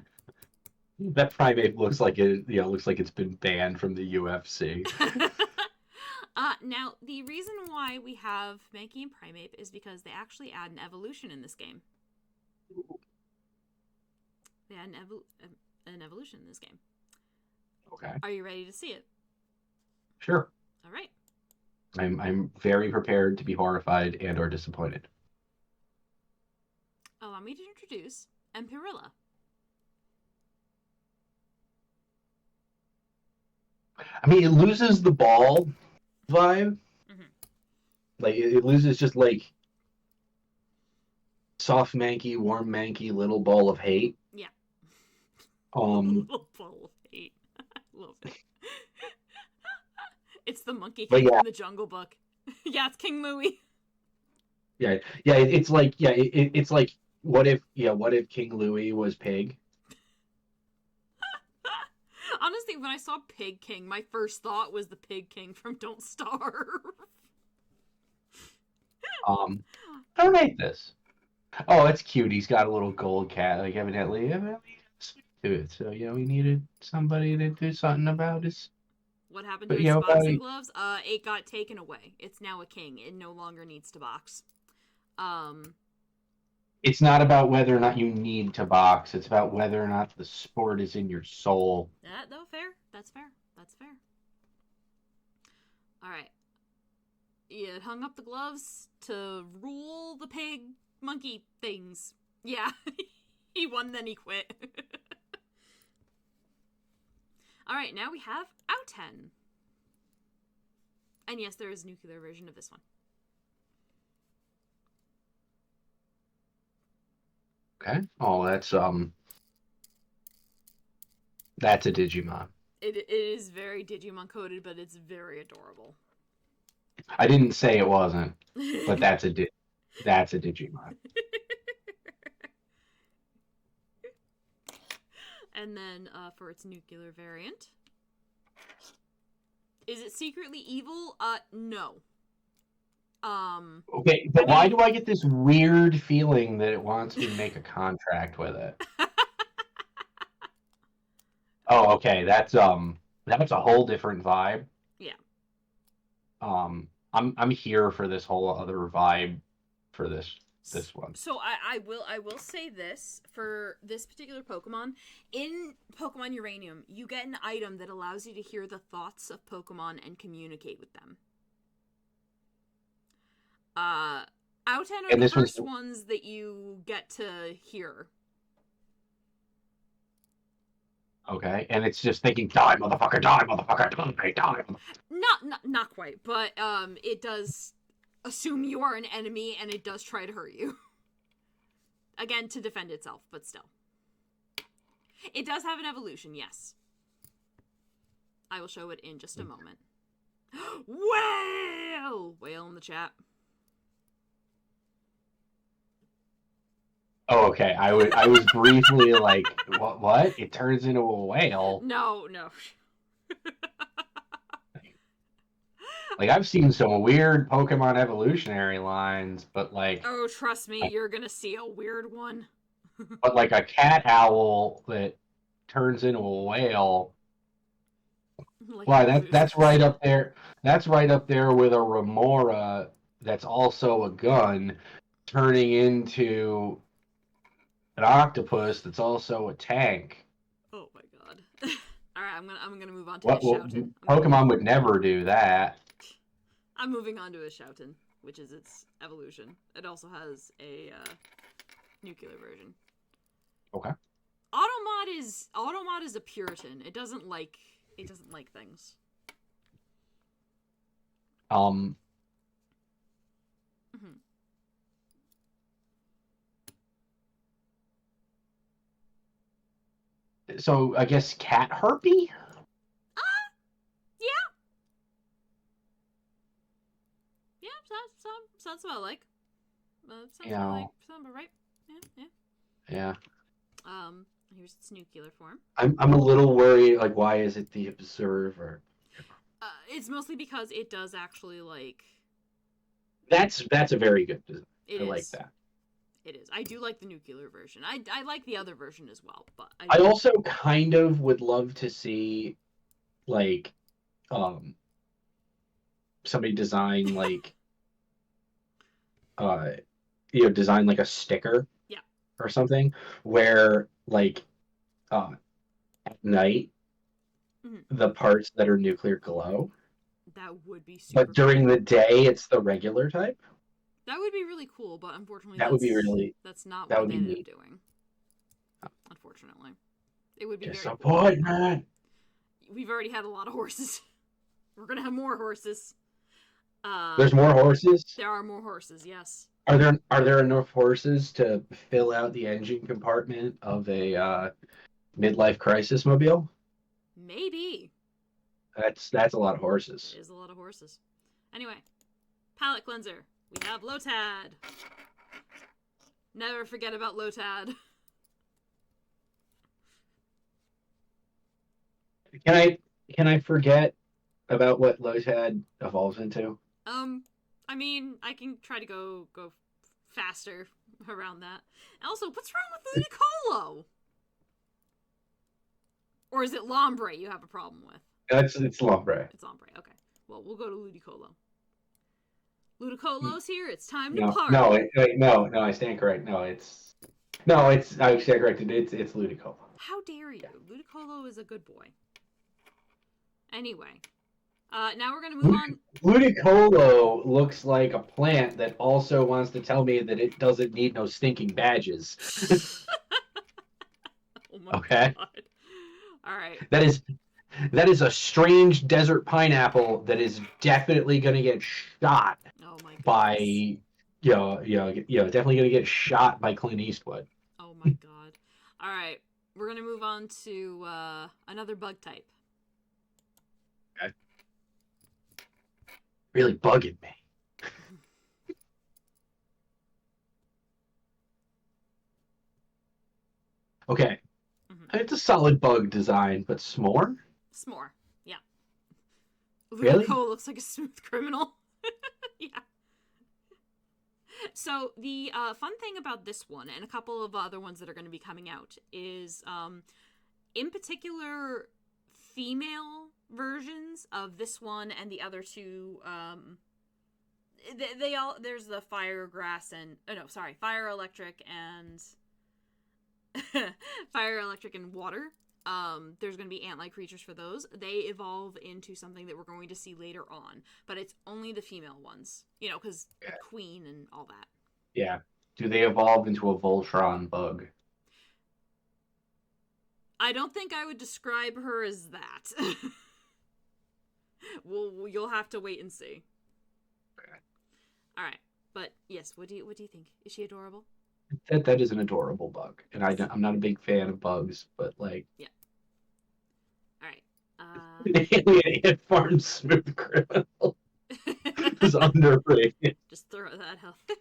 Speaker 2: That Primeape looks like it's been banned from the UFC.
Speaker 1: Now, the reason why we have Mankey and Primeape is because they actually add an evolution in this game. They add an evolution in this game.
Speaker 2: Okay.
Speaker 1: Are you ready to see it?
Speaker 2: Sure.
Speaker 1: All right.
Speaker 2: I'm very prepared to be horrified and or disappointed.
Speaker 1: Allow me to introduce Empirilla.
Speaker 2: I mean, it loses the ball vibe.
Speaker 1: Mm-hmm.
Speaker 2: Like it loses just like soft Mankey, warm Mankey, little ball of hate.
Speaker 1: Yeah.
Speaker 2: Little
Speaker 1: ball of hate. I love it. It's the Monkey King from the Jungle Book. Yeah, it's King Louie.
Speaker 2: Yeah. It's like it's like what if King Louis was pig?
Speaker 1: Honestly, when I saw Pig King, my first thought was the Pig King from Don't Starve.
Speaker 2: Don't hate this. Oh, it's cute. He's got a little gold cat. Like evidently to it. So we needed somebody to do something about his.
Speaker 1: What happened to
Speaker 2: But
Speaker 1: his
Speaker 2: about
Speaker 1: boxing gloves? It got taken away. It's now a king. It no longer needs to box.
Speaker 2: It's not about whether or not you need to box. It's about whether or not the sport is in your soul.
Speaker 1: No, fair. That's fair. That's fair. All right. It hung up the gloves to rule the pig monkey things. Yeah. He won, then he quit. All right, now we have Outen. And yes, there is a nuclear version of this one.
Speaker 2: Okay. Oh, that's a Digimon.
Speaker 1: It is very Digimon coded, but it's very adorable.
Speaker 2: I didn't say it wasn't, but that's a Digimon.
Speaker 1: And then for its nuclear variant, is it secretly evil? No.
Speaker 2: Okay, but why do I get this weird feeling that it wants me to make a contract with it? Oh, okay, that's a whole different vibe.
Speaker 1: Yeah.
Speaker 2: I'm here for this whole other vibe for this one.
Speaker 1: So I will say this for this particular Pokemon. In Pokemon Uranium, you get an item that allows you to hear the thoughts of Pokemon and communicate with them. Outen are the first ones that you get to hear.
Speaker 2: Okay, and it's just thinking, die, motherfucker, die, motherfucker, die.
Speaker 1: Not quite, but it does assume you are an enemy, and it does try to hurt you. Again, to defend itself, but still. It does have an evolution, yes. I will show it in just a moment. Whale! Whale in the chat.
Speaker 2: Oh, okay. I was briefly like, what? It turns into a whale?
Speaker 1: No.
Speaker 2: Like, I've seen some weird Pokemon evolutionary lines, but like...
Speaker 1: Oh, trust me, you're gonna see a weird one.
Speaker 2: But like a cat owl that turns into a whale...
Speaker 1: Like
Speaker 2: Why, that's right up there. That's right up there with a Remora that's also a gun turning into an octopus that's also a tank.
Speaker 1: Oh my god. Alright, I'm gonna move on to
Speaker 2: Well, Pokemon would never do that.
Speaker 1: I'm moving on to a Shouten, which is its evolution. It also has a nuclear version.
Speaker 2: Okay.
Speaker 1: Automod is a Puritan. It doesn't like things.
Speaker 2: Mm-hmm. So I guess cat herpy?
Speaker 1: Yeah. Yeah, sounds about like. Sounds about right. Yeah. Here's its nuclear form.
Speaker 2: I'm a little worried, like, why is it the Observer?
Speaker 1: It's mostly because it does actually, like...
Speaker 2: That's a very good design. I like that.
Speaker 1: It is. I do like the nuclear version. I like the other version as well, but...
Speaker 2: I also kind of would love to see, like, somebody design, like, design, like, a sticker.
Speaker 1: Yeah.
Speaker 2: Or something, where, like, at night, the parts that are nuclear glow.
Speaker 1: That would be super
Speaker 2: But during the day, it's the regular type.
Speaker 1: That would be really cool, but unfortunately, that's not what they ended up doing. Unfortunately. It would be
Speaker 2: disappointment.
Speaker 1: We've already had a lot of horses. We're gonna have more horses.
Speaker 2: There's more horses?
Speaker 1: There are more horses, yes.
Speaker 2: Are there enough horses to fill out the engine compartment of a midlife crisis mobile?
Speaker 1: Maybe.
Speaker 2: That's a lot of horses.
Speaker 1: It is a lot of horses. Anyway, palette cleanser. We have Lotad. Never forget about Lotad.
Speaker 2: Can I forget about what Lotad evolves into?
Speaker 1: I mean, I can try to go faster around that. Also, what's wrong with Ludicolo? Or is it Lombre you have a problem with?
Speaker 2: It's Lombre.
Speaker 1: It's Lombre. Okay. Well, we'll go to Ludicolo. Ludicolo's here. It's time to
Speaker 2: No,
Speaker 1: party.
Speaker 2: no, I stand correct. I stand corrected. It's Ludicolo.
Speaker 1: How dare you? Ludicolo is a good boy. Anyway, now we're gonna move on.
Speaker 2: Ludicolo looks like a plant that also wants to tell me that it doesn't need no stinking badges.
Speaker 1: Oh my
Speaker 2: Okay.
Speaker 1: God. All right.
Speaker 2: That is a strange desert pineapple that is definitely going to get shot by definitely going to get shot by Clint Eastwood.
Speaker 1: Oh my God. All right. We're going to move on to another bug type.
Speaker 2: Okay. Really bugging me. Okay. Mm-hmm. It's a solid bug design, but S'more?
Speaker 1: S'more, yeah.
Speaker 2: Really?
Speaker 1: Ludicolo looks like a smooth criminal. Yeah. So the fun thing about this one, and a couple of other ones that are going to be coming out, is in particular female versions of this one and the other two. They all there's the fire, grass, and fire, electric, and fire, electric, and water. There's going to be ant-like creatures for those. They evolve into something that we're going to see later on, but it's only the female ones, because queen and all that.
Speaker 2: Yeah. Do they evolve into a Voltron bug?
Speaker 1: I don't think I would describe her as that. You'll have to wait and see.
Speaker 2: Okay.
Speaker 1: All right, but yes, what do you think? Is she adorable?
Speaker 2: That is an adorable bug, and I'm not a big fan of bugs, but
Speaker 1: yeah. All
Speaker 2: the
Speaker 1: right.
Speaker 2: alien ant farm smooth criminal is underrated.
Speaker 1: Just throw that out there.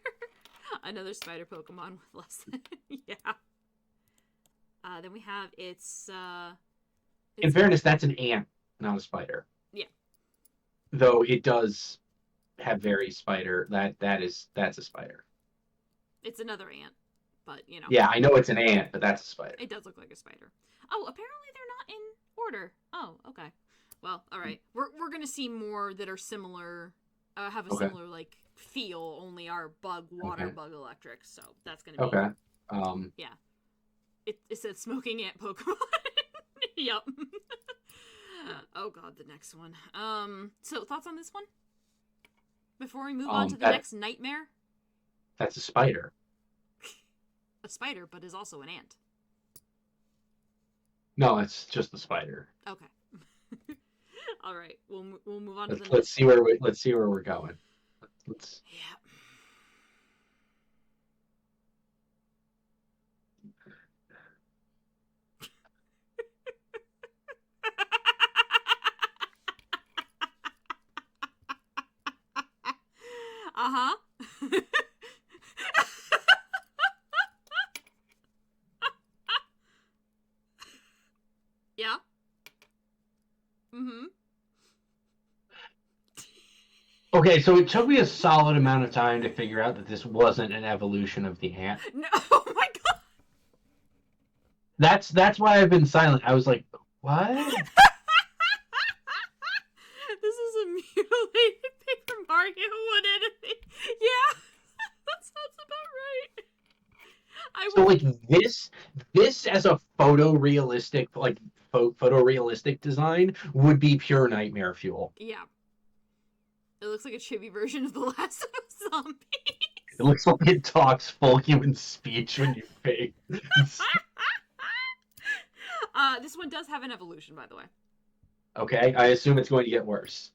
Speaker 1: Another spider Pokemon with less than yeah. Then we have it's. In
Speaker 2: fairness, that's an ant, not a spider.
Speaker 1: Yeah.
Speaker 2: Though it does have very spider. That's a spider.
Speaker 1: It's another ant. But,
Speaker 2: Yeah, I know it's an ant, but that's a spider.
Speaker 1: It does look like a spider. Oh, apparently they're not in order. Oh, okay. Well, all right. We're going to see more that are similar, have a similar, feel, only are bug, water, bug, electric. So that's going to be...
Speaker 2: Okay.
Speaker 1: Yeah. It says smoking ant Pokemon. Yep. Oh, God, the next one. So, thoughts on this one? Before we move on to the next nightmare?
Speaker 2: That's a spider.
Speaker 1: A spider, but is also an ant.
Speaker 2: No, it's just a spider.
Speaker 1: Okay. All right, we'll move on to the next.
Speaker 2: Let's see where we're going. Let's.
Speaker 1: Yeah. Uh-huh. Yeah. Mm-hmm.
Speaker 2: Okay, so it took me a solid amount of time to figure out that this wasn't an evolution of the ant.
Speaker 1: No, oh my God.
Speaker 2: That's why I've been silent. I was like, what?
Speaker 1: This is a mutilated Paper Mario wood enemy. Yeah, that sounds about right.
Speaker 2: This as a photorealistic design would be pure nightmare fuel.
Speaker 1: Yeah. It looks like a chibi version of the Last of Us Zombies.
Speaker 2: It looks like it talks full human speech when you fake.
Speaker 1: This one does have an evolution, by the way.
Speaker 2: Okay, I assume it's going to get worse.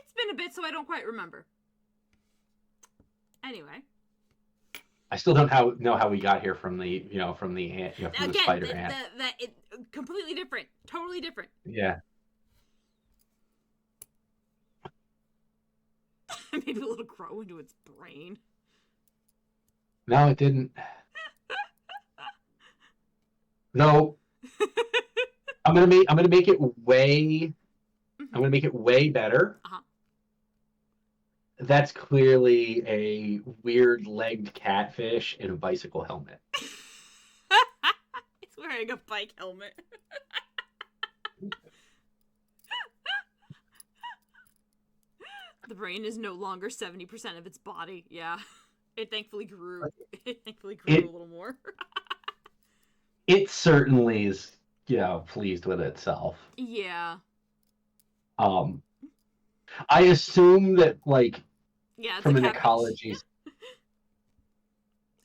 Speaker 1: It's been a bit, so I don't quite remember. Anyway.
Speaker 2: I still don't know how we got here from the ant, from the spider ant.
Speaker 1: It completely different, totally different.
Speaker 2: Yeah.
Speaker 1: Maybe a little grow into its brain.
Speaker 2: No, it didn't. No, I'm gonna make it way. I'm gonna make it way better.
Speaker 1: Uh-huh.
Speaker 2: That's clearly a weird-legged catfish in a bicycle helmet.
Speaker 1: It's wearing a bike helmet. The brain is no longer 70% of its body. Yeah. It thankfully grew. It thankfully grew a little more.
Speaker 2: It certainly is, pleased with itself.
Speaker 1: Yeah.
Speaker 2: I assume that, like,
Speaker 1: Yeah,
Speaker 2: from an ecology.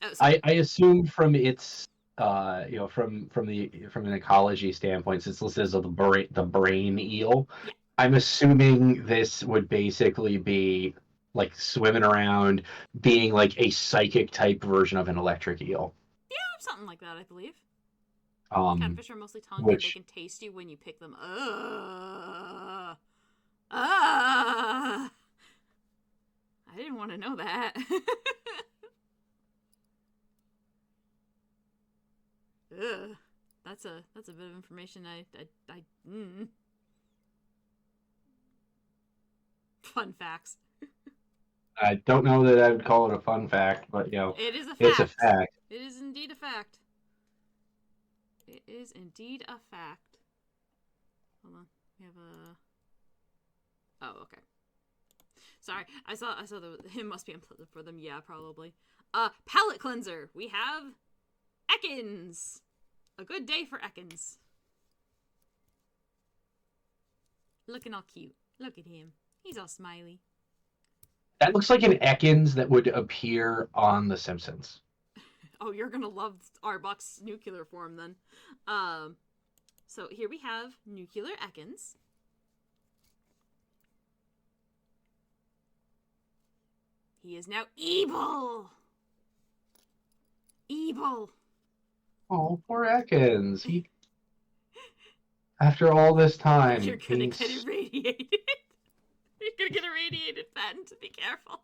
Speaker 1: Oh,
Speaker 2: I assume from its, from an ecology standpoint, since this is the brain eel,
Speaker 1: yeah.
Speaker 2: I'm assuming this would basically be like swimming around, being like a psychic type version of an electric eel.
Speaker 1: Yeah, something like that, I believe. Catfish are mostly tongued and they can taste you when you pick them. I didn't want to know that. Ugh. That's a bit of information Fun facts.
Speaker 2: I don't know that I would call it a fun fact, but
Speaker 1: it is a fact.
Speaker 2: It's a fact.
Speaker 1: It is indeed a fact. It is indeed a fact. Hold on. We have a... Oh, okay. Sorry, I saw him must be unpleasant for them. Yeah, probably. Palette cleanser. We have Ekans. A good day for Ekans. Looking all cute. Look at him. He's all smiley.
Speaker 2: That looks like an Ekans that would appear on The Simpsons.
Speaker 1: Oh, you're gonna love Arbok's nuclear form then. So here we have Nuclear Ekans. He is now evil! Evil!
Speaker 2: Oh, poor Ekans. He... After all this time...
Speaker 1: You're gonna get irradiated. You're gonna get irradiated, Ben, to be careful.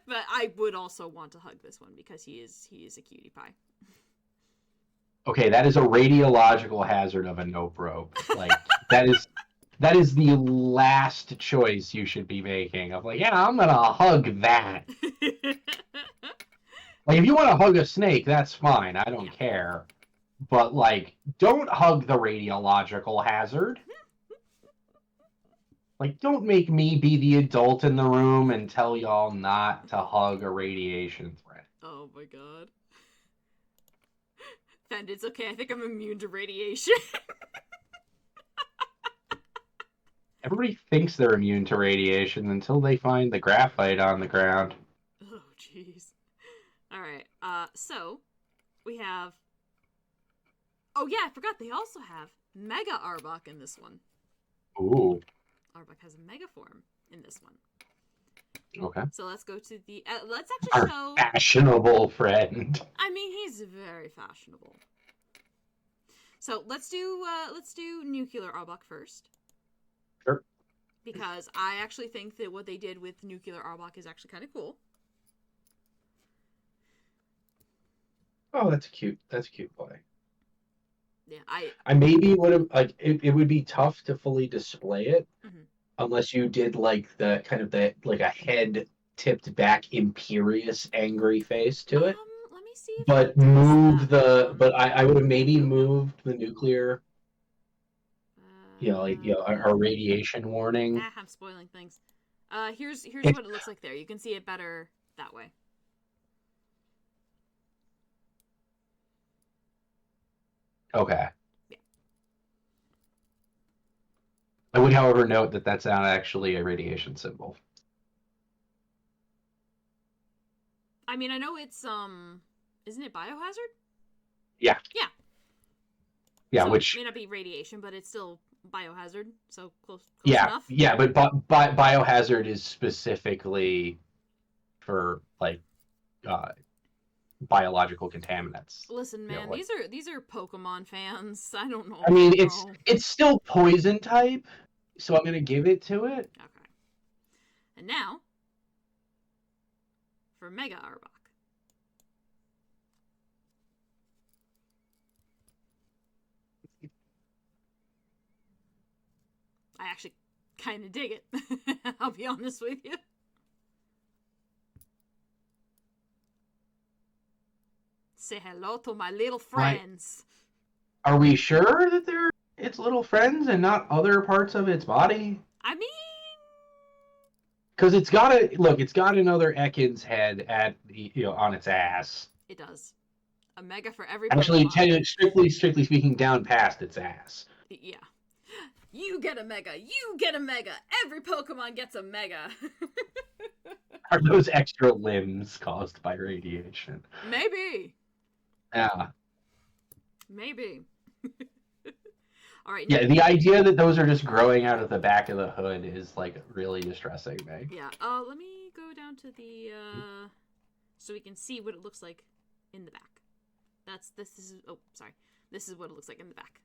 Speaker 1: But I would also want to hug this one because he is a cutie pie.
Speaker 2: Okay, that is a radiological hazard of a nope rope. Like, that is the last choice you should be making. Of like, yeah, I'm gonna hug that. Like, if you want to hug a snake, that's fine. I don't care. But, like, don't hug the radiological hazard. Like, don't make me be the adult in the room and tell y'all not to hug a radiation threat.
Speaker 1: Oh my god. Fend, it's okay. I think I'm immune to radiation.
Speaker 2: Everybody thinks they're immune to radiation until they find the graphite on the ground.
Speaker 1: Oh, jeez. Alright, so, we have... Oh yeah, I forgot, they also have Mega Arbok in this one.
Speaker 2: Ooh.
Speaker 1: Arbok has a Mega form in this one.
Speaker 2: Okay.
Speaker 1: So let's go to the... let's actually show...
Speaker 2: fashionable friend.
Speaker 1: I mean, he's very fashionable. So let's do Nuclear Arbok first.
Speaker 2: Sure.
Speaker 1: Because I actually think that what they did with Nuclear Arbok is actually kind of cool.
Speaker 2: Oh, that's cute. That's a cute boy.
Speaker 1: Yeah,
Speaker 2: I maybe would have like it would be tough to fully display it unless you did like the kind of the like a head tipped back imperious angry face to it.
Speaker 1: Let me see if
Speaker 2: but move the but I would have maybe moved the nuclear a radiation warning.
Speaker 1: I'm spoiling things. Here's what it looks like there. You can see it better that way.
Speaker 2: Okay.
Speaker 1: Yeah.
Speaker 2: I would, however, note that that's not actually a radiation symbol.
Speaker 1: I mean, I know it's isn't it biohazard?
Speaker 2: Yeah.
Speaker 1: Yeah.
Speaker 2: Yeah,
Speaker 1: so
Speaker 2: which
Speaker 1: it may not be radiation, but it's still biohazard. So close
Speaker 2: enough. Yeah, but biohazard is specifically for like biological contaminants.
Speaker 1: Listen, man, these are Pokemon fans. I don't know.
Speaker 2: I mean, it's still poison type, so I'm gonna give it to it.
Speaker 1: Okay. And now for Mega Arbok. I actually kind of dig it. I'll be honest with you. Say hello to my little friends.
Speaker 2: Are we sure that they're its little friends and not other parts of its body?
Speaker 1: I mean,
Speaker 2: because it's got another Ekans head at on its ass.
Speaker 1: It does. A mega for every
Speaker 2: Actually,
Speaker 1: Pokemon.
Speaker 2: strictly speaking, down past its ass.
Speaker 1: Yeah. You get a mega. You get a mega. Every Pokemon gets a mega.
Speaker 2: Are those extra limbs caused by radiation?
Speaker 1: Maybe.
Speaker 2: Yeah.
Speaker 1: Maybe. All right.
Speaker 2: Yeah, the idea that those are just growing out of the back of the hood is like really distressing me.
Speaker 1: Yeah. Let me go down to the so we can see what it looks like in the back. This is what it looks like in the back.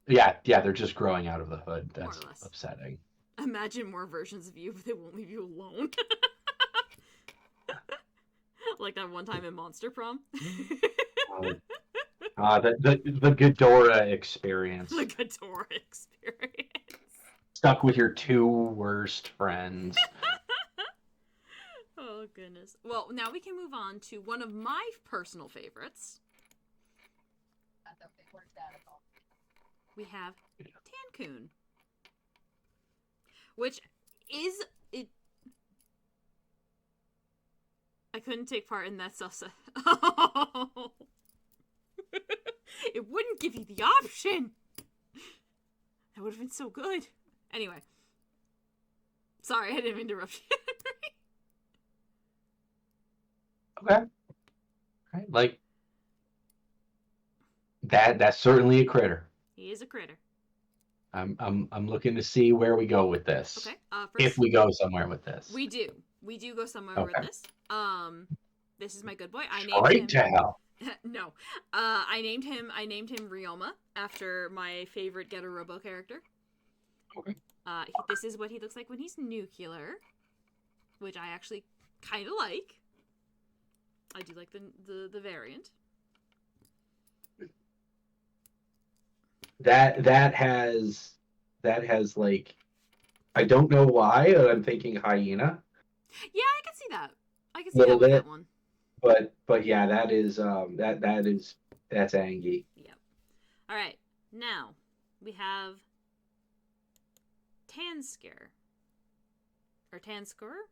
Speaker 2: Yeah, they're just growing out of the hood. That's upsetting.
Speaker 1: Imagine more versions of you, but they won't leave you alone. Like that one time in Monster Prom.
Speaker 2: The Ghidorah experience.
Speaker 1: The Ghidorah experience.
Speaker 2: Stuck with your two worst friends.
Speaker 1: Oh, goodness. Well, now we can move on to one of my personal favorites. We have Tancoon. Which is... I couldn't take part in that salsa. Oh. It wouldn't give you the option. That would have been so good. Anyway. Sorry, I didn't interrupt you.
Speaker 2: Okay. Right, like that's certainly a critter.
Speaker 1: He is a critter.
Speaker 2: I'm looking to see where we go with this.
Speaker 1: Okay.
Speaker 2: If we go somewhere with this.
Speaker 1: We do go somewhere with this. This is my good boy. I named
Speaker 2: Straight
Speaker 1: him.
Speaker 2: to hell.
Speaker 1: No. I named him Ryoma after my favorite Getter Robo character.
Speaker 2: Okay.
Speaker 1: This is what he looks like when he's nuclear, which I actually kind of like. I do like the variant.
Speaker 2: That has like, I don't know why, but I'm thinking hyena.
Speaker 1: Yeah, I can see that. I can see that with that one.
Speaker 2: But yeah, that is that's Angie.
Speaker 1: Yep. All right, now we have Tansker or Tansker.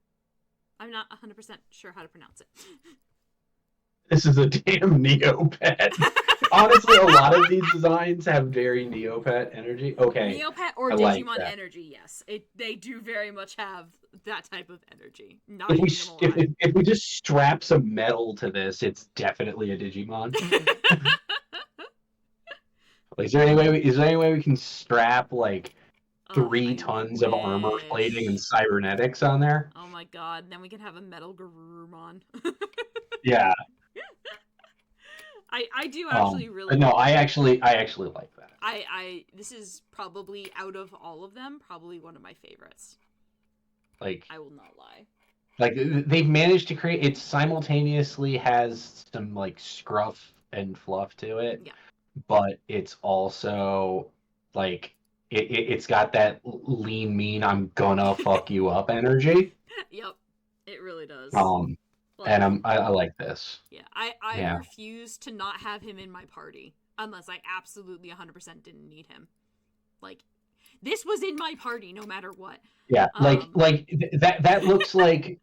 Speaker 1: I'm not 100% sure how to pronounce it.
Speaker 2: This is a damn Neopet. Honestly, a lot of these designs have very Neopet energy. Okay.
Speaker 1: Neopet or Digimon energy, yes. They do very much have that type of energy. Not
Speaker 2: if we just strap some metal to this, it's definitely a Digimon. Is there any way we can strap like 3 tons of armor plating and cybernetics on there?
Speaker 1: Oh my god, then we can have a metal Garurumon.
Speaker 2: Yeah.
Speaker 1: I do actually really
Speaker 2: no, I actually like that.
Speaker 1: This is probably, out of all of them, probably one of my favorites.
Speaker 2: Like,
Speaker 1: I will not lie.
Speaker 2: Like, they've managed to create it simultaneously has some like scruff and fluff to it.
Speaker 1: Yeah.
Speaker 2: But it's also like it's got that lean, mean, I'm gonna fuck you up energy.
Speaker 1: Yep. It really does.
Speaker 2: And I like this.
Speaker 1: Yeah, I refuse to not have him in my party unless I absolutely 100% didn't need him. Like, this was in my party no matter what.
Speaker 2: Yeah, that looks like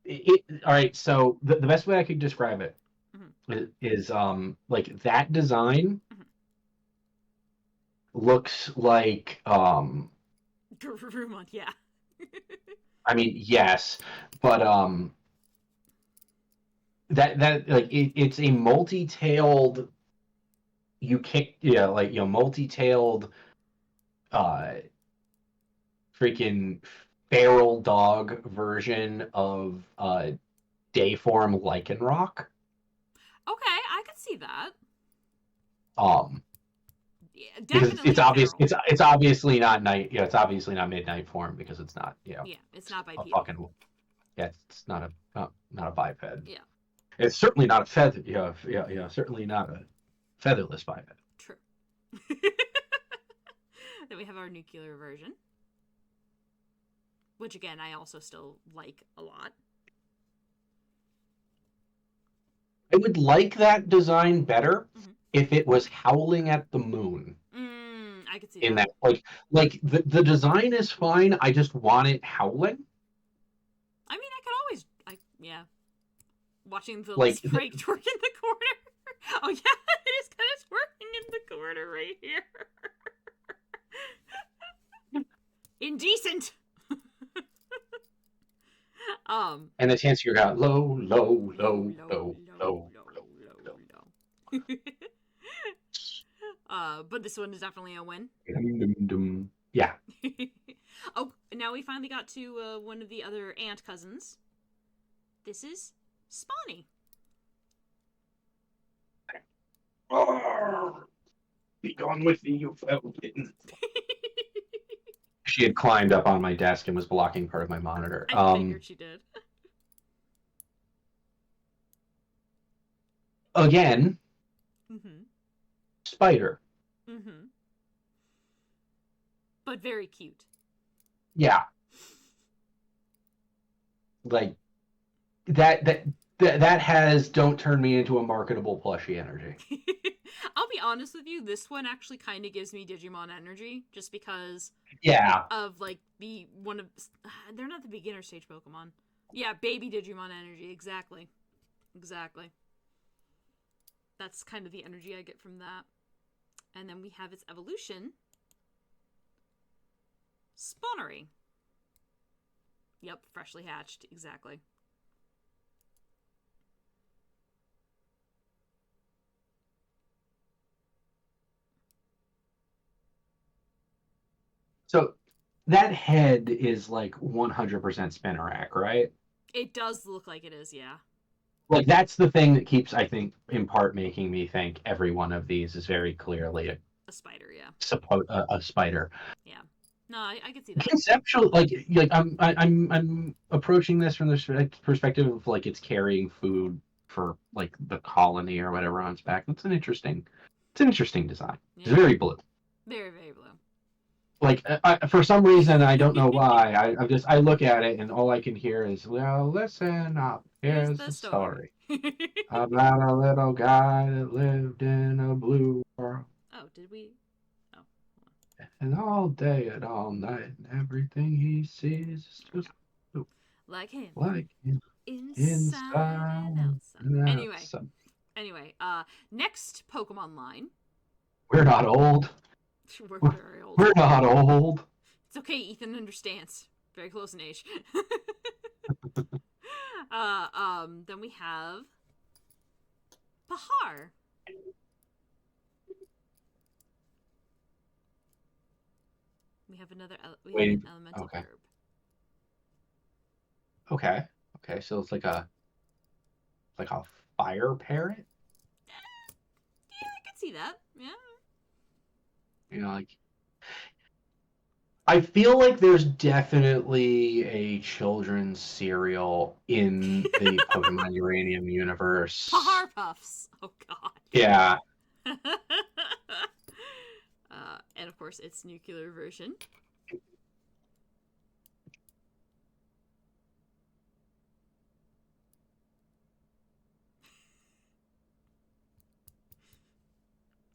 Speaker 2: it. All right, so the best way I could describe it is like that design looks like
Speaker 1: Garurumon, yeah.
Speaker 2: I mean, yes, but that like it's a multi-tailed multi-tailed freaking feral dog version of Dayform Lycanroc.
Speaker 1: Okay, I could see that. Yeah,
Speaker 2: Because
Speaker 1: definitely
Speaker 2: it's obvious.
Speaker 1: feral.
Speaker 2: It's obviously not night. Yeah, it's obviously not midnight form because it's not.
Speaker 1: Yeah, it's not
Speaker 2: A
Speaker 1: bipedal.
Speaker 2: fucking. Yeah, it's not a biped.
Speaker 1: Yeah.
Speaker 2: It's certainly not a feather. Certainly not a featherless biped.
Speaker 1: True. Then we have our nuclear version, which again I also still like a lot.
Speaker 2: I would like that design better if it was howling at the moon.
Speaker 1: I could see
Speaker 2: In
Speaker 1: that.
Speaker 2: Like the design is fine. I just want it howling.
Speaker 1: I mean, I could always, yeah. Watching the
Speaker 2: Like
Speaker 1: sprite twerk in the corner. Oh yeah, it is kind of twerking in the corner right here. Indecent.
Speaker 2: And the chance you got low.
Speaker 1: But this one is definitely a win.
Speaker 2: Yeah.
Speaker 1: Oh, now we finally got to one of the other ant cousins. This is Spawny.
Speaker 2: Be gone with you, you fell kitten. She had climbed up on my desk and was blocking part of my monitor.
Speaker 1: I figured she did.
Speaker 2: Again, spider.
Speaker 1: But very cute.
Speaker 2: Yeah. Like that has don't turn me into a marketable plushie energy.
Speaker 1: I'll be honest with you, this one actually kind of gives me Digimon energy, just because of like they're not the beginner stage Pokemon. Yeah, baby Digimon energy, exactly. That's kind of the energy I get from that. And then we have its evolution, Spawnery. Yep, freshly hatched, exactly.
Speaker 2: So that head is like 100% Spinnerack, right?
Speaker 1: It does look like it is, yeah.
Speaker 2: Like that's the thing that keeps, I think, in part making me think every one of these is very clearly
Speaker 1: a spider, yeah.
Speaker 2: A spider.
Speaker 1: Yeah. No, I can see that.
Speaker 2: Conceptual, like I'm approaching this from the perspective of like it's carrying food for like the colony or whatever on its back. It's an interesting design. Yeah. It's very blue.
Speaker 1: Very, very blue.
Speaker 2: Like for some reason, I don't know why. I look at it and all I can hear is, well, listen up. Here's the story about a little guy that lived in a blue world.
Speaker 1: Oh, did we? Oh.
Speaker 2: And all day and all night, and everything he sees is just blue.
Speaker 1: Like him.
Speaker 2: Inside
Speaker 1: and outside. Anyway, next Pokemon line.
Speaker 2: We're not old.
Speaker 1: We're very old.
Speaker 2: We're not old.
Speaker 1: It's okay, Ethan understands. Very close in age. Then we have Pahar. We have another an elemental herb.
Speaker 2: Okay, so it's like a fire parrot?
Speaker 1: Yeah, I can see that. Yeah.
Speaker 2: You know, like I feel like there's definitely a children's cereal in the Pokemon Uranium universe.
Speaker 1: Pahar Puffs. Oh god.
Speaker 2: Yeah.
Speaker 1: And of course, its nuclear version.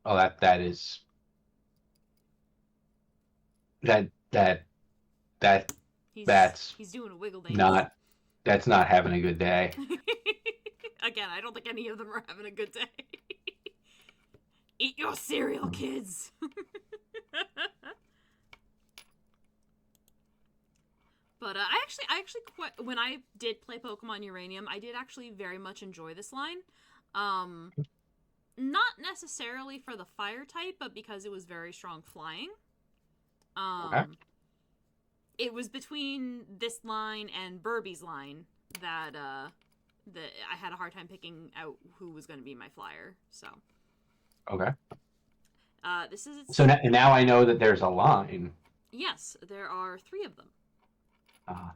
Speaker 2: Oh, that's
Speaker 1: he's doing a wiggle dance.
Speaker 2: That's not having a good day.
Speaker 1: Again, I don't think any of them are having a good day. Eat your cereal, kids. But I actually when I did play Pokemon Uranium, I did actually very much enjoy this line. Not necessarily for the fire type, but because it was very strong flying.
Speaker 2: Okay.
Speaker 1: It was between this line and Burby's line that I had a hard time picking out who was going to be my flyer. So.
Speaker 2: Okay.
Speaker 1: This is its...
Speaker 2: So now I know that there's a line.
Speaker 1: Yes, there are 3 of them.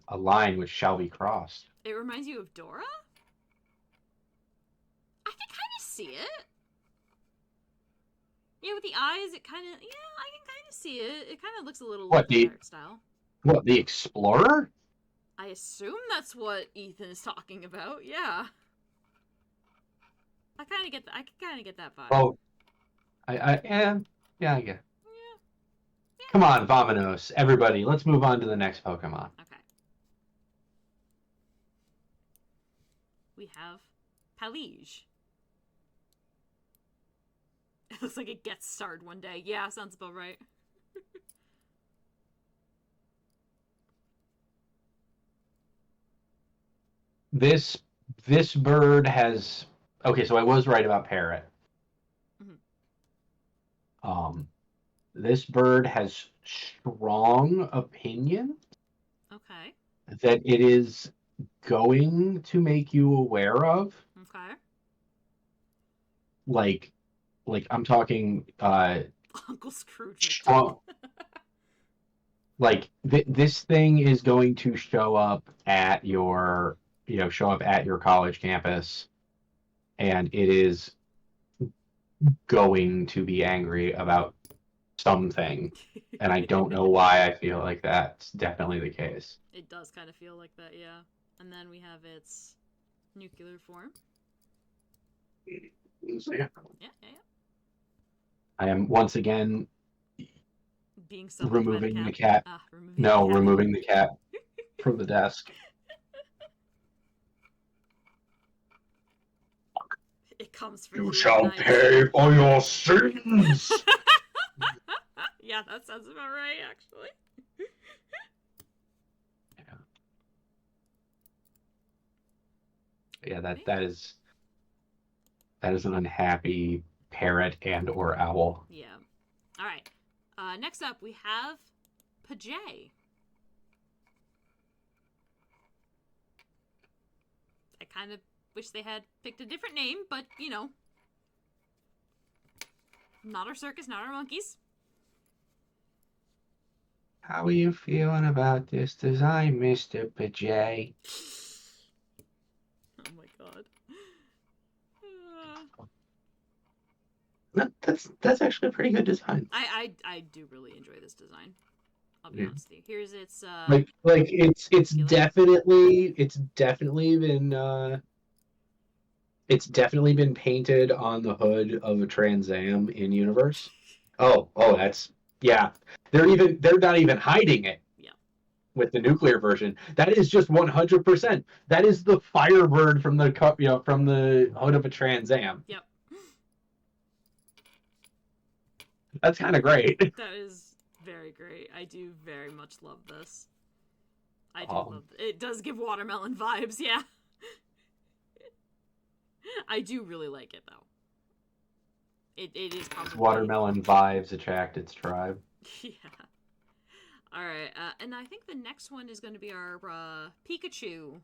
Speaker 2: A line which shall be crossed.
Speaker 1: It reminds you of Dora? I can kind of see it. Yeah, with the eyes, it kind of... Yeah, I can kind of see it. It kind of looks a little like the art style.
Speaker 2: What, the Explorer?
Speaker 1: I assume that's what Ethan is talking about, yeah. I kind of get I can kind of get that vibe.
Speaker 2: Oh, I get it.
Speaker 1: Yeah.
Speaker 2: Come on, Vamonos. Everybody, let's move on to the next Pokemon.
Speaker 1: Okay. We have Palige. It looks like it gets starred one day. Yeah, sounds about right.
Speaker 2: This bird has... Okay, so I was right about Parrot.
Speaker 1: Mm-hmm.
Speaker 2: This bird has strong opinion.
Speaker 1: Okay.
Speaker 2: That it is going to make you aware of.
Speaker 1: Okay.
Speaker 2: Like I'm talking
Speaker 1: Uncle Scrooge.
Speaker 2: strong. Like this thing is going to show up at your college campus, and it is going to be angry about something. And I don't know why I feel like that's definitely the case.
Speaker 1: It does kind of feel like that, yeah. And then we have its nuclear form.
Speaker 2: So, yeah.
Speaker 1: Yeah.
Speaker 2: I am once again
Speaker 1: being
Speaker 2: removing the cat. Removing the cat from the desk.
Speaker 1: It comes for
Speaker 2: you shall pay for your sins.
Speaker 1: Yeah, that sounds about right, actually.
Speaker 2: Yeah, that is an unhappy parrot and or owl.
Speaker 1: Yeah. All right. Next up, we have Pajay. I kind of wish they had picked a different name, but, you know. Not our circus, not our monkeys.
Speaker 2: How are you feeling about this design, Mr. Pajay?
Speaker 1: Oh my god.
Speaker 2: That's actually a pretty good design.
Speaker 1: I do really enjoy this design. I'll be honest with you. Here's its
Speaker 2: it's definitely been painted on the hood of a Trans Am in universe. Oh, that's They're not even hiding it.
Speaker 1: Yeah.
Speaker 2: With the nuclear version, that is just 100%. That is the Firebird from the hood of a Trans Am.
Speaker 1: Yep.
Speaker 2: That's kind of great.
Speaker 1: That is very great. I do very much love this. I do love it. It does give watermelon vibes, yeah. I do really like it, though. It is probably...
Speaker 2: Watermelon vibes attract its tribe.
Speaker 1: Yeah. Alright, and I think the next one is going to be our Pikachu.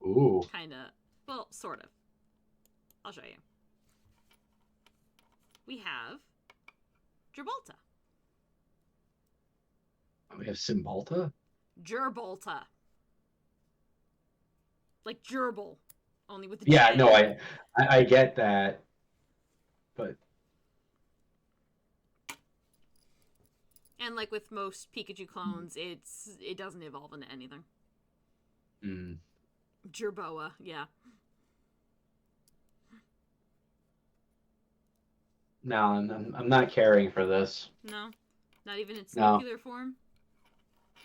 Speaker 2: Ooh.
Speaker 1: Kinda. Well, sort of. I'll show you. We have Gerbalta.
Speaker 2: We have Cymbalta?
Speaker 1: Gerbalta. Like gerbil. Only with the
Speaker 2: Yeah,
Speaker 1: J.
Speaker 2: no, I get that. But...
Speaker 1: And like with most Pikachu clones, it doesn't evolve into anything. Gerboa, yeah.
Speaker 2: No, I'm not caring for this.
Speaker 1: No? Not even its nuclear form?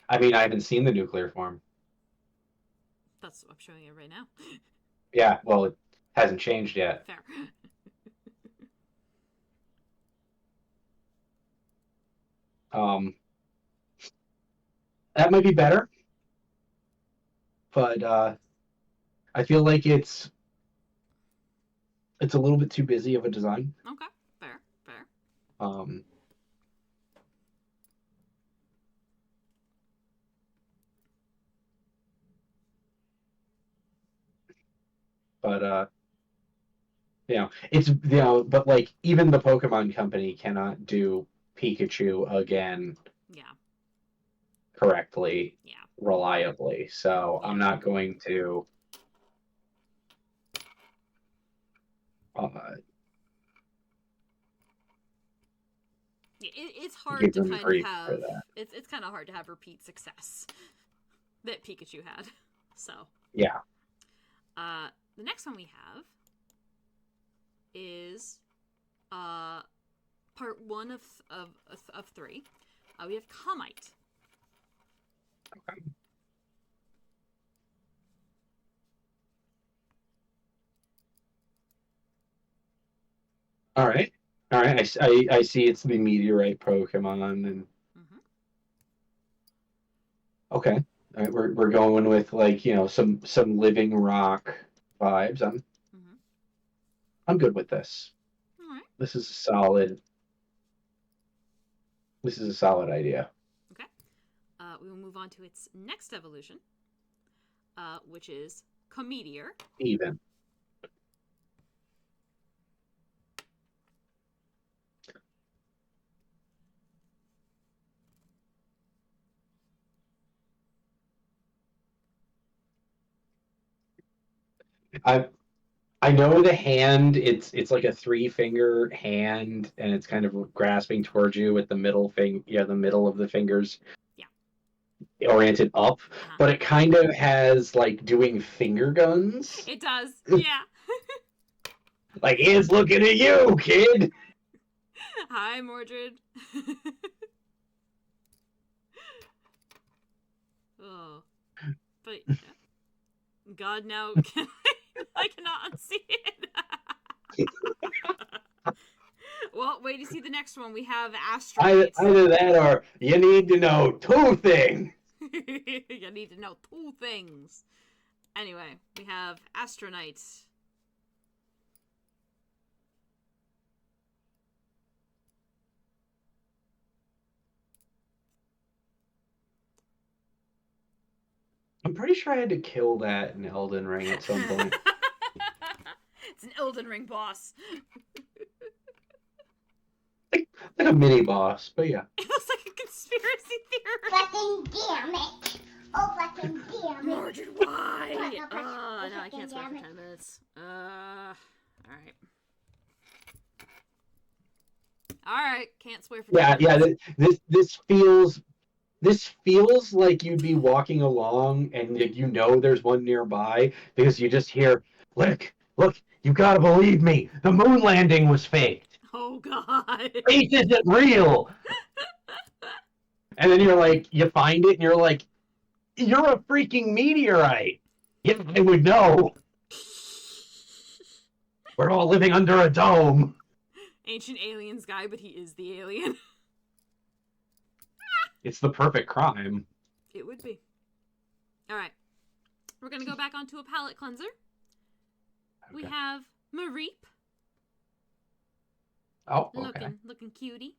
Speaker 2: I mean, I haven't seen the nuclear form.
Speaker 1: I'm showing it right now.
Speaker 2: Yeah, well, it hasn't changed yet.
Speaker 1: Fair.
Speaker 2: That might be better. But I feel like it's a little bit too busy of a design.
Speaker 1: Okay, fair.
Speaker 2: But It's but like even the Pokemon Company cannot do Pikachu again
Speaker 1: Yeah.
Speaker 2: correctly,
Speaker 1: Yeah.
Speaker 2: reliably. So
Speaker 1: Yeah.
Speaker 2: I'm not going to. Uh,
Speaker 1: It's hard
Speaker 2: Give
Speaker 1: to
Speaker 2: them
Speaker 1: kind of
Speaker 2: grief for
Speaker 1: have
Speaker 2: that.
Speaker 1: it's kind of hard to have repeat success that Pikachu had. So
Speaker 2: Yeah.
Speaker 1: the next one we have is part one of three. We have Comite.
Speaker 2: Okay. All right. All right. I see it's the meteorite Pokemon and
Speaker 1: Mm-hmm.
Speaker 2: okay. All right, we're going with like, some living rock vibes.
Speaker 1: Mm-hmm.
Speaker 2: I'm good with this.
Speaker 1: All right.
Speaker 2: This is solid. This is a solid idea.
Speaker 1: Okay. We will move on to its next evolution, which is Cometeor.
Speaker 2: Even. I I know the hand. It's like a three-finger hand, and it's kind of grasping towards you with the middle the middle of the fingers
Speaker 1: Yeah.
Speaker 2: oriented up.
Speaker 1: Uh-huh.
Speaker 2: But it kind of has like doing finger guns.
Speaker 1: It does. Yeah.
Speaker 2: Like it's looking at you, kid.
Speaker 1: Hi, Mordred. Oh, but God, now I cannot unsee it. Well, wait to see the next one. We have Astromite.
Speaker 2: Either that or you need to know two things.
Speaker 1: You need to know two things. Anyway, we have Astronite.
Speaker 2: I'm pretty sure I had to kill that in Elden Ring at some point.
Speaker 1: It's an Elden Ring boss.
Speaker 2: Like a mini boss, but yeah.
Speaker 1: It looks like a conspiracy theory.
Speaker 3: Fucking damn it. Oh, fucking damn it.
Speaker 1: Mordred, why?
Speaker 3: Oh,
Speaker 1: Oh, no, I
Speaker 3: fucking
Speaker 1: can't swear for
Speaker 3: damn it.
Speaker 1: 10 minutes. Alright. Alright, can't swear for 10
Speaker 2: Yeah.
Speaker 1: minutes.
Speaker 2: This feels like you'd be walking along and there's one nearby because you just hear, look, you gotta believe me. The moon landing was faked.
Speaker 1: Oh, God.
Speaker 2: Space isn't real. And then you find it and you're like, you're a freaking meteorite. Yeah, I would know. We're all living under a dome.
Speaker 1: Ancient aliens guy, but he is the alien.
Speaker 2: It's the perfect crime.
Speaker 1: It would be. Alright. We're gonna go back onto a palate cleanser.
Speaker 2: Okay.
Speaker 1: We have Mareep.
Speaker 2: Oh, okay.
Speaker 1: Looking cutie.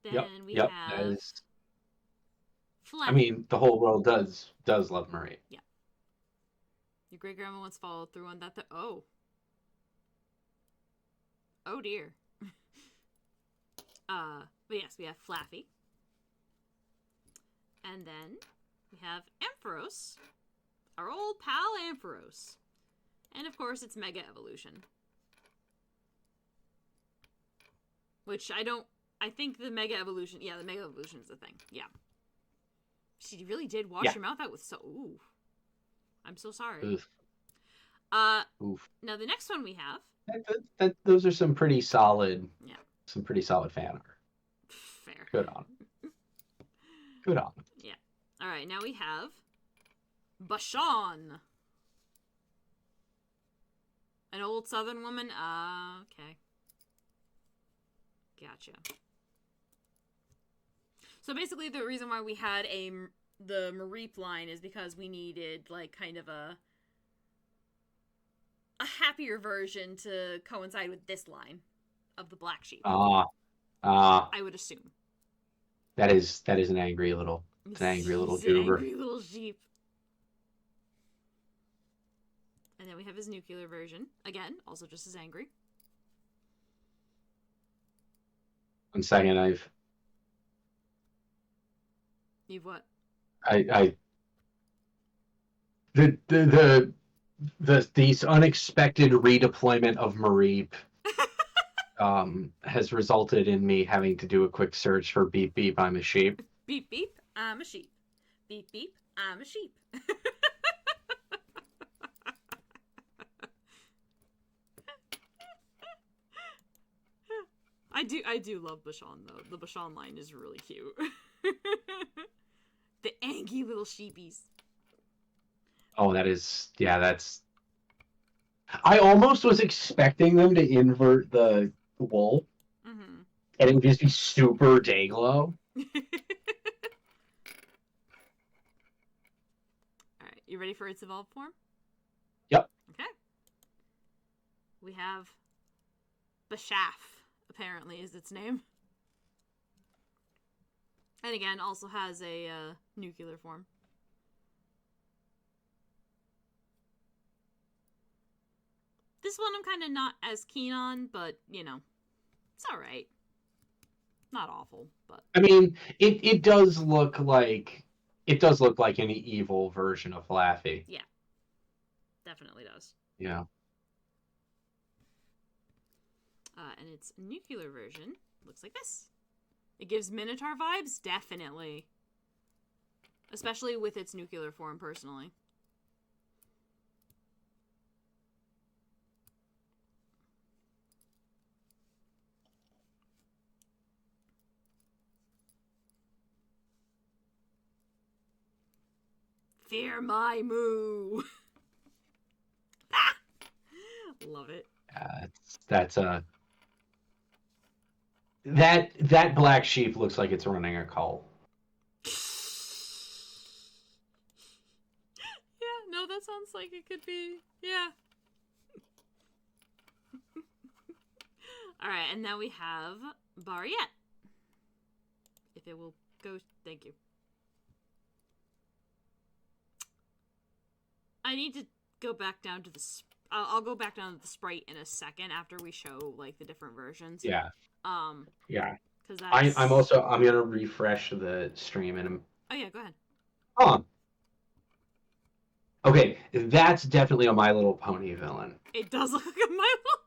Speaker 1: Then we
Speaker 2: Yep.
Speaker 1: have
Speaker 2: That is.
Speaker 1: Flash.
Speaker 2: I mean, the whole world does love Marie.
Speaker 1: Yeah. Your great grandma once followed through on that. Oh. Oh dear. But yes, we have Flaffy. And then we have Ampharos. Our old pal Ampharos. And of course, it's Mega Evolution. Which I think the Mega Evolution, the Mega Evolution is a thing. Yeah. She really did wash her mouth out with ooh. I'm so sorry.
Speaker 2: Oof. Oof.
Speaker 1: Now the next one we have.
Speaker 2: Those are some pretty solid.
Speaker 1: Yeah.
Speaker 2: Some pretty solid fan art.
Speaker 1: Fair.
Speaker 2: Good on him. Good on him.
Speaker 1: Yeah. All right. Now we have Bashan. An old Southern woman. Okay. Gotcha. So basically, the reason why we had the Mareep line is because we needed like kind of a happier version to coincide with this line of the black sheep. I would assume.
Speaker 2: That is an angry little. It's an angry little goober.
Speaker 1: An angry little sheep. And then we have his nuclear version. Again, also just as angry.
Speaker 2: 1 second,
Speaker 1: You've what?
Speaker 2: These unexpected redeployment of Mareep has resulted in me having to do a quick search for beep beep, I'm a sheep.
Speaker 1: Beep beep, I'm a sheep. Beep beep, I'm a sheep. I do love Bashan though. The Bashan line is really cute. The angry little sheepies.
Speaker 2: Oh, that's. I almost was expecting them to invert the wool, and it would just be super Danglo.
Speaker 1: Alright, you ready for its evolved form?
Speaker 2: Yep.
Speaker 1: Okay. We have Bashaf, apparently is its name. And again, also has a nuclear form. This one I'm kind of not as keen on, but, you know, it's alright. Not awful, but...
Speaker 2: I mean, it does look like... It does look like an evil version of Laffy.
Speaker 1: Yeah. Definitely does.
Speaker 2: Yeah.
Speaker 1: And its nuclear version looks like this. It gives Minotaur vibes? Definitely. Especially with its nuclear form, personally. Fear my moo! Ah! Love it.
Speaker 2: That's a... That black sheep looks like it's running a cult.
Speaker 1: Yeah, no, that sounds like it could be. Yeah. Alright, and now we have Bariette. If it will go... Thank you. I need to go back down to the... I'll go back down to the sprite in a second after we show, like, the different versions.
Speaker 2: Yeah. Yeah.
Speaker 1: Because that's...
Speaker 2: I'm gonna refresh the stream and...
Speaker 1: Oh, yeah, go ahead.
Speaker 2: Oh. Okay, that's definitely a My Little Pony villain.
Speaker 1: It does look like a My Little...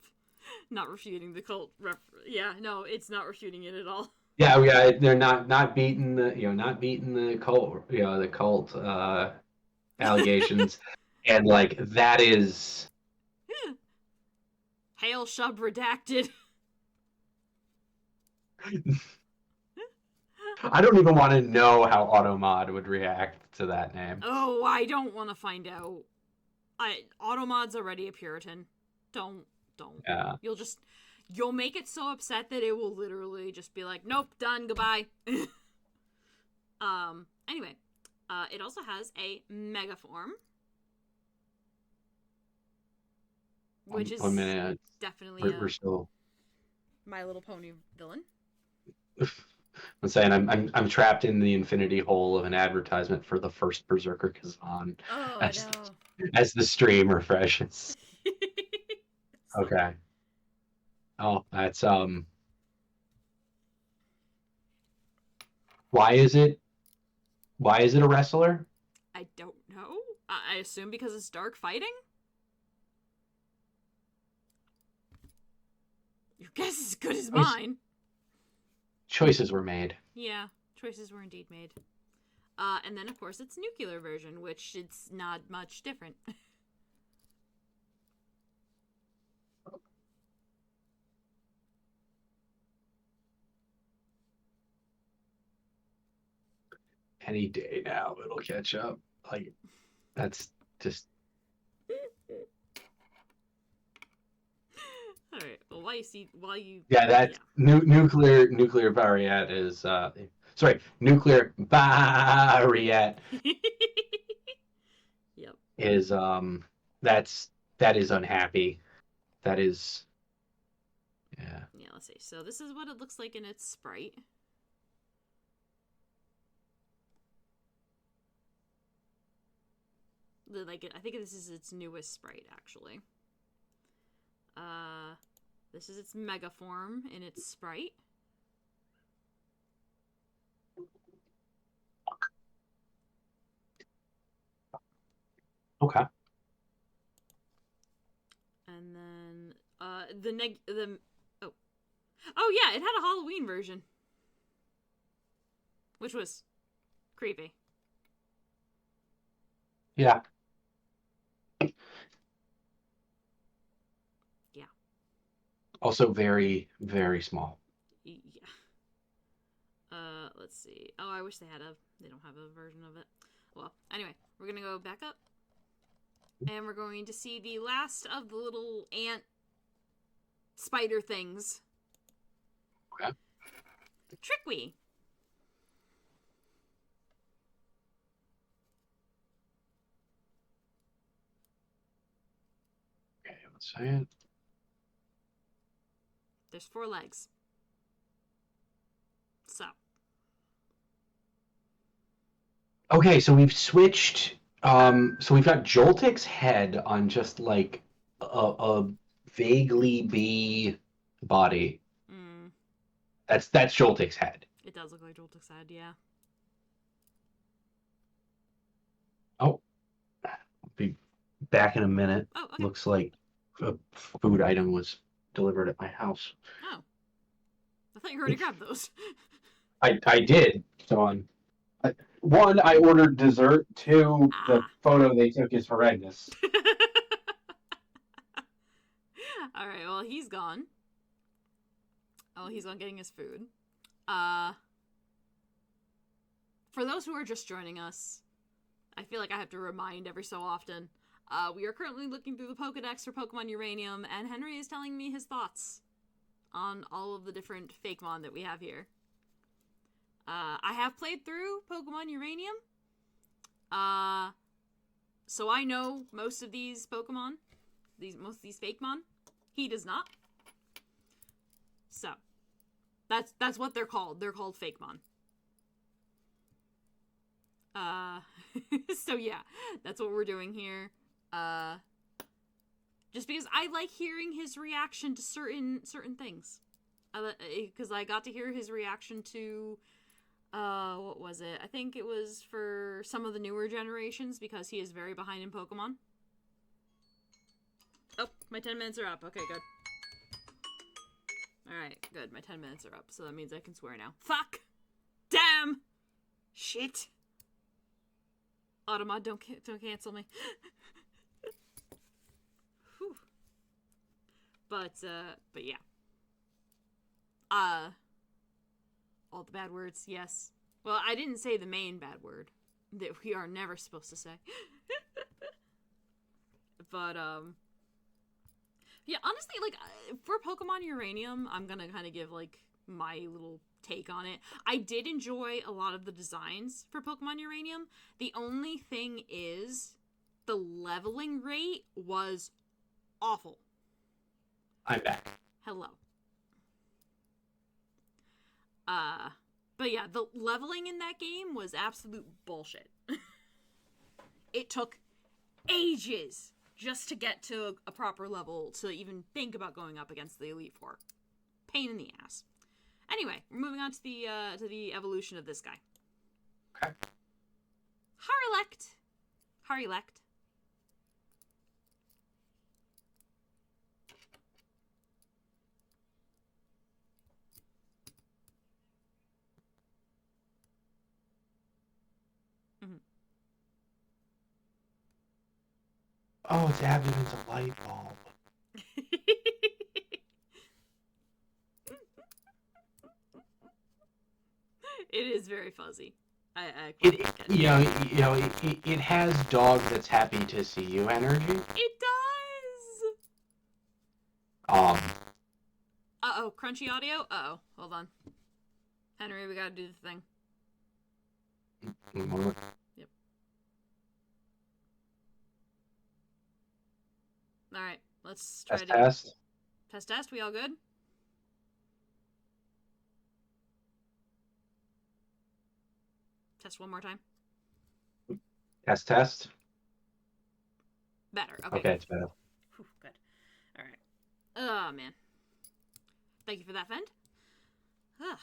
Speaker 1: Not refuting the cult yeah, no, it's not refuting it at all.
Speaker 2: Yeah, they're not beating the cult, the cult allegations, and like that is.
Speaker 1: Hail Shub redacted.
Speaker 2: I don't even want to know how Automod would react to that name.
Speaker 1: Oh, I don't want to find out. Automod's already a Puritan. Don't.
Speaker 2: Yeah.
Speaker 1: You'll make it so upset that it will literally just be like, nope, done, goodbye. Anyway, it also has a mega form, which is definitely
Speaker 2: we're still
Speaker 1: My Little Pony villain.
Speaker 2: I'm saying I'm trapped in the infinity hole of an advertisement for the first Berserker Kazan.
Speaker 1: Oh, I know.
Speaker 2: As the stream refreshes. Okay. Oh, that's Why is it a wrestler?
Speaker 1: I don't know. I assume because it's dark fighting? Your guess is as good as mine.
Speaker 2: Choices were made.
Speaker 1: Yeah, choices were indeed made. And then, of course, it's nuclear version, which it's not much different.
Speaker 2: Any day now, it'll catch up. Like, that's just...
Speaker 1: Alright, well,
Speaker 2: Nuclear Bariette is, Nuclear Bariette
Speaker 1: yep.
Speaker 2: is, that is unhappy. That is, yeah.
Speaker 1: Yeah, let's see. So this is what it looks like in its sprite. I think this is its newest sprite, actually. This is its mega form in its sprite.
Speaker 2: Okay.
Speaker 1: And then, oh yeah, it had a Halloween version. Which was creepy.
Speaker 2: Yeah.
Speaker 1: Yeah.
Speaker 2: Also very, very small.
Speaker 1: Yeah. Let's see. Oh, I wish they don't have a version of it. Well, anyway, we're gonna go back up. And we're going to see the last of the little ant spider things.
Speaker 2: Okay.
Speaker 1: Trickwee.
Speaker 2: Okay, let's say it.
Speaker 1: There's 4 legs. So.
Speaker 2: Okay, so we've switched. So we've got Joltik's head on just like a vaguely bee body.
Speaker 1: Mm.
Speaker 2: That's Joltik's head.
Speaker 1: It does look like Joltik's head, yeah.
Speaker 2: Oh, I'll be back in a minute.
Speaker 1: Oh, okay.
Speaker 2: Looks like a food item was delivered at my house.
Speaker 1: Oh. I thought you already grabbed those.
Speaker 2: I did. So on. One, I ordered dessert. Two, the photo they took is horrendous.
Speaker 1: Alright, well, he's gone. Oh, he's gone getting his food. For those who are just joining us, I feel like I have to remind every so often, we are currently looking through the Pokedex for Pokemon Uranium, and Henry is telling me his thoughts on all of the different Fakemon that we have here. I have played through Pokemon Uranium, so I know most of these Pokemon, most of these Fakemon. He does not. So, that's what they're called. They're called Fakemon. So yeah, that's what we're doing here. Just because I like hearing his reaction to certain things. Because I got to hear his reaction to, what was it? I think it was for some of the newer generations, because he is very behind in Pokemon. Oh, my 10 minutes are up. Okay, good. Alright, good. My 10 minutes are up, so that means I can swear now. Fuck! Damn! Shit! Automod, don't cancel me. Whew. But yeah. All the bad words, yes. Well, I didn't say the main bad word that we are never supposed to say. But, yeah, honestly, like, for Pokemon Uranium, I'm gonna kind of give, like, my little take on it. I did enjoy a lot of the designs for Pokemon Uranium. The only thing is, the leveling rate was awful.
Speaker 2: I'm back.
Speaker 1: Hello. But yeah, the leveling in that game was absolute bullshit. It took ages just to get to a proper level to even think about going up against the Elite Four. Pain in the ass. Anyway, we're moving on to the evolution of this guy.
Speaker 2: Okay.
Speaker 1: Harylect.
Speaker 2: Oh, it's abdomen's a light bulb.
Speaker 1: It is very fuzzy.
Speaker 2: It has dog that's happy to see you energy.
Speaker 1: It does. Uh-oh, crunchy audio? Uh-oh, hold on. Henry, we gotta do the thing. Yep. Alright, let's try
Speaker 2: Test.
Speaker 1: Test, we all good? Test one more time.
Speaker 2: Test.
Speaker 1: Better. Okay.
Speaker 2: Okay, it's better.
Speaker 1: Whew, good. All right. Oh, man. Thank you for that, Fend. Ugh.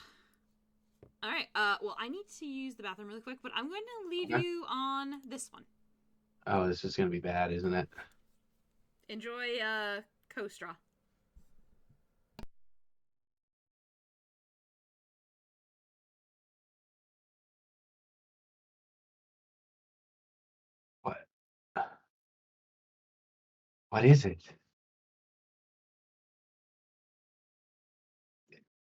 Speaker 1: All right. Well, I need to use the bathroom really quick, but I'm going to leave you on this one.
Speaker 2: Oh, this is going to be bad, isn't it?
Speaker 1: Enjoy, Kostra.
Speaker 2: What? What is it?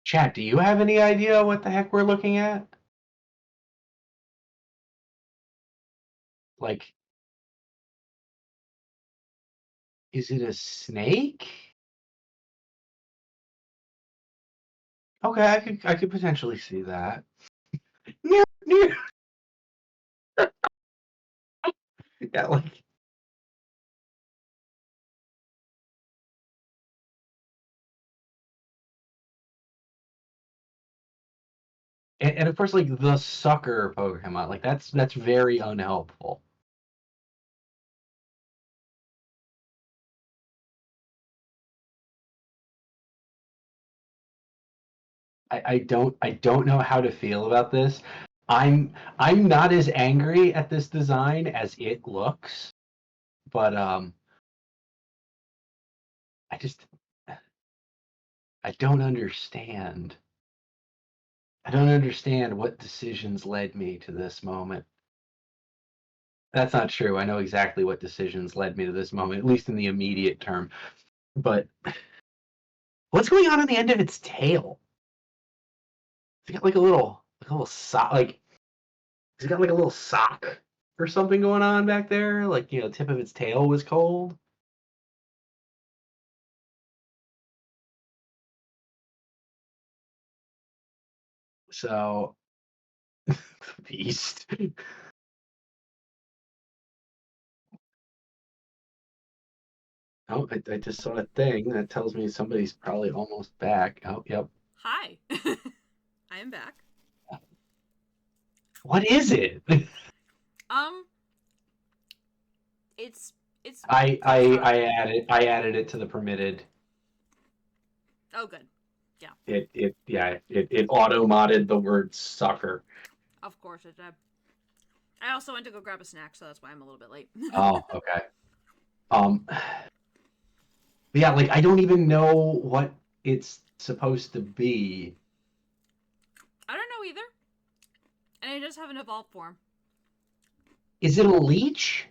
Speaker 2: Chat, do you have any idea what the heck we're looking at? Like, is it a snake? Okay, I could potentially see that. Yeah, like, and of course, like the sucker Pokemon, like that's very unhelpful. I don't know how to feel about this. I'm not as angry at this design as it looks, but I just I don't understand. I don't understand what decisions led me to this moment. That's not true. I know exactly what decisions led me to this moment, at least in the immediate term. But what's going on the end of its tail? It's got like a little sock, like it's got like a little sock or something going on back there. Like, you know, the tip of its tail was cold. So, beast. Oh, I just saw a thing that tells me somebody's probably almost back. Oh, yep.
Speaker 1: Hi. I am back.
Speaker 2: What is it?
Speaker 1: It's
Speaker 2: I added it to the permitted.
Speaker 1: Oh, good. Yeah.
Speaker 2: It auto modded the word sucker.
Speaker 1: Of course it did. I also went to go grab a snack, so that's why I'm a little bit late.
Speaker 2: Oh, okay. Yeah, like I don't even know what it's supposed to be.
Speaker 1: I don't know either. And it does have an evolved form.
Speaker 2: Is it a leech?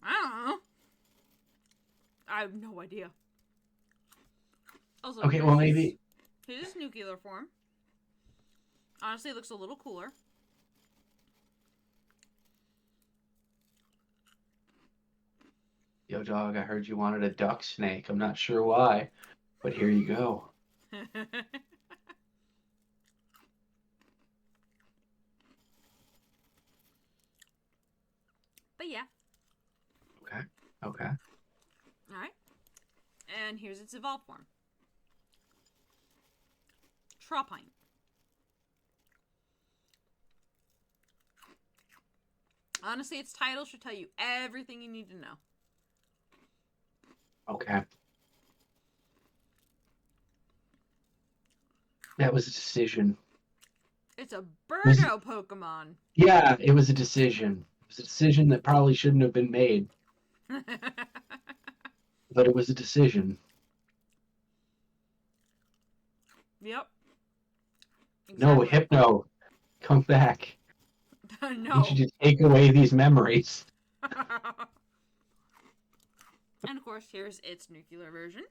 Speaker 1: I don't know. I have no idea. Also,
Speaker 2: Okay, well maybe
Speaker 1: his nuclear form. Honestly, it looks a little cooler.
Speaker 2: Yo, dog, I heard you wanted a duck snake. I'm not sure why, but here you go.
Speaker 1: But yeah.
Speaker 2: Okay.
Speaker 1: Alright. And here's its evolved form. Tropine. Honestly, its title should tell you everything you need to know.
Speaker 2: Okay. That was a decision.
Speaker 1: It's a Birdo Pokemon.
Speaker 2: Yeah, it was a decision. It was a decision that probably shouldn't have been made. But it was a decision.
Speaker 1: Yep. Exactly.
Speaker 2: No, Hypno, come back.
Speaker 1: No.
Speaker 2: I need you to take away these memories.
Speaker 1: And of course, here's its nuclear version.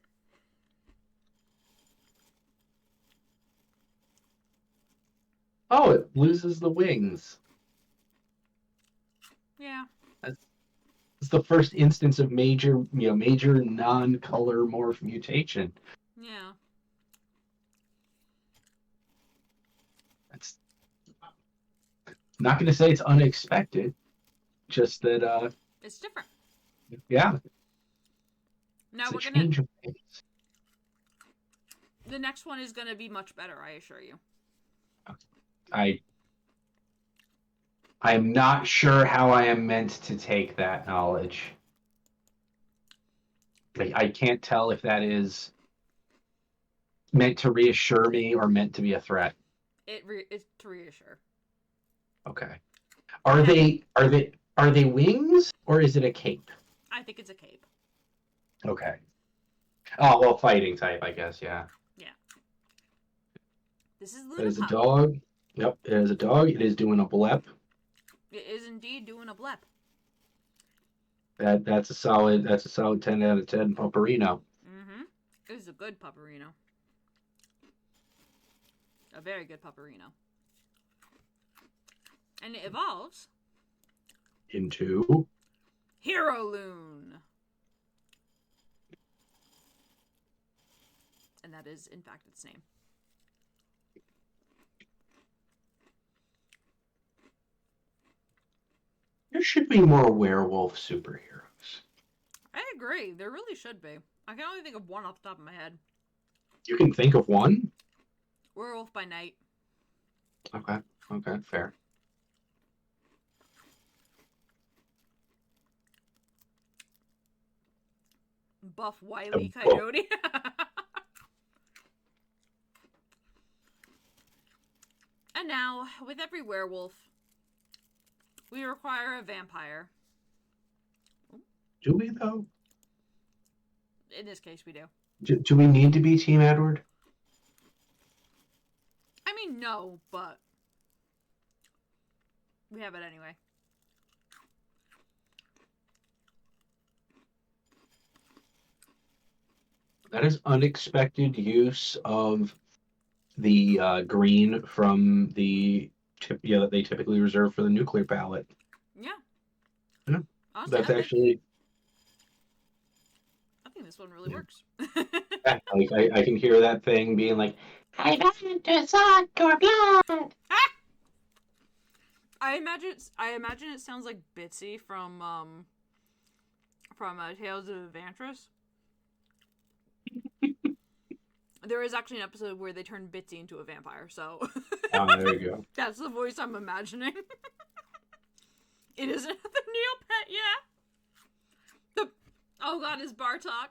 Speaker 2: Oh, it loses the wings.
Speaker 1: Yeah.
Speaker 2: It's the first instance of major non-color morph mutation.
Speaker 1: Yeah.
Speaker 2: That's not going to say it's unexpected, just that
Speaker 1: It's different.
Speaker 2: yeah.
Speaker 1: Now
Speaker 2: It's
Speaker 1: we're
Speaker 2: a
Speaker 1: gonna.
Speaker 2: change of pace.
Speaker 1: The next one is gonna be much better, I assure you.
Speaker 2: I am not sure how I am meant to take that knowledge. I can't tell if that is meant to reassure me or meant to be a threat.
Speaker 1: It's to reassure.
Speaker 2: Okay. Are they wings or is it a cape?
Speaker 1: I think it's a cape.
Speaker 2: Okay. Oh well, fighting type, I guess. Yeah.
Speaker 1: Yeah. This is
Speaker 2: That is a
Speaker 1: Lunapop.
Speaker 2: dog. Yep, it is a dog. It is doing a blep.
Speaker 1: It is indeed doing a blep.
Speaker 2: That's a solid 10 out of 10 Pumperino.
Speaker 1: Mm-hmm. It is a good Pupperino. A very good Pupperino. And it evolves
Speaker 2: Into
Speaker 1: Hero Loon. And that is, in fact, its name.
Speaker 2: there should be more werewolf superheroes.
Speaker 1: I agree. There really should be. I can only think of one off the top of my head.
Speaker 2: You can think of one?
Speaker 1: Werewolf by Night.
Speaker 2: Okay, fair.
Speaker 1: Buff Wile E. Coyote. And now, with every werewolf, we require a vampire.
Speaker 2: Do we, though?
Speaker 1: In this case, we do.
Speaker 2: Do we need to be Team Edward?
Speaker 1: I mean, no, but we have it anyway.
Speaker 2: That is unexpected use of the green from the that they typically reserve for the nuclear palette.
Speaker 1: Yeah.
Speaker 2: Yeah.
Speaker 1: Honestly,
Speaker 2: That's actually.
Speaker 1: I think this one really works.
Speaker 2: Yeah, I can hear that thing being like,
Speaker 3: I want to suck your blood.
Speaker 1: I imagine it sounds like Bitsy from Tales of Adventurous. There is actually an episode where they turn Bitsy into a vampire, so
Speaker 2: oh, there you go.
Speaker 1: that's the voice I'm imagining. It isn't the Neopet, yeah. Oh god, is Bartok.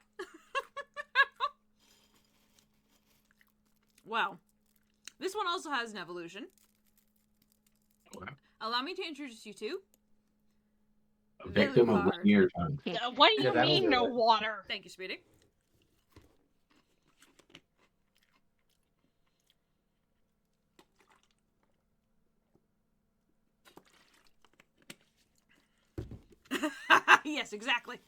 Speaker 1: Wow. This one also has an evolution.
Speaker 2: Okay.
Speaker 1: Allow me to introduce you to
Speaker 2: A victim of
Speaker 1: Vilgard.
Speaker 2: linear time.
Speaker 4: What do you
Speaker 2: Yeah, that'll
Speaker 4: mean
Speaker 2: do
Speaker 4: no
Speaker 2: it.
Speaker 4: water?
Speaker 1: Thank you, Speedy. Yes, exactly.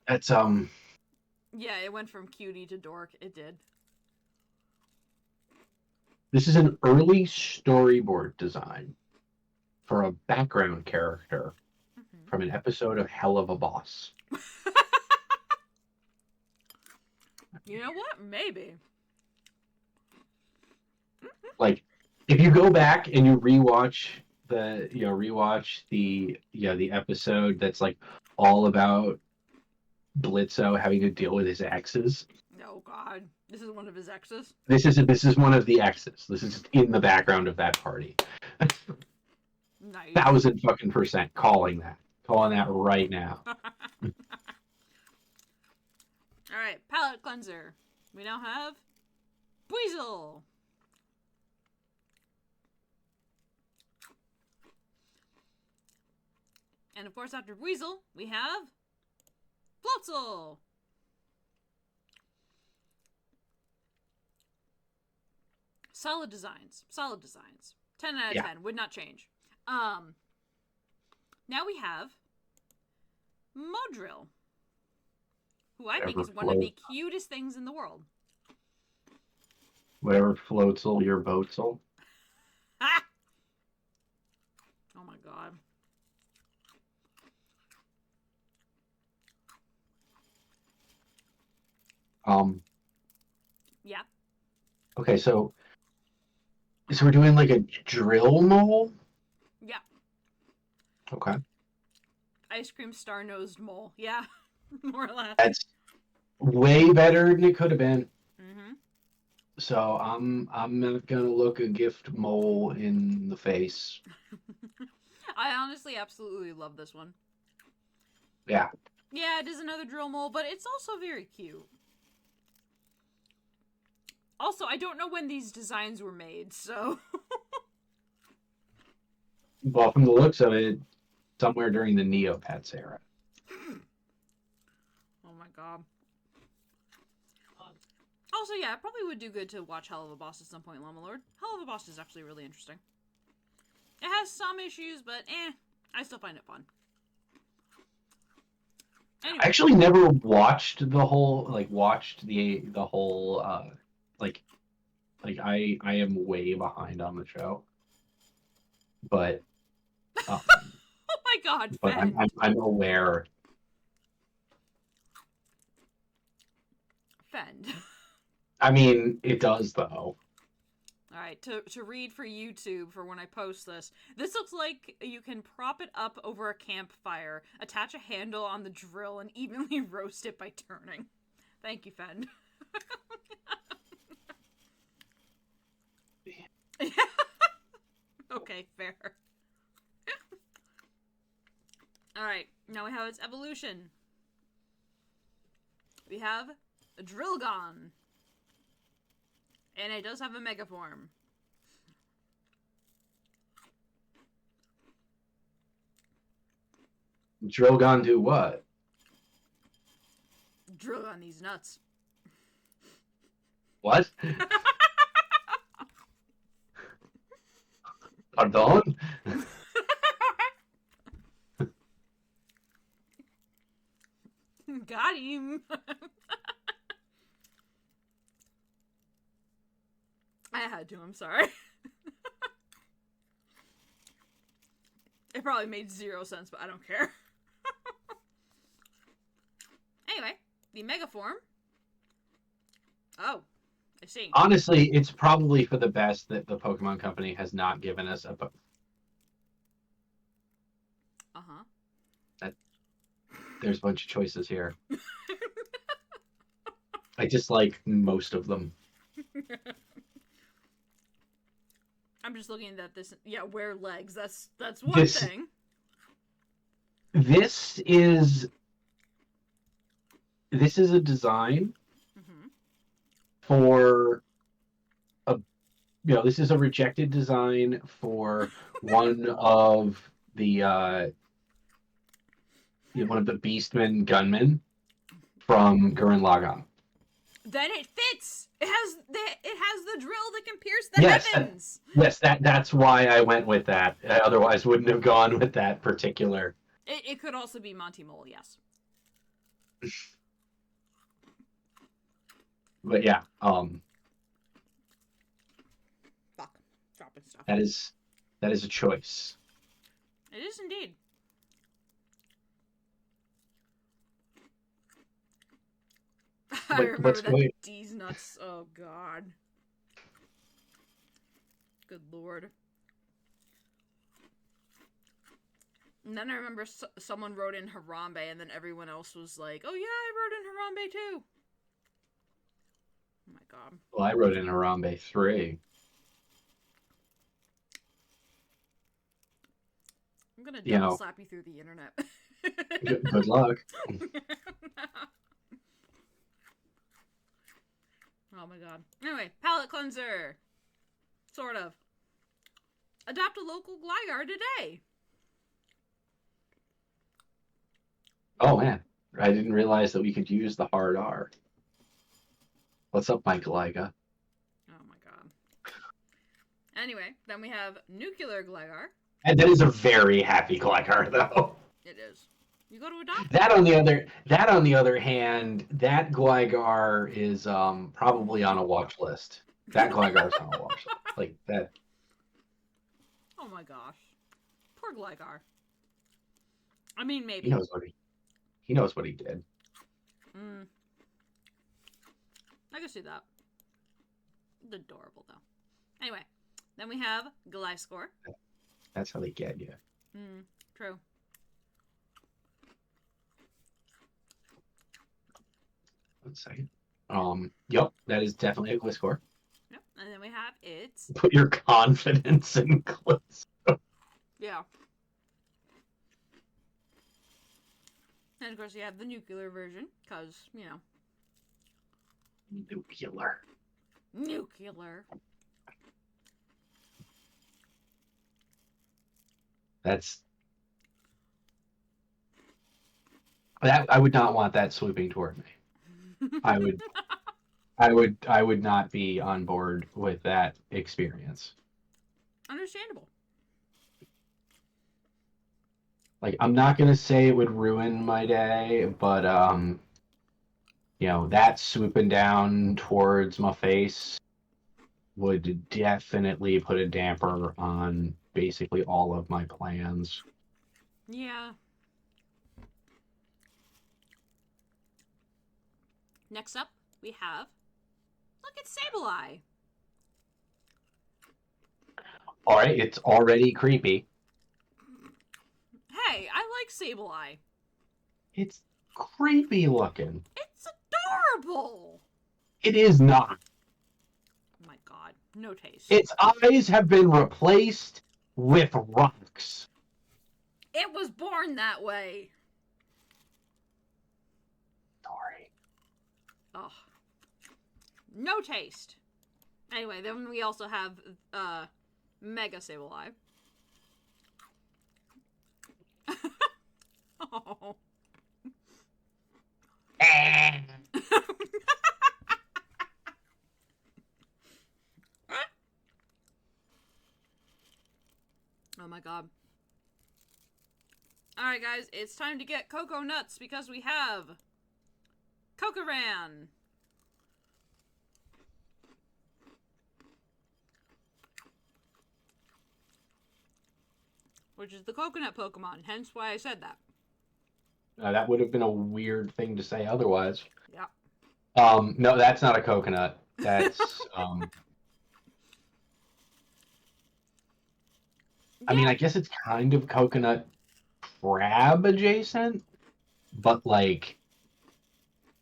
Speaker 2: That's
Speaker 1: Yeah, it went from cutie to dork. It did.
Speaker 2: This is an early storyboard design for a background character from an episode of Hell of a Boss.
Speaker 1: You know what? Maybe.
Speaker 2: Like, if you go back and you rewatch the episode that's like all about Blitzo having to deal with his exes.
Speaker 1: Oh god, this is one of his exes.
Speaker 2: This is one of the exes. This is in the background of that party.
Speaker 1: Nice.
Speaker 2: 1000% calling that right now.
Speaker 1: All right, palette cleanser. We now have Weasel. And of course, after Weasel, we have Floatzel. Solid designs. 10 out of 10. Would not change. Now we have Modrill, who I think is one of the cutest things in the world.
Speaker 2: Whatever floatsel your boatsel.
Speaker 1: Ah! Oh my god. Yeah.
Speaker 2: Okay, so we're doing like a drill mole?
Speaker 1: Yeah.
Speaker 2: Okay.
Speaker 1: Ice cream star-nosed mole. Yeah. More or less.
Speaker 2: That's way better than it could have been.
Speaker 1: Mm-hmm.
Speaker 2: So I'm not gonna look a gift mole in the face.
Speaker 1: I honestly absolutely love this one.
Speaker 2: Yeah.
Speaker 1: Yeah, it is another drill mole, but it's also very cute. Also, I don't know when these designs were made, so...
Speaker 2: Well, from the looks of it, somewhere during the Neopets era.
Speaker 1: Oh my god. Also, yeah, it probably would do good to watch Hell of a Boss at some point, Llama Lord. Hell of a Boss is actually really interesting. It has some issues, but I still find it fun. Anyway.
Speaker 2: I actually never watched the whole, I am way behind on the show. But
Speaker 1: oh my god,
Speaker 2: but I'm aware.
Speaker 1: Fend.
Speaker 2: I mean, it does though.
Speaker 1: Alright, to read for YouTube for when I post this. This looks like you can prop it up over a campfire, attach a handle on the drill, and evenly roast it by turning. Thank you, Fend. Okay, fair. Alright, now we have its evolution. We have a Drillgon. And it does have a mega form.
Speaker 2: Drogon do what?
Speaker 1: Drill on these nuts.
Speaker 2: What? Pardon?
Speaker 1: Got him. I had to, I'm sorry. It probably made 0 sense, but I don't care. Anyway, the mega form. Oh, I see.
Speaker 2: Honestly, it's probably for the best that the Pokemon Company has not given us a...
Speaker 1: Uh-huh.
Speaker 2: There's a bunch of choices here. I dislike most of them.
Speaker 1: I'm just looking at this. Yeah, wear legs. That's one thing.
Speaker 2: This is a design for this is a rejected design for one of the one of the Beastmen gunmen from Gurren Lagann.
Speaker 1: Then it fits. It has the drill that can pierce the heavens.
Speaker 2: That's why I went with that. I otherwise wouldn't have gone with that particular.
Speaker 1: It could also be Monty Mole, yes.
Speaker 2: But yeah,
Speaker 1: Fuck, dropping stuff.
Speaker 2: that is a choice.
Speaker 1: It is indeed. I remember that D's nuts. Oh god. Good lord. And then I remember someone wrote in Harambe, and then everyone else was like, "Oh yeah, I wrote in Harambe too." Oh my god.
Speaker 2: Well, I wrote in Harambe 3.
Speaker 1: I'm gonna double slap you through the internet.
Speaker 2: Good luck.
Speaker 1: Oh my god. Anyway, palate cleanser. Sort of. Adopt a local Gligar today.
Speaker 2: Oh man, I didn't realize that we could use the hard R. What's up, my Gliga?
Speaker 1: Oh my god. Anyway, then we have Nuclear Gligar.
Speaker 2: And that is a very happy Gligar, though.
Speaker 1: It is. You go to adopt.
Speaker 2: That on the other hand, that Gligar is probably on a watch list. That Gligar's on a watch list. Like that.
Speaker 1: Oh my gosh. Poor Gligar. I mean, maybe.
Speaker 2: He knows what he did.
Speaker 1: I can see that. It's adorable, though. Anyway, then we have Gliscor.
Speaker 2: That's how they get you.
Speaker 1: True.
Speaker 2: One second. Yep, that is definitely a Gliscor.
Speaker 1: Yep, and then we have its...
Speaker 2: Put your confidence in Gliscor.
Speaker 1: Yeah. And of course, you have the nuclear version, because,
Speaker 2: Nuclear.
Speaker 1: Nuclear.
Speaker 2: That's... I would not want that swooping toward me. I would not be on board with that experience.
Speaker 1: Understandable.
Speaker 2: Like, I'm not gonna say it would ruin my day, but that swooping down towards my face would definitely put a damper on basically all of my plans.
Speaker 1: Yeah. Next up, we have... Look at Sableye.
Speaker 2: Alright, it's already creepy.
Speaker 1: Hey, I like Sableye.
Speaker 2: It's creepy looking.
Speaker 1: It's adorable.
Speaker 2: It is not.
Speaker 1: Oh my god, no taste.
Speaker 2: Its eyes have been replaced with rocks.
Speaker 1: It was born that way.
Speaker 2: Sorry.
Speaker 1: Oh. No taste. Anyway, then we also have Mega Sableye. Oh. Oh my god. Alright guys, it's time to get Cocoa Nuts because we have Cocoran. Which is the coconut Pokemon, hence why I said that.
Speaker 2: That would have been a weird thing to say otherwise.
Speaker 1: Yeah.
Speaker 2: No, that's not a coconut. That's I mean, I guess it's kind of coconut crab adjacent, but like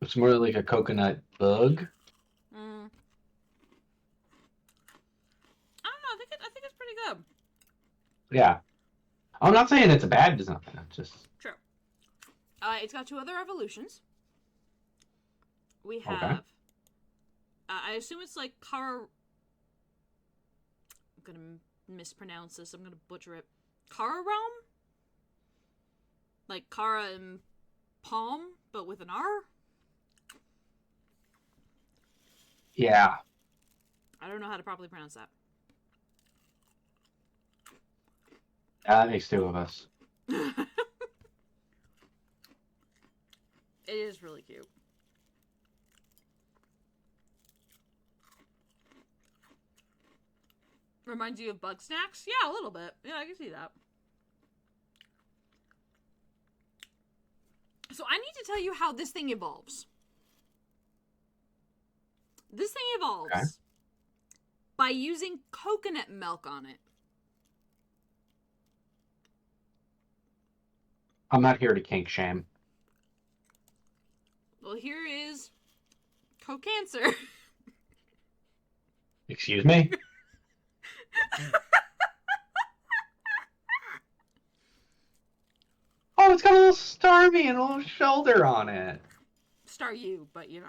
Speaker 2: it's more like a coconut bug.
Speaker 1: I don't know. I think it's pretty good.
Speaker 2: Yeah, I'm not saying it's a bad design. It's just
Speaker 1: True. It's got 2 other evolutions. We have.
Speaker 2: Okay.
Speaker 1: I assume it's like Kara. I'm gonna mispronounce this. I'm gonna butcher it. Kara Realm. Like Kara and Palm, but with an R.
Speaker 2: yeah.
Speaker 1: I don't know how to properly pronounce that.
Speaker 2: That makes 2 of us.
Speaker 1: It is really cute. Reminds you of Bug Snacks? Yeah, a little bit. Yeah, I can see that. So I need to tell you how this thing evolves. This thing evolves by using coconut milk on it.
Speaker 2: I'm not here to kink shame.
Speaker 1: Well, here is Cocancer.
Speaker 2: Excuse me? Oh, it's got a little Starmie and a little shoulder on it.
Speaker 1: Star you, but you know.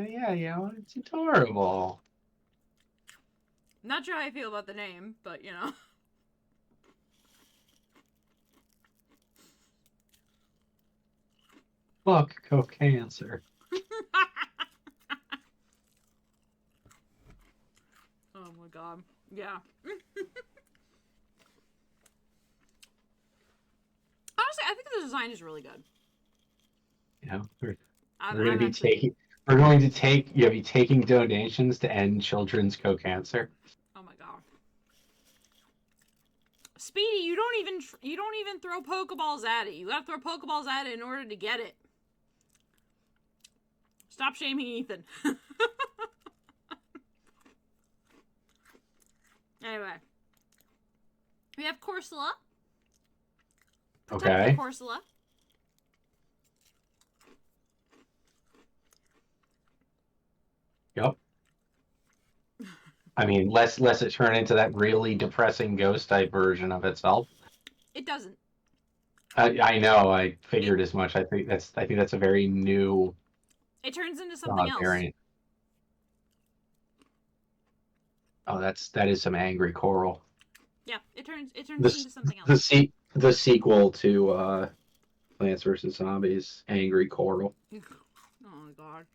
Speaker 2: Yeah, it's adorable.
Speaker 1: Not sure how I feel about the name, but you know.
Speaker 2: Fuck Cocancer.
Speaker 1: Oh my god. Yeah. Honestly, I think the design is really good.
Speaker 2: We're going to be taking donations to end children's co-cancer.
Speaker 1: Oh my god. Speedy, you don't even throw Pokeballs at it. You gotta throw Pokeballs at it in order to get it. Stop shaming Ethan. Anyway. We have Corsola.
Speaker 2: Okay.
Speaker 1: Corsola.
Speaker 2: Yep. I mean, lest it turn into that really depressing ghost type version of itself.
Speaker 1: It doesn't.
Speaker 2: I know. I figured as much. I think that's a very new
Speaker 1: It turns into something else.
Speaker 2: variant. Oh, that is some angry coral.
Speaker 1: Yeah, it turns
Speaker 2: The
Speaker 1: into something else.
Speaker 2: the sequel to Plants vs Zombies, Angry Coral.
Speaker 1: Oh my god.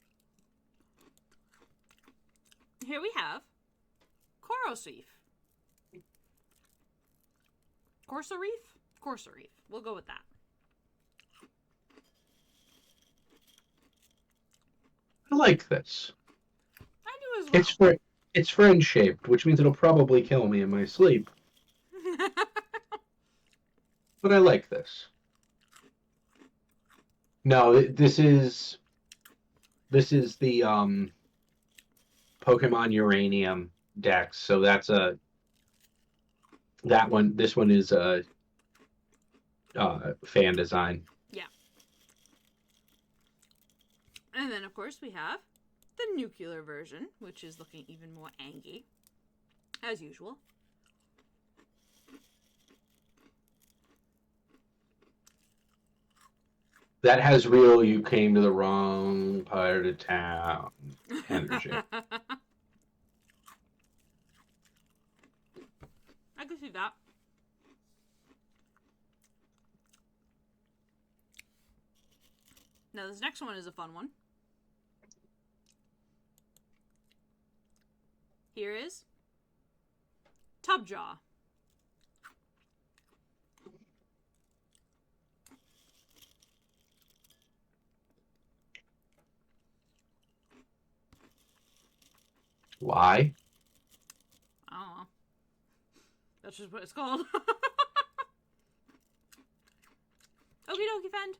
Speaker 1: Here we have Coral Reef. Corsa Reef? Corsa Reef. We'll go with that.
Speaker 2: I like this.
Speaker 1: I do as
Speaker 2: It's friend shaped, which means it'll probably kill me in my sleep. But I like this. No, this is the Pokemon Uranium Dex. So that's that one. This one is a fan design.
Speaker 1: Yeah. And then, of course, we have the nuclear version, which is looking even more angry, as usual.
Speaker 2: That has real "you came to the wrong part of town" energy.
Speaker 1: I can see that. Now, this next one is a fun one. Here is Tubjaw.
Speaker 2: Why?
Speaker 1: I don't know. That's just what it's called. Okie dokie, Fend.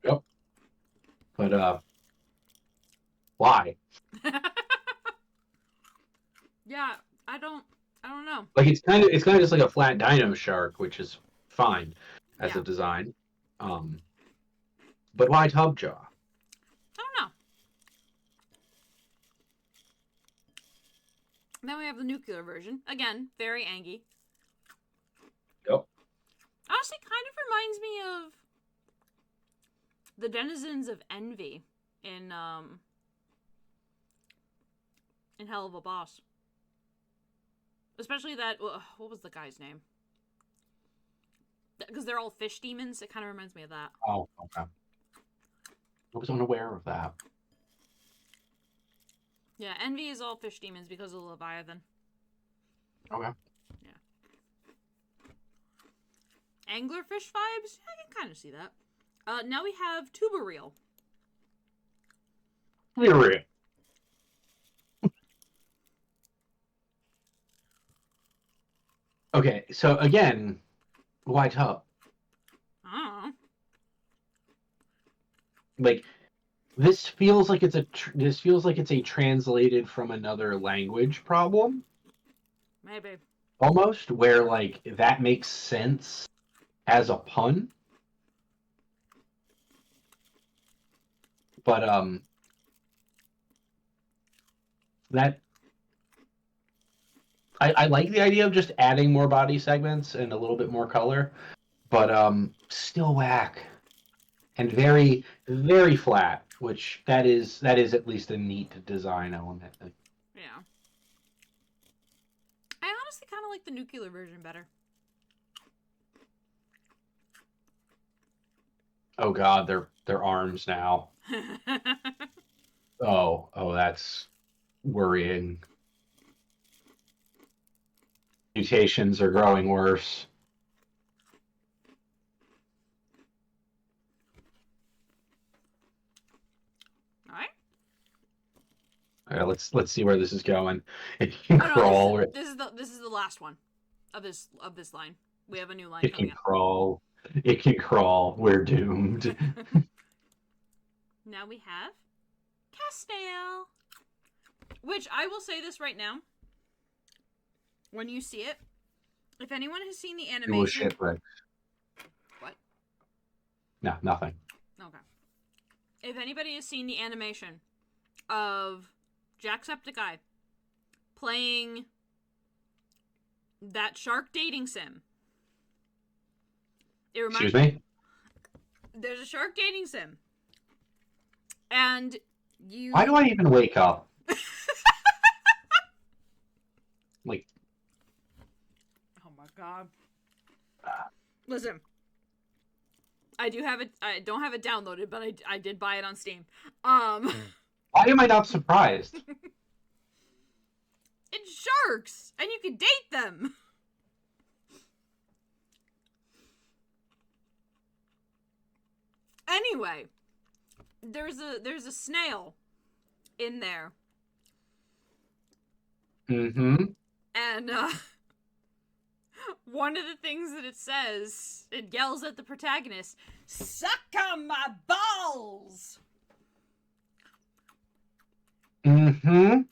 Speaker 2: Yep. But why?
Speaker 1: Yeah, I don't know.
Speaker 2: Like it's kind of just like a flat dino shark, which is fine as
Speaker 1: Yeah.
Speaker 2: a design. But why Tubjaw?
Speaker 1: I don't know. Then we have the nuclear version. Again, very angry.
Speaker 2: Yep.
Speaker 1: Honestly, kind of reminds me of the denizens of Envy in Hell of a Boss. Especially that, what was the guy's name? Because they're all fish demons. It kind of reminds me of that.
Speaker 2: Oh, okay. I was unaware of that.
Speaker 1: Yeah, Envy is all fish demons because of Leviathan.
Speaker 2: Okay.
Speaker 1: Yeah. Anglerfish vibes? I can kind of see that. Now we have Tubareel.
Speaker 2: Real. Okay, so again, why Tub?
Speaker 1: I don't know.
Speaker 2: Like this feels like it's a translated from another language problem.
Speaker 1: Maybe.
Speaker 2: Almost where like that makes sense as a pun. But that I like the idea of just adding more body segments and a little bit more color, but still whack and very very flat, which that is at least a neat design element.
Speaker 1: Yeah. I honestly kind of like the nuclear version better.
Speaker 2: Oh god, their arms now. Oh, that's worrying. Mutations are growing worse.
Speaker 1: All right.
Speaker 2: Let's see where this is going. It can
Speaker 1: Oh,
Speaker 2: crawl.
Speaker 1: no, this is the last one of this line. We have a new line
Speaker 2: It
Speaker 1: coming
Speaker 2: can crawl. It can crawl. We're doomed.
Speaker 1: up. Now we have Castale. Which, I will say this right now. When you see it, if anyone has seen the animation...
Speaker 2: Shipwreck.
Speaker 1: What?
Speaker 2: No, nothing.
Speaker 1: Okay. If anybody has seen the animation of Jacksepticeye playing that shark dating sim, It reminds
Speaker 2: Excuse me?
Speaker 1: There's a shark dating sim. And you...
Speaker 2: Why do I even wake up? Like...
Speaker 1: Oh my god. Listen. I don't have it downloaded, but I did buy it on Steam.
Speaker 2: Why am I not surprised?
Speaker 1: It's sharks! And you can date them! Anyway, there's a snail in there.
Speaker 2: Mm-hmm.
Speaker 1: And one of the things that it says, it yells at the protagonist, "Suck on my balls!"
Speaker 2: Mm-hmm.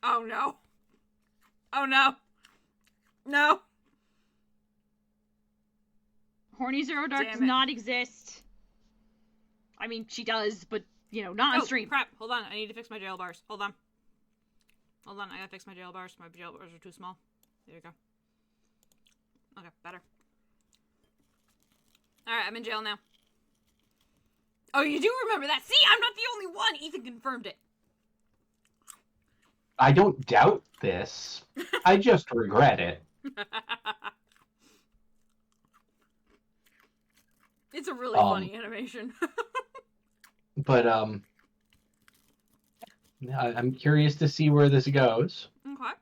Speaker 1: Oh no. Oh no. No.
Speaker 4: Horny Zero Dark does not exist. I mean, she does, but, you know, not on stream.
Speaker 1: Crap. Hold on. I need to fix my jail bars. Hold on. Hold on. I gotta fix my jail bars. My jail bars are too small. There you go. Okay, better. Alright, I'm in jail now. Oh, you do remember that? See, I'm not the only one! Ethan confirmed it.
Speaker 2: I don't doubt this. I just regret it.
Speaker 1: It's a really funny animation.
Speaker 2: But, I'm curious to see where this goes.
Speaker 1: Okay.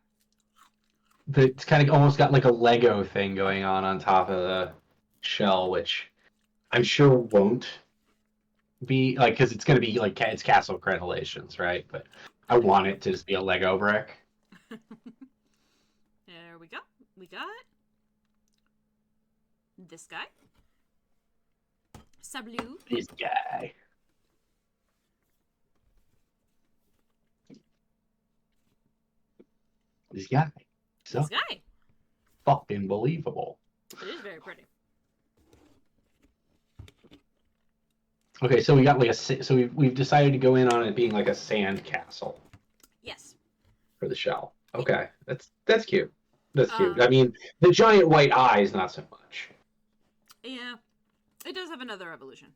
Speaker 2: It's kind of almost got like a Lego thing going on top of the shell, which I'm sure won't be, like, because it's going to be, like, it's Castle Crenellations, right? But I want it to just be a Lego brick.
Speaker 1: There we go. We got this guy. Sablou.
Speaker 2: This guy. This guy. So
Speaker 1: This guy.
Speaker 2: fucking believable.
Speaker 1: It is very pretty.
Speaker 2: Okay, so we got like we've decided to go in on it being like a sand castle
Speaker 1: Yes.
Speaker 2: for the shell. Okay, that's cute. That's cute. I mean, the giant white eyes, not so much.
Speaker 1: Yeah. It does have another evolution.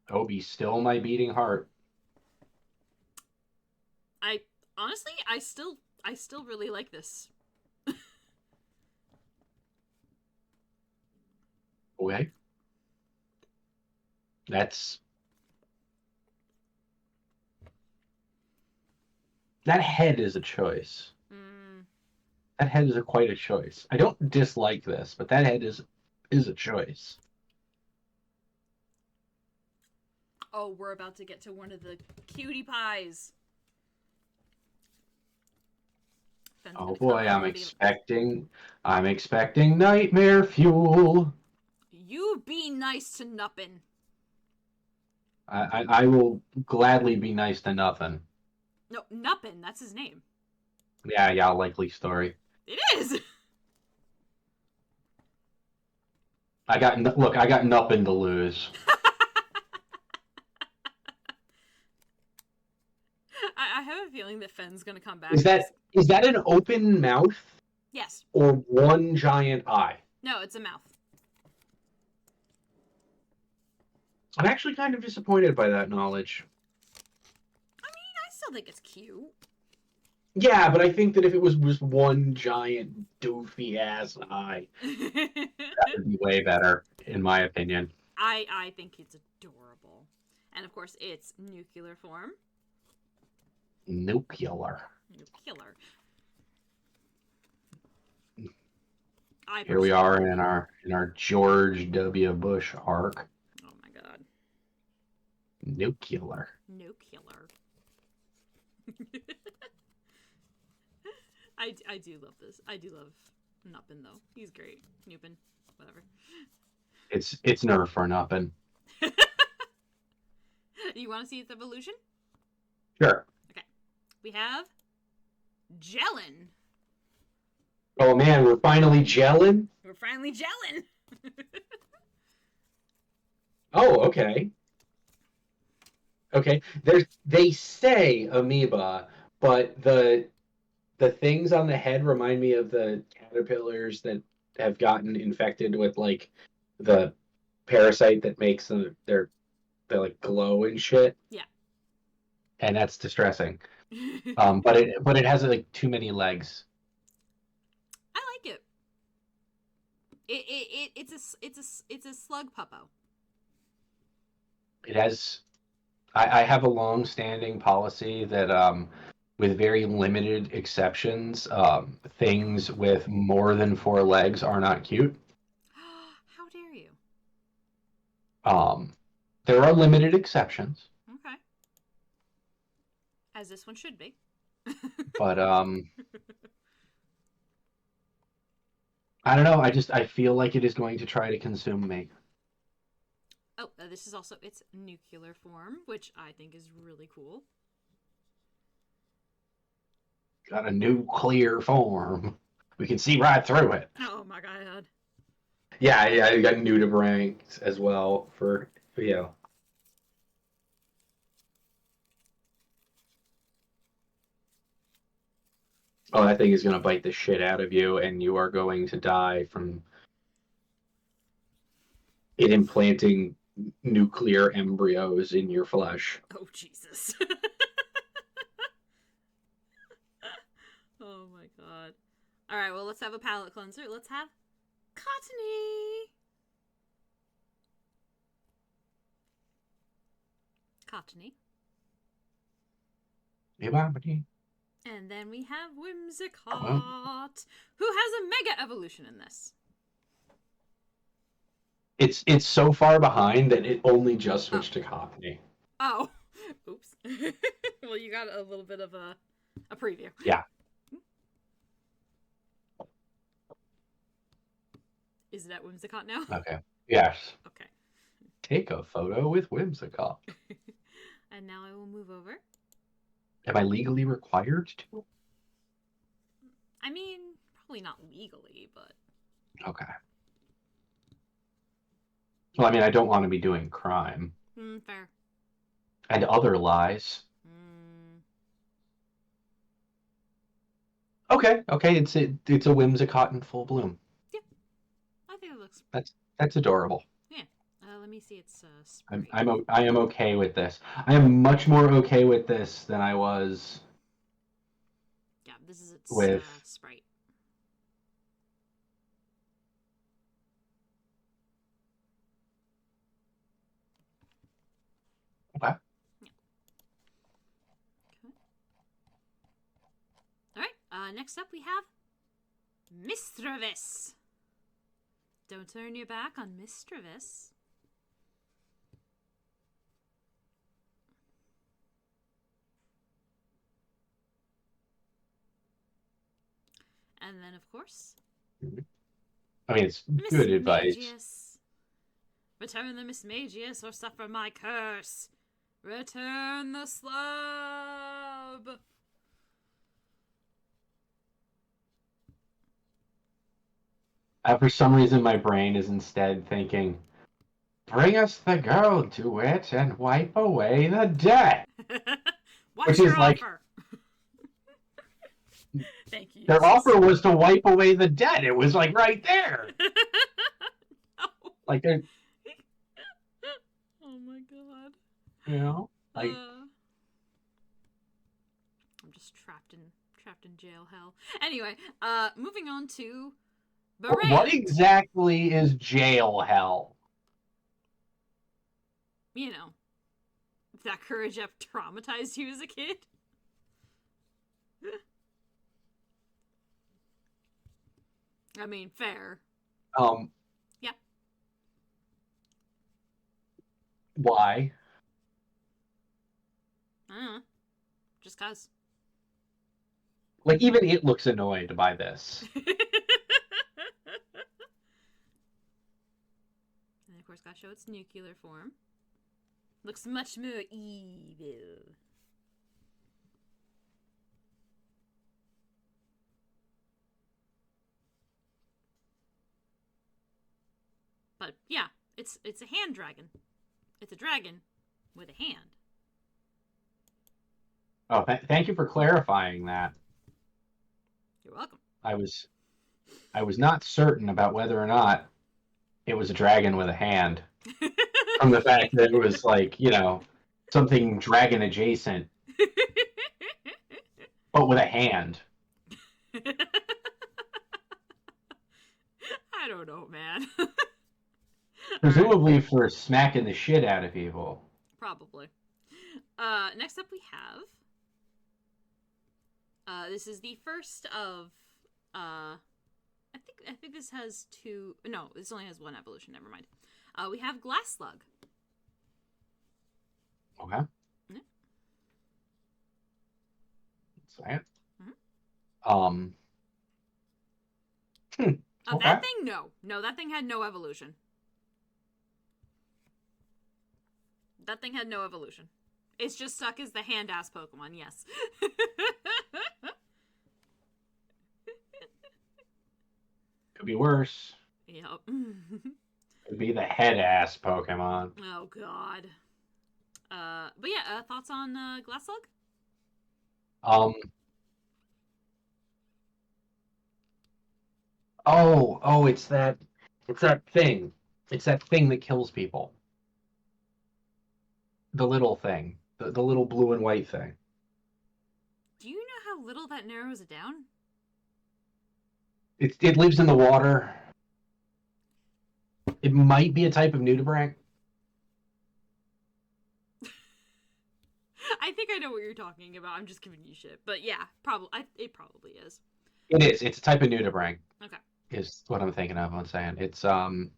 Speaker 2: Obi, still my beating heart.
Speaker 1: Honestly, I still really like this.
Speaker 2: Okay. That head is a choice. That head is quite a choice. I don't dislike this, but that head is a choice.
Speaker 1: Oh, we're about to get to one of the cutie pies. Fenn's
Speaker 2: Oh
Speaker 1: gonna
Speaker 2: boy,
Speaker 1: come
Speaker 2: I'm expecting nightmare fuel.
Speaker 1: You be nice to Nuppin.
Speaker 2: I will gladly be nice to nothing.
Speaker 1: No, Nuppin, that's his name.
Speaker 2: Yeah, likely story.
Speaker 1: It is!
Speaker 2: I got nothing to lose.
Speaker 1: I have a feeling that Fenn's gonna come back.
Speaker 2: Is that an open mouth?
Speaker 1: Yes.
Speaker 2: Or one giant eye?
Speaker 1: No, it's a mouth.
Speaker 2: I'm actually kind of disappointed by that knowledge.
Speaker 1: I mean, I still think it's cute.
Speaker 2: Yeah, but I think that if it was just one giant doofy ass eye, that would be way better, in my opinion.
Speaker 1: I think it's adorable. And of course, it's nuclear form.
Speaker 2: Nuclear. Here we are in our George W. Bush arc.
Speaker 1: Oh my god.
Speaker 2: Nuclear.
Speaker 1: I do love this. I do love Nuppin though. He's great. Nupin. Whatever.
Speaker 2: It's Nerf for Nuppin.
Speaker 1: You want to see its evolution?
Speaker 2: Sure.
Speaker 1: Okay. We have Jellin.
Speaker 2: Oh man, we're finally gelling?
Speaker 1: We're finally gelling.
Speaker 2: Oh, okay. Okay. They say amoeba but the things on the head remind me of the caterpillars that have gotten infected with like the parasite that makes them they like glow and shit.
Speaker 1: Yeah.
Speaker 2: And that's distressing. But it has like too many legs.
Speaker 1: I like it. It's a slug puppo.
Speaker 2: It has. I have a long-standing policy that with very limited exceptions, things with more than 4 legs are not cute.
Speaker 1: How dare you?
Speaker 2: There are limited exceptions.
Speaker 1: Okay. As this one should be.
Speaker 2: But I don't know. I feel like it is going to try to consume me.
Speaker 1: Oh, this is also its nuclear form, which I think is really cool.
Speaker 2: Got a nuclear form. We can see right through it.
Speaker 1: Oh my god.
Speaker 2: Yeah, you got nudibranchs as well for yeah. Oh, that thing is going to bite the shit out of you, and you are going to die from it implanting nuclear embryos in your flesh.
Speaker 1: Oh, Jesus. Oh my god. Alright, well, let's have a palate cleanser. Let's have Cottony. Cottony. And then we have Whimsicott, who has a mega evolution in this.
Speaker 2: It's so far behind that it only just switched to Cockney.
Speaker 1: Oh. Oops. Well, you got a little bit of a preview.
Speaker 2: Yeah.
Speaker 1: Is it at Whimsicott now?
Speaker 2: Okay. Yes.
Speaker 1: Okay.
Speaker 2: Take a photo with Whimsicott.
Speaker 1: And now I will move over.
Speaker 2: Am I legally required to?
Speaker 1: I mean, probably not legally, but...
Speaker 2: Okay. Well, I mean, I don't want to be doing crime.
Speaker 1: Fair.
Speaker 2: And other lies. Okay, it's a Whimsicott in full bloom.
Speaker 1: Yeah. I think it looks...
Speaker 2: That's adorable.
Speaker 1: Yeah. Let me see its
Speaker 2: I am okay with this. I am much more okay with this than I was.
Speaker 1: Yeah, this is its
Speaker 2: with
Speaker 1: sprite.
Speaker 2: Okay.
Speaker 1: Yeah. Okay. All right. Next up we have Mistrevis. Don't turn your back on Mistrevis. And then, of course...
Speaker 2: I mean, it's good advice.
Speaker 1: Return the Mismagius or suffer my curse. Return the slab.
Speaker 2: For some reason, my brain is instead thinking, bring us the girl, DeWitt, and wipe away the debt.
Speaker 1: What's your offer? Thank you.
Speaker 2: Their offer was to wipe away the debt. It was like right there.
Speaker 1: No.
Speaker 2: Like they're.
Speaker 1: Oh my god.
Speaker 2: You know, like.
Speaker 1: I'm just trapped in jail hell. Anyway, moving on to. Berant.
Speaker 2: What exactly is jail hell?
Speaker 1: You know, if that courage up traumatized you as a kid. I mean, fair. Yeah.
Speaker 2: Why?
Speaker 1: I don't know. Just cause.
Speaker 2: Like, even it looks annoyed by this.
Speaker 1: And of course, gotta show its nuclear form. Looks much more evil. But yeah, it's a hand dragon. It's a dragon with a hand.
Speaker 2: Oh, thank you for clarifying that.
Speaker 1: You're welcome.
Speaker 2: I was not certain about whether or not it was a dragon with a hand. From the fact that it was like, something dragon adjacent, but with a hand.
Speaker 1: I don't know, man.
Speaker 2: Presumably for smacking the shit out of people.
Speaker 1: Probably. Next up we have. This is the first of. I think this has two. No, this only has one evolution. Never mind. We have Glass Slug.
Speaker 2: Okay.
Speaker 1: Yeah.
Speaker 2: Say it.
Speaker 1: Okay.
Speaker 2: Okay.
Speaker 1: That thing, no, that thing had no evolution. That thing had no evolution. It's just stuck as the hand-ass Pokemon, yes.
Speaker 2: Could be worse.
Speaker 1: Yep.
Speaker 2: Could be the head-ass Pokemon.
Speaker 1: Oh, God. But yeah, thoughts on Glass Slug?
Speaker 2: Oh, it's that thing. It's that thing that kills people. The little thing. The little blue and white thing.
Speaker 1: Do you know how little that narrows it down?
Speaker 2: It lives in the water. It might be a type of nudibranch.
Speaker 1: I think I know what you're talking about. I'm just giving you shit. But yeah, it probably is.
Speaker 2: It is. It's a type of nudibranch.
Speaker 1: Okay.
Speaker 2: Is what I'm thinking of when saying it's for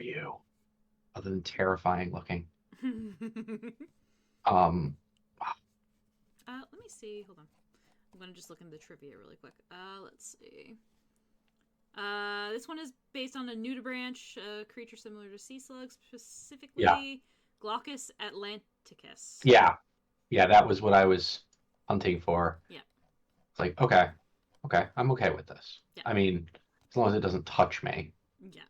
Speaker 2: you. Other than terrifying looking.
Speaker 1: Let me see. Hold on. I'm gonna just look into the trivia really quick. Let's see. This one is based on a nudibranch, creature similar to sea slugs, specifically Glaucus atlanticus.
Speaker 2: Yeah, that was what I was hunting for.
Speaker 1: Yeah.
Speaker 2: It's like, okay, I'm okay with this.
Speaker 1: Yeah.
Speaker 2: I mean, as long as it doesn't touch me.
Speaker 1: Yeah.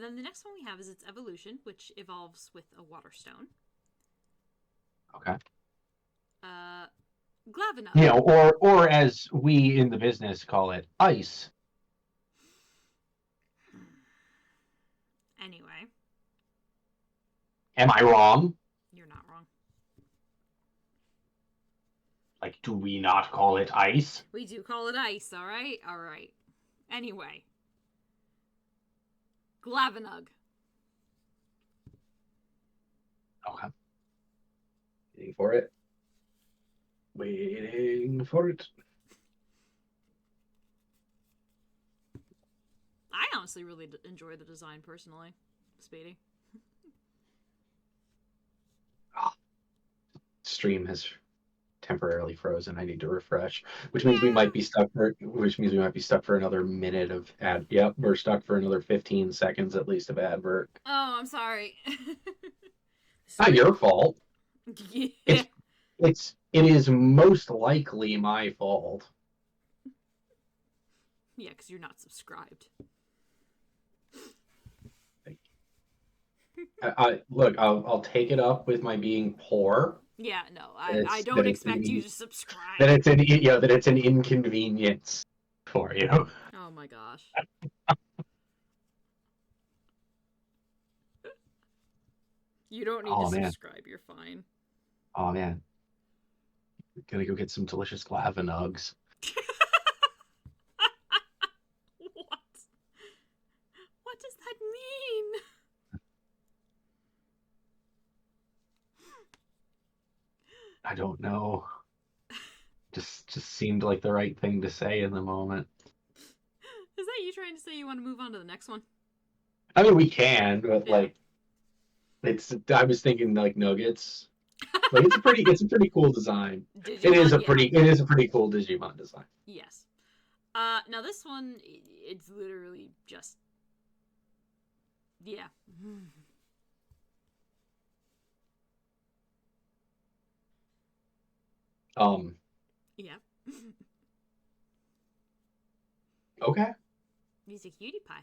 Speaker 1: Then the next one we have is its evolution, which evolves with a water stone.
Speaker 2: Okay.
Speaker 1: Glavenug.
Speaker 2: Or as we in the business call it, ice.
Speaker 1: Anyway.
Speaker 2: Am I wrong?
Speaker 1: You're not wrong.
Speaker 2: Like, do we not call it ice?
Speaker 1: We do call it ice, alright? Alright. Anyway. Glavenug.
Speaker 2: Okay. Waiting for it.
Speaker 1: I honestly really enjoy the design personally, Speedy.
Speaker 2: Stream has temporarily frozen. I need to refresh, which means we might be stuck for another minute of ad. Yep, we're stuck for another 15 seconds at least of advert.
Speaker 1: Oh, I'm sorry.
Speaker 2: Not your fault.
Speaker 1: Yeah.
Speaker 2: It is most likely my fault.
Speaker 1: Yeah, because you're not subscribed.
Speaker 2: Look, I'll take it up with my being poor.
Speaker 1: Yeah, no, I don't expect you to subscribe.
Speaker 2: That it's an inconvenience for you.
Speaker 1: Oh my gosh. You don't need to subscribe. You're fine.
Speaker 2: Oh man, gonna go get some delicious Glavenugs.
Speaker 1: What does that mean?
Speaker 2: I don't know. Just seemed like the right thing to say in the moment.
Speaker 1: Is that you trying to say you want to move on to the next one?
Speaker 2: I mean, we can, but
Speaker 1: yeah.
Speaker 2: I was thinking like nuggets. Like it's a pretty cool design.
Speaker 1: Digimon,
Speaker 2: it is a pretty cool Digimon design.
Speaker 1: Yes. Now this one, it's literally just, yeah. Yeah.
Speaker 2: Okay.
Speaker 1: He's a cutie pie.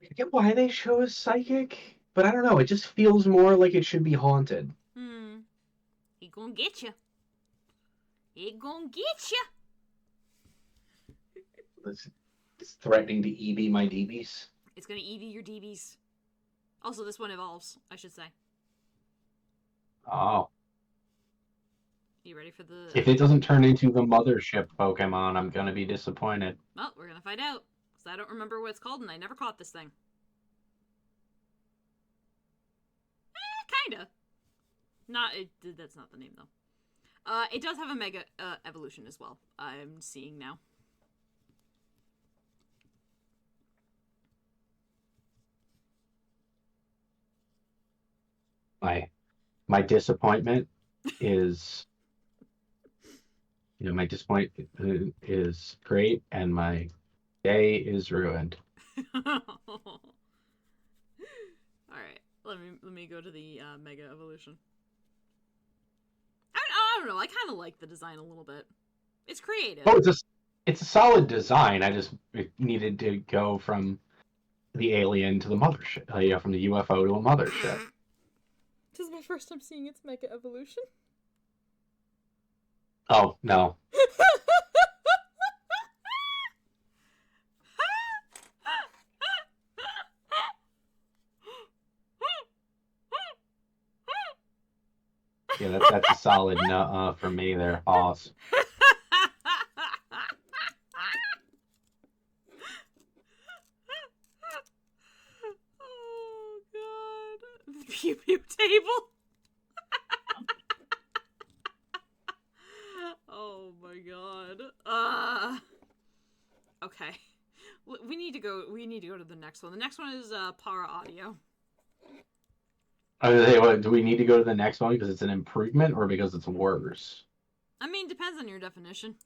Speaker 2: I get why they show us psychic, but I don't know. It just feels more like it should be haunted.
Speaker 1: He gonna get you. He gonna get you.
Speaker 2: It's threatening to EB my DBs.
Speaker 1: It's gonna EV your DBs. Also, this one evolves, I should say.
Speaker 2: Oh.
Speaker 1: You ready for the...
Speaker 2: If it doesn't turn into the mothership Pokemon, I'm gonna be disappointed.
Speaker 1: Well, we're gonna find out. Because I don't remember what it's called, and I never caught this thing. Kinda. That's not the name, though. It does have a Mega Evolution as well. I'm seeing now.
Speaker 2: My disappointment is, my disappointment is great, and my day is ruined.
Speaker 1: All right, let me go to the Mega Evolution. I don't know. I kind of like the design a little bit. It's creative.
Speaker 2: Oh, it's a solid design. It needed to go from the alien to the mothership. From the UFO to a mothership.
Speaker 1: This is my first time seeing its Mega Evolution.
Speaker 2: Oh, no. Yeah, that's a solid no for me there, Hoss.
Speaker 1: Oh, God. Pew pew table. Oh, my God. Okay. We need to go to the next one. The next one is Para Audio.
Speaker 2: Do we need to go to the next one because it's an improvement or because it's worse?
Speaker 1: I mean, depends on your definition.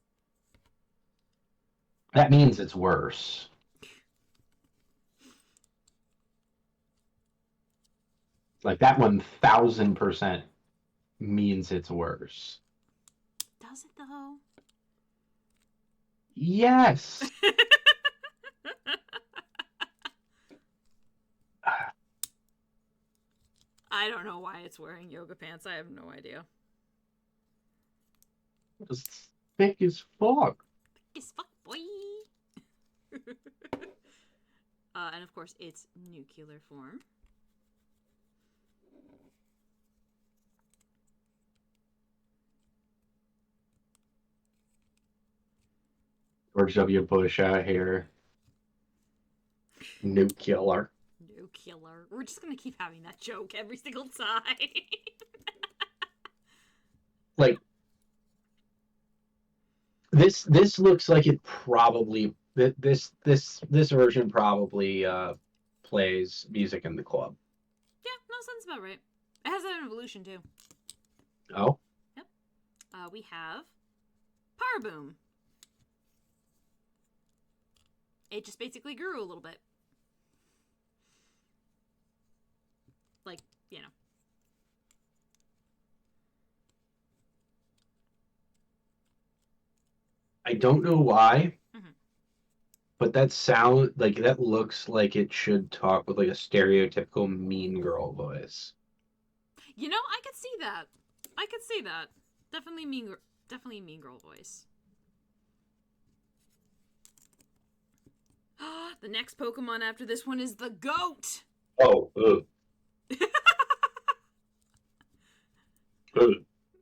Speaker 2: That means it's worse. Like, that 1000% means it's worse.
Speaker 1: Does it, though?
Speaker 2: Yes!
Speaker 1: I don't know why it's wearing yoga pants. I have no idea.
Speaker 2: It's thick as fuck.
Speaker 1: Thick as fuck, boy! And of course, it's nuclear form.
Speaker 2: George W. Bush out here. Nuclear.
Speaker 1: Nuclear. We're just gonna keep having that joke every single time.
Speaker 2: Like, this looks like it probably this version probably plays music in the club.
Speaker 1: Yeah, no, sounds about right. It has an evolution too.
Speaker 2: Oh.
Speaker 1: Yep. We have Power Boom. It just basically grew a little bit. Like, you know.
Speaker 2: I don't know why, but that looks like it should talk with like a stereotypical mean girl voice.
Speaker 1: You know, I could see that. I could see that. Definitely mean girl voice. The next Pokemon after this one is the goat.
Speaker 2: Oh, ugh.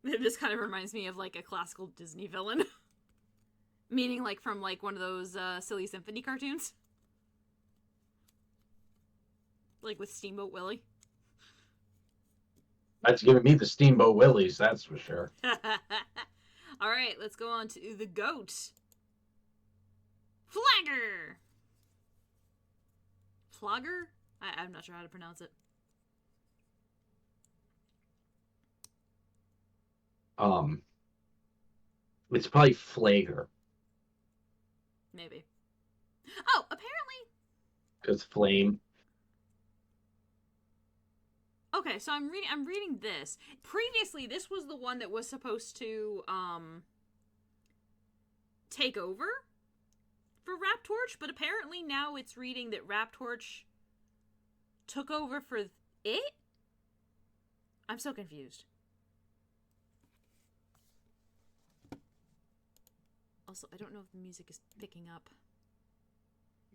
Speaker 1: This kind of reminds me of like a classical Disney villain. Meaning like from like one of those Silly Symphony cartoons. Like with Steamboat Willie.
Speaker 2: That's giving me the Steamboat Willies, that's for sure.
Speaker 1: Alright, let's go on to the goat. Flagger! Flogger? I'm not sure how to pronounce it.
Speaker 2: It's probably Flager.
Speaker 1: Maybe. Oh, apparently.
Speaker 2: Because flame.
Speaker 1: Okay, so I'm reading this. Previously, this was the one that was supposed to take over for Raptorch, but apparently now it's reading that Raptorch took over for It? I'm so confused. Also, I don't know if the music is picking up.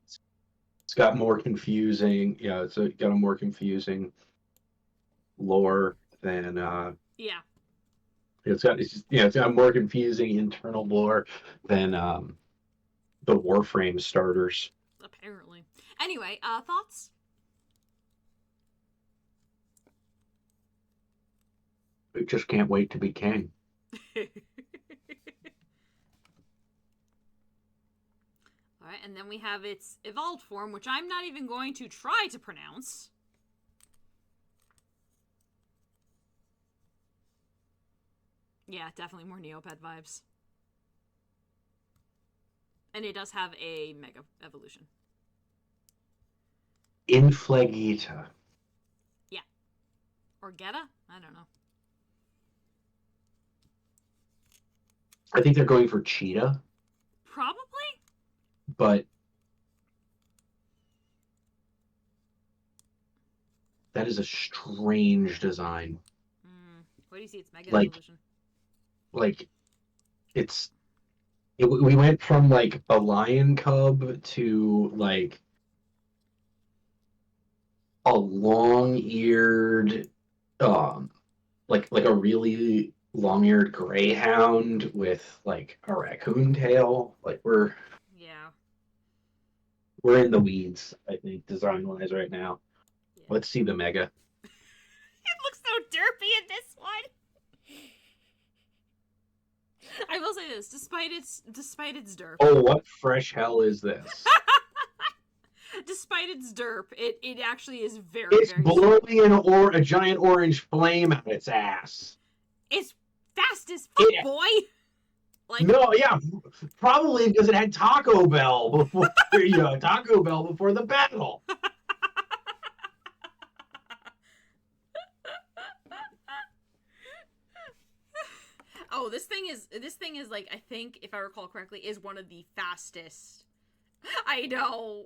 Speaker 2: It's got more confusing. Yeah, it's got a more confusing lore than.
Speaker 1: Yeah.
Speaker 2: It's got a more confusing internal lore than the Warframe starters.
Speaker 1: Apparently. Anyway, thoughts?
Speaker 2: I just can't wait to be king.
Speaker 1: Alright, and then we have its evolved form, which I'm not even going to try to pronounce. Yeah, definitely more Neopet vibes. And it does have a Mega Evolution.
Speaker 2: Inflegita.
Speaker 1: Yeah. Or Geta? I don't know.
Speaker 2: I think they're going for Cheetah.
Speaker 1: Probably?
Speaker 2: But that is a strange design.
Speaker 1: Where do you see its Mega
Speaker 2: Like,
Speaker 1: Evolution?
Speaker 2: Like, we went from, like, a lion cub to, like, a long-eared, like a really long-eared greyhound with, like, a raccoon tail. Like, we're in the weeds, I think, design-wise right now. Yeah. Let's see the Mega.
Speaker 1: It looks so derpy in this one. I will say this, despite its derp.
Speaker 2: Oh, what fresh hell is this?
Speaker 1: Despite its derp, it actually is very.
Speaker 2: It's
Speaker 1: very
Speaker 2: blowing a giant orange flame out its ass.
Speaker 1: It's fast as fuck, boy. Like,
Speaker 2: no, yeah, probably because it had Taco Bell before before the battle.
Speaker 1: Oh, this thing is like, I think, if I recall correctly, is one of the fastest. I know.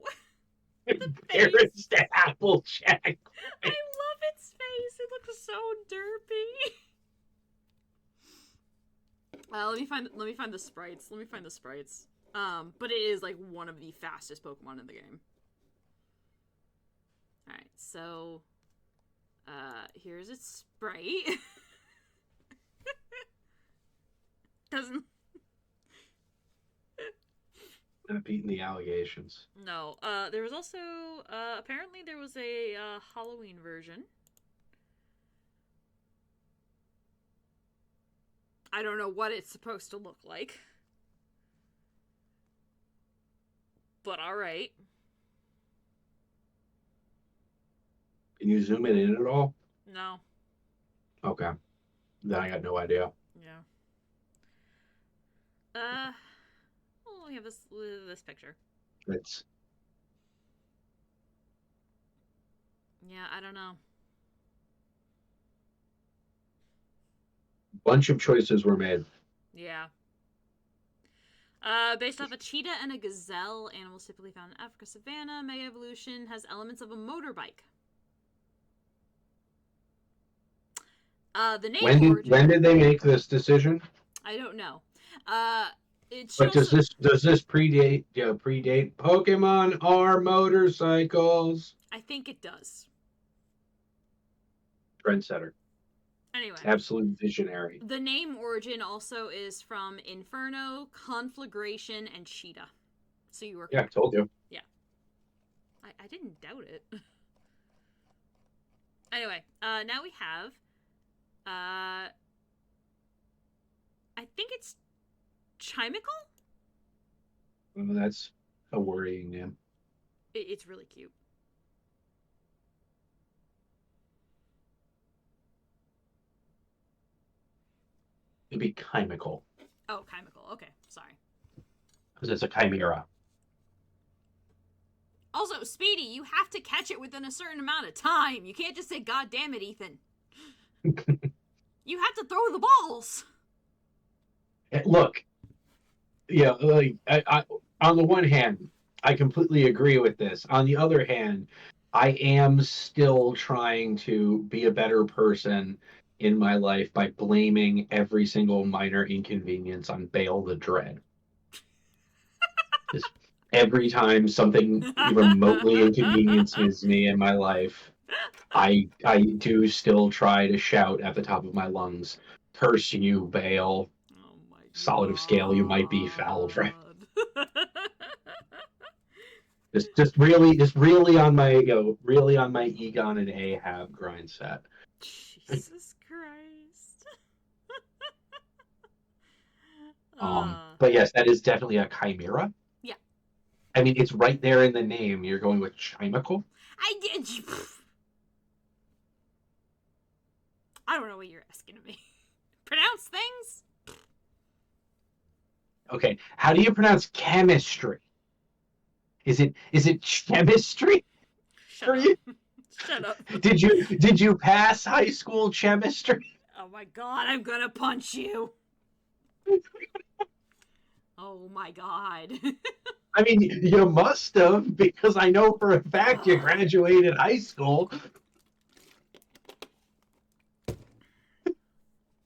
Speaker 2: Embarrassed Applejack.
Speaker 1: I love its face. It looks so derpy. Let me find the sprites. But it is like one of the fastest Pokemon in the game. All right, so here's its sprite. Doesn't.
Speaker 2: Not beating the allegations.
Speaker 1: No. There was also apparently there was a Halloween version. I don't know what it's supposed to look like. But alright.
Speaker 2: Can you zoom it in at all?
Speaker 1: No.
Speaker 2: Okay. Then I got no idea.
Speaker 1: Yeah. We have this picture.
Speaker 2: It's.
Speaker 1: Yeah, I don't know.
Speaker 2: Bunch of choices were made.
Speaker 1: Yeah. Based off a cheetah and a gazelle, animals typically found in Africa savanna. Mega Evolution has elements of a motorbike. The name
Speaker 2: When did they make this decision?
Speaker 1: I don't know.
Speaker 2: But does this predate Pokemon are motorcycles?
Speaker 1: I think it does.
Speaker 2: Trendsetter.
Speaker 1: Anyway.
Speaker 2: Absolute visionary.
Speaker 1: The name origin also is from Inferno, Conflagration, and Cheetah. So you were correct.
Speaker 2: Yeah, I told you.
Speaker 1: Yeah. I didn't doubt it. Anyway, now we have I think it's Chimical?
Speaker 2: Oh, that's a worrying name.
Speaker 1: It's really cute.
Speaker 2: It'd be Chimical.
Speaker 1: Oh, Chimical. Okay, sorry.
Speaker 2: Because it's a chimera.
Speaker 1: Also, Speedy, you have to catch it within a certain amount of time. You can't just say, "God damn it, Ethan." You have to throw the balls.
Speaker 2: Look, yeah, like, I, on the one hand, I completely agree with this. On the other hand, I am still trying to be a better person in my life by blaming every single minor inconvenience on Bale the Dread. Just every time something remotely inconveniences me in my life, I do still try to shout at the top of my lungs, "Curse you, Bale!
Speaker 1: Oh my
Speaker 2: Solid of scale, you might be foul, friend."
Speaker 1: god.
Speaker 2: Just really on my really on my Egon and Ahab grind set.
Speaker 1: Jesus Christ.
Speaker 2: But yes, that is definitely a chimera.
Speaker 1: Yeah.
Speaker 2: I mean, it's right there in the name. You're going with chimical.
Speaker 1: I did. I don't know what you're asking of me. Pronounce things.
Speaker 2: Okay, how do you pronounce chemistry? Is it chemistry
Speaker 1: Shut up.
Speaker 2: you?
Speaker 1: Shut up.
Speaker 2: Did you pass high school chemistry?
Speaker 1: Oh my god, I'm gonna punch you. Oh my god.
Speaker 2: I mean, you must have, because I know for a fact you graduated high school.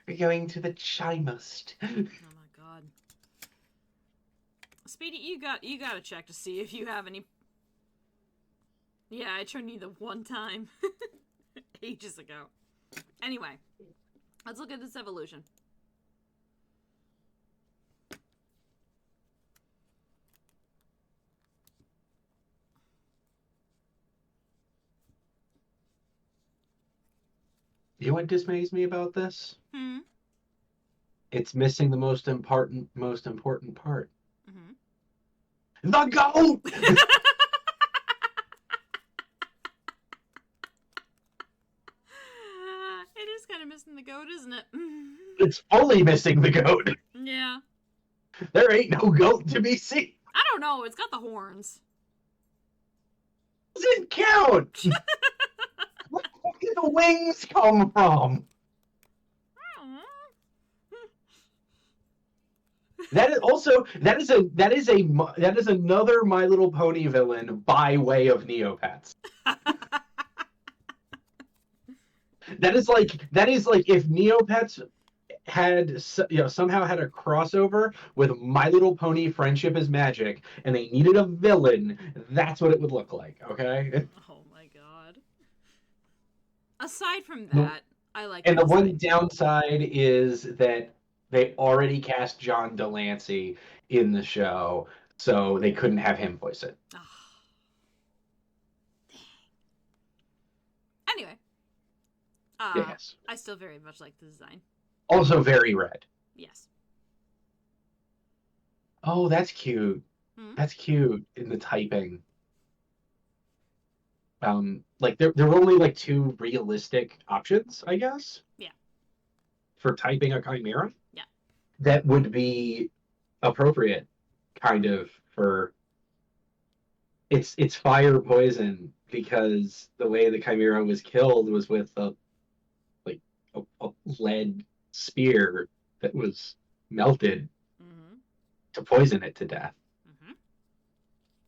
Speaker 2: We're going to the chimist.
Speaker 1: Oh my god. Speedy, you gotta check to see if you have any. Yeah, I turned you the one time. Ages ago. Anyway, let's look at this evolution.
Speaker 2: You know what dismays me about this?
Speaker 1: Hmm.
Speaker 2: It's missing the most important part.
Speaker 1: Mm-hmm.
Speaker 2: The goat!
Speaker 1: It is kind of missing the goat, isn't it?
Speaker 2: It's fully missing the goat.
Speaker 1: Yeah.
Speaker 2: There ain't no goat to be seen.
Speaker 1: I don't know. It's got the horns.
Speaker 2: Doesn't count. Where did the wings come from? That is also that is another My Little Pony villain by way of Neopets. That is like if Neopets had somehow had a crossover with My Little Pony Friendship is Magic and they needed a villain, that's what it would look like, okay?
Speaker 1: Oh my god. Aside from that, I like
Speaker 2: And the
Speaker 1: design.
Speaker 2: one downside is that they already cast John Delancey in the show, so they couldn't have him voice it.
Speaker 1: Oh. Dang. Anyway.
Speaker 2: Yes.
Speaker 1: I still very much like the design.
Speaker 2: Also very red.
Speaker 1: Yes.
Speaker 2: Oh, that's cute.
Speaker 1: Hmm?
Speaker 2: That's cute in the typing. Like there were only like two realistic options, I guess.
Speaker 1: Yeah.
Speaker 2: For typing a chimera.
Speaker 1: Yeah.
Speaker 2: That would be appropriate, kind of, for it's fire poison, because the way the chimera was killed was with a lead spear that was melted
Speaker 1: Mm-hmm.
Speaker 2: to poison it to death.
Speaker 1: Mm-hmm.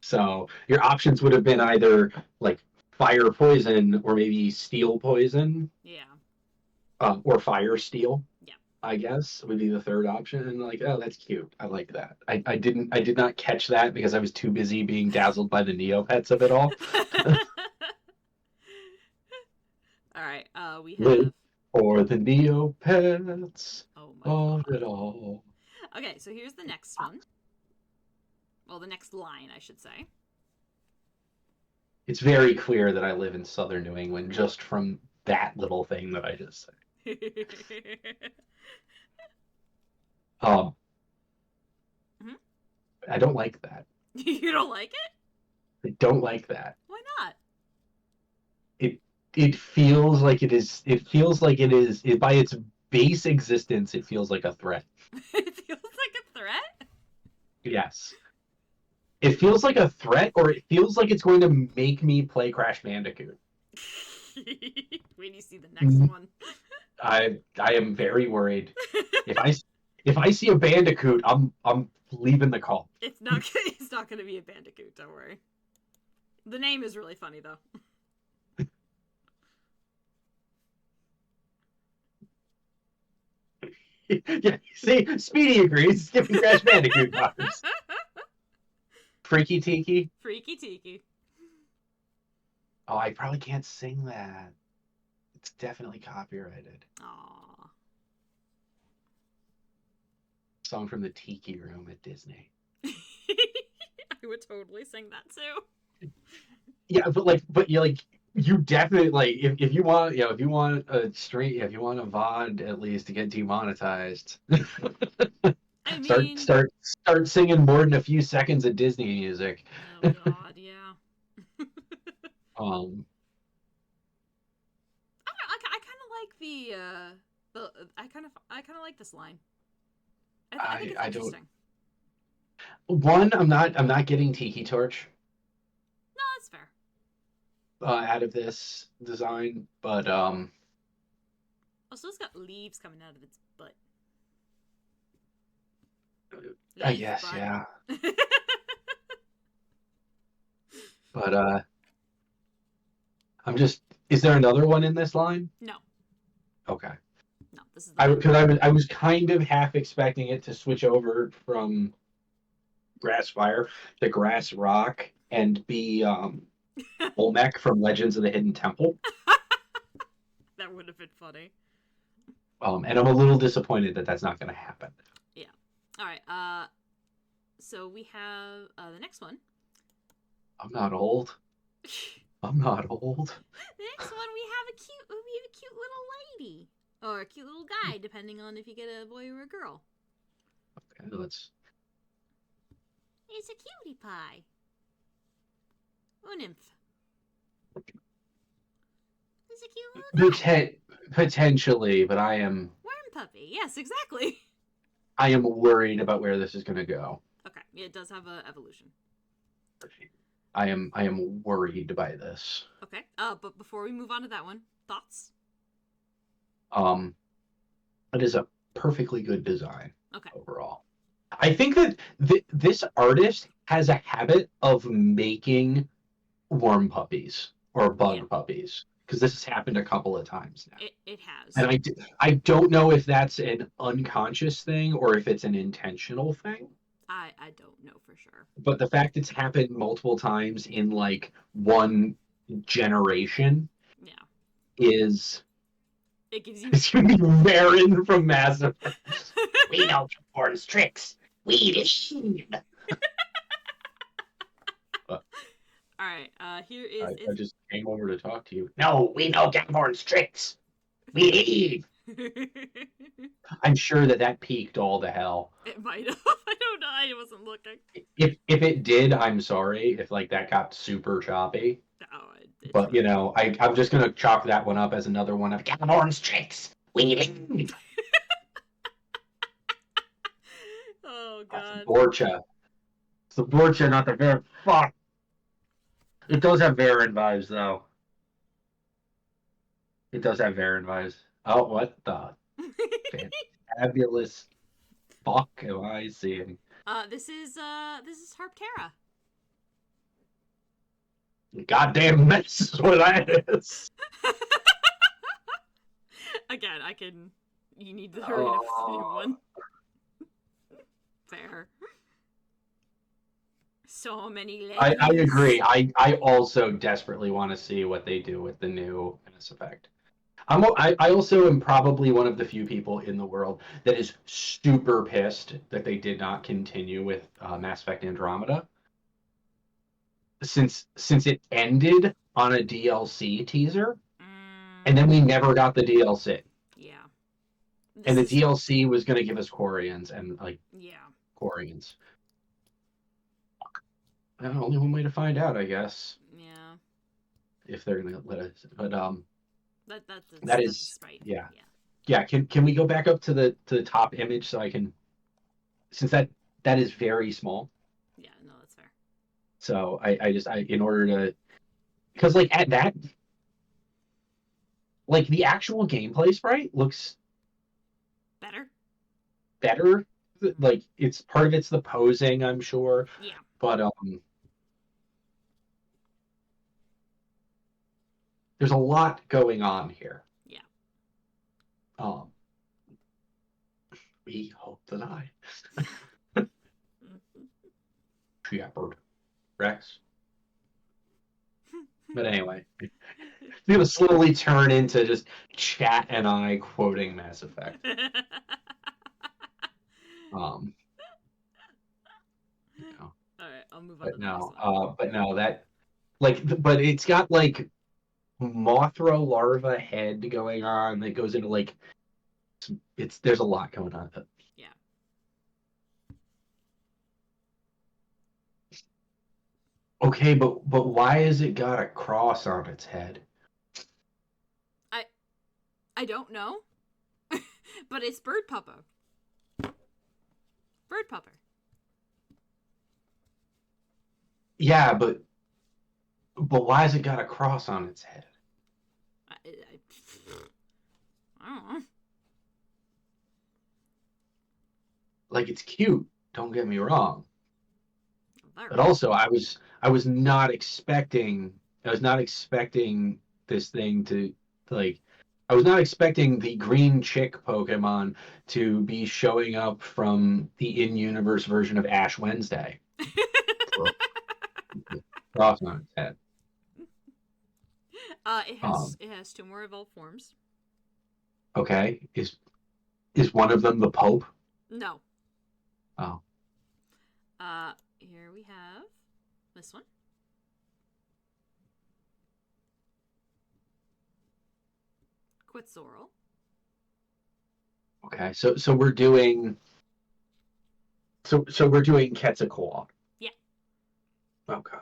Speaker 2: So your options would have been either like fire poison or maybe steel poison.
Speaker 1: Yeah.
Speaker 2: Or fire steel.
Speaker 1: Yeah.
Speaker 2: I guess would be the third option. And like, oh, that's cute. I like that. I did not catch that because I was too busy being dazzled by the Neopets of it all.
Speaker 1: All right. We have.
Speaker 2: For the Neopets
Speaker 1: Oh my
Speaker 2: of
Speaker 1: god.
Speaker 2: it all.
Speaker 1: Okay, so here's the next one. Well, the next line, I should say.
Speaker 2: It's very clear that I live in southern New England just from that little thing that I just said.
Speaker 1: Mhm.
Speaker 2: I don't like that.
Speaker 1: You don't like it?
Speaker 2: I don't like that.
Speaker 1: Why not?
Speaker 2: It feels like it is. It feels like it is. By its base existence, it feels like a threat.
Speaker 1: It feels like a threat?
Speaker 2: Yes. It feels like a threat, or it feels like it's going to make me play Crash Bandicoot.
Speaker 1: Wait till you see the next one.
Speaker 2: I am very worried. If I see a Bandicoot, I'm leaving the call.
Speaker 1: It's not gonna be a Bandicoot, don't worry. The name is really funny though.
Speaker 2: Yeah, see, Speedy agrees. Give me Crash Bandicoot vibes. Freaky Tiki.
Speaker 1: Freaky Tiki.
Speaker 2: Oh, I probably can't sing that. It's definitely copyrighted.
Speaker 1: Aww.
Speaker 2: Song from the Tiki Room at Disney.
Speaker 1: I would totally sing that too.
Speaker 2: Yeah, but you definitely like if you want, if you want a VOD at least to get demonetized.
Speaker 1: I mean,
Speaker 2: start singing more than a few seconds of Disney music.
Speaker 1: oh god, yeah. I kind of like I kind of like this line. I think it's interesting.
Speaker 2: I'm not getting Tiki Torch.
Speaker 1: No, that's fair.
Speaker 2: Out of this design, but
Speaker 1: also it's got leaves coming out of its butt.
Speaker 2: I guess, butt. Yeah. But I'm just. Is there another one in this line?
Speaker 1: No.
Speaker 2: Okay.
Speaker 1: No, this is.
Speaker 2: Because I was kind of half expecting it to switch over from Grass Fire to Grass Rock and be Olmec from Legends of the Hidden Temple.
Speaker 1: That would have been funny.
Speaker 2: And I'm a little disappointed that that's not going to happen.
Speaker 1: Yeah. All right. So we have the next one.
Speaker 2: I'm not old. I'm not old.
Speaker 1: The next one we have a cute little lady or a cute little guy, depending on if you get a boy or a girl.
Speaker 2: Okay, let's.
Speaker 1: It's a cutie pie. A nymph. It's a cute little guy.
Speaker 2: Potentially, but I am.
Speaker 1: Worm puppy. Yes, exactly.
Speaker 2: I am worried about where this is going to go.
Speaker 1: Okay, yeah, it does have a evolution.
Speaker 2: I am worried by this.
Speaker 1: Okay. But before we move on to that one, thoughts?
Speaker 2: It is a perfectly good design.
Speaker 1: Okay.
Speaker 2: Overall, I think that this artist has a habit of making worm puppies or bug puppies, because this has happened a couple of times now.
Speaker 1: It has.
Speaker 2: And I don't know if that's an unconscious thing or if it's an intentional thing.
Speaker 1: I don't know for sure.
Speaker 2: But the fact it's happened multiple times in like one generation, is
Speaker 1: it gives you.
Speaker 2: It's gonna be Marin from Mass Effect.
Speaker 3: We know Gamorrean's tricks. We deceive.
Speaker 1: All right. Here is.
Speaker 2: I just came over to talk to you.
Speaker 3: No, we know Gamorrean's tricks. We leave.
Speaker 2: I'm sure that peaked all the hell.
Speaker 1: It might have. I don't know. I wasn't looking.
Speaker 2: If it did, I'm sorry. If like that got super choppy.
Speaker 1: Oh,
Speaker 2: but you know, I'm just gonna chalk that one up as another one of
Speaker 3: Gamorrean's tricks. We leave.
Speaker 1: Oh god.
Speaker 2: Borcha. It's the Borcha, not the Varen. Fuck. It does have Varen vibes though. It does have Varen vibes. Oh, what the fabulous fuck am I seeing?
Speaker 1: This is Harptera.
Speaker 2: Goddamn mess is what that is.
Speaker 1: Again, you need to hurry up for the new one. Fair. So many ladies.
Speaker 2: I agree. I also desperately want to see what they do with the new Mass Effect. I also am probably one of the few people in the world that is super pissed that they did not continue with Mass Effect Andromeda, since it ended on a DLC teaser, and then we never got the DLC.
Speaker 1: Yeah.
Speaker 2: And the DLC was going to give us Quarians and Quarians. Only one way to find out, I guess.
Speaker 1: Yeah.
Speaker 2: If they're going to let us, but
Speaker 1: that is right.
Speaker 2: Yeah. Can we go back up to the top image so I can, since that is very small.
Speaker 1: Yeah, no, that's fair.
Speaker 2: So I in order to, because like at that, like the actual gameplay sprite looks better. Like it's part of it's the posing, I'm sure.
Speaker 1: Yeah.
Speaker 2: But there's a lot going on here.
Speaker 1: Yeah.
Speaker 2: an eye. Shepherd. Rex. But anyway, it's going to slowly turn into just chat and I quoting Mass Effect. You know.
Speaker 1: All right, I'll move on to the next one.
Speaker 2: But it's got like Mothra larva head going on that goes into like there's a lot going on.
Speaker 1: Yeah.
Speaker 2: Okay, but why has it got a cross on its head?
Speaker 1: I don't know, but it's Bird Pupper. Bird Pupper.
Speaker 2: Yeah, but why has it got a cross on its head?
Speaker 1: I don't know.
Speaker 2: Like, it's cute. Don't get me wrong.
Speaker 1: There.
Speaker 2: But also, I was not expecting. I was not expecting this thing to like. I was not expecting the green chick Pokemon to be showing up from the in-universe version of Ash Wednesday. Cross on its head.
Speaker 1: It has two more evolved forms.
Speaker 2: Okay, is one of them the Pope?
Speaker 1: No.
Speaker 2: Oh.
Speaker 1: Here we have this one. Quetzalcoatl.
Speaker 2: Okay, so we're doing. So we're doing Quetzalcoatl.
Speaker 1: Yeah.
Speaker 2: Okay.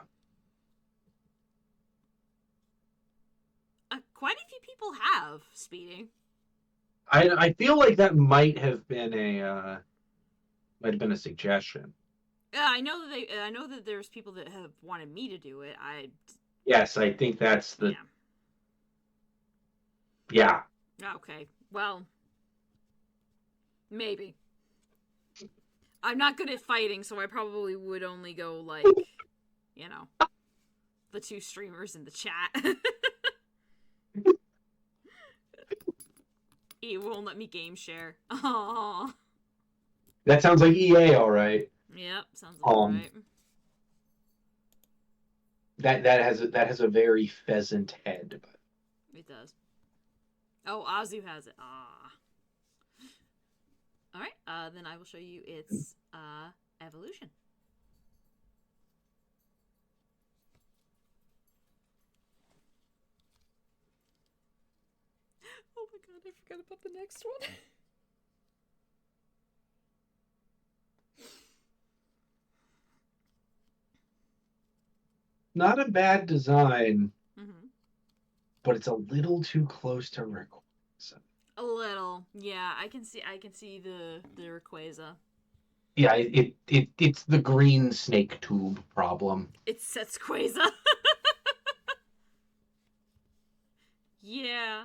Speaker 1: Quite a few people have speeding.
Speaker 2: I feel like that might have been a suggestion.
Speaker 1: Yeah, I know that there's people that have wanted me to do it.
Speaker 2: Yes, I think that's the. Yeah.
Speaker 1: Okay. Well, maybe. I'm not good at fighting, so I probably would only go like, the two streamers in the chat. It won't let me game share. Aww.
Speaker 2: That sounds like EA, all right.
Speaker 1: Yep, sounds right.
Speaker 2: That has a very pheasant head. But...
Speaker 1: It does. Oh, Azu has it. Ah. All right. Then I will show you its evolution. Oh my god, I forgot about the next one.
Speaker 2: Not a bad design,
Speaker 1: Mm-hmm.
Speaker 2: but it's a little too close to Rayquaza.
Speaker 1: A little, yeah. I can see the Rayquaza.
Speaker 2: Yeah, it's the green snake tube problem.
Speaker 1: It's Setsquaza. Yeah.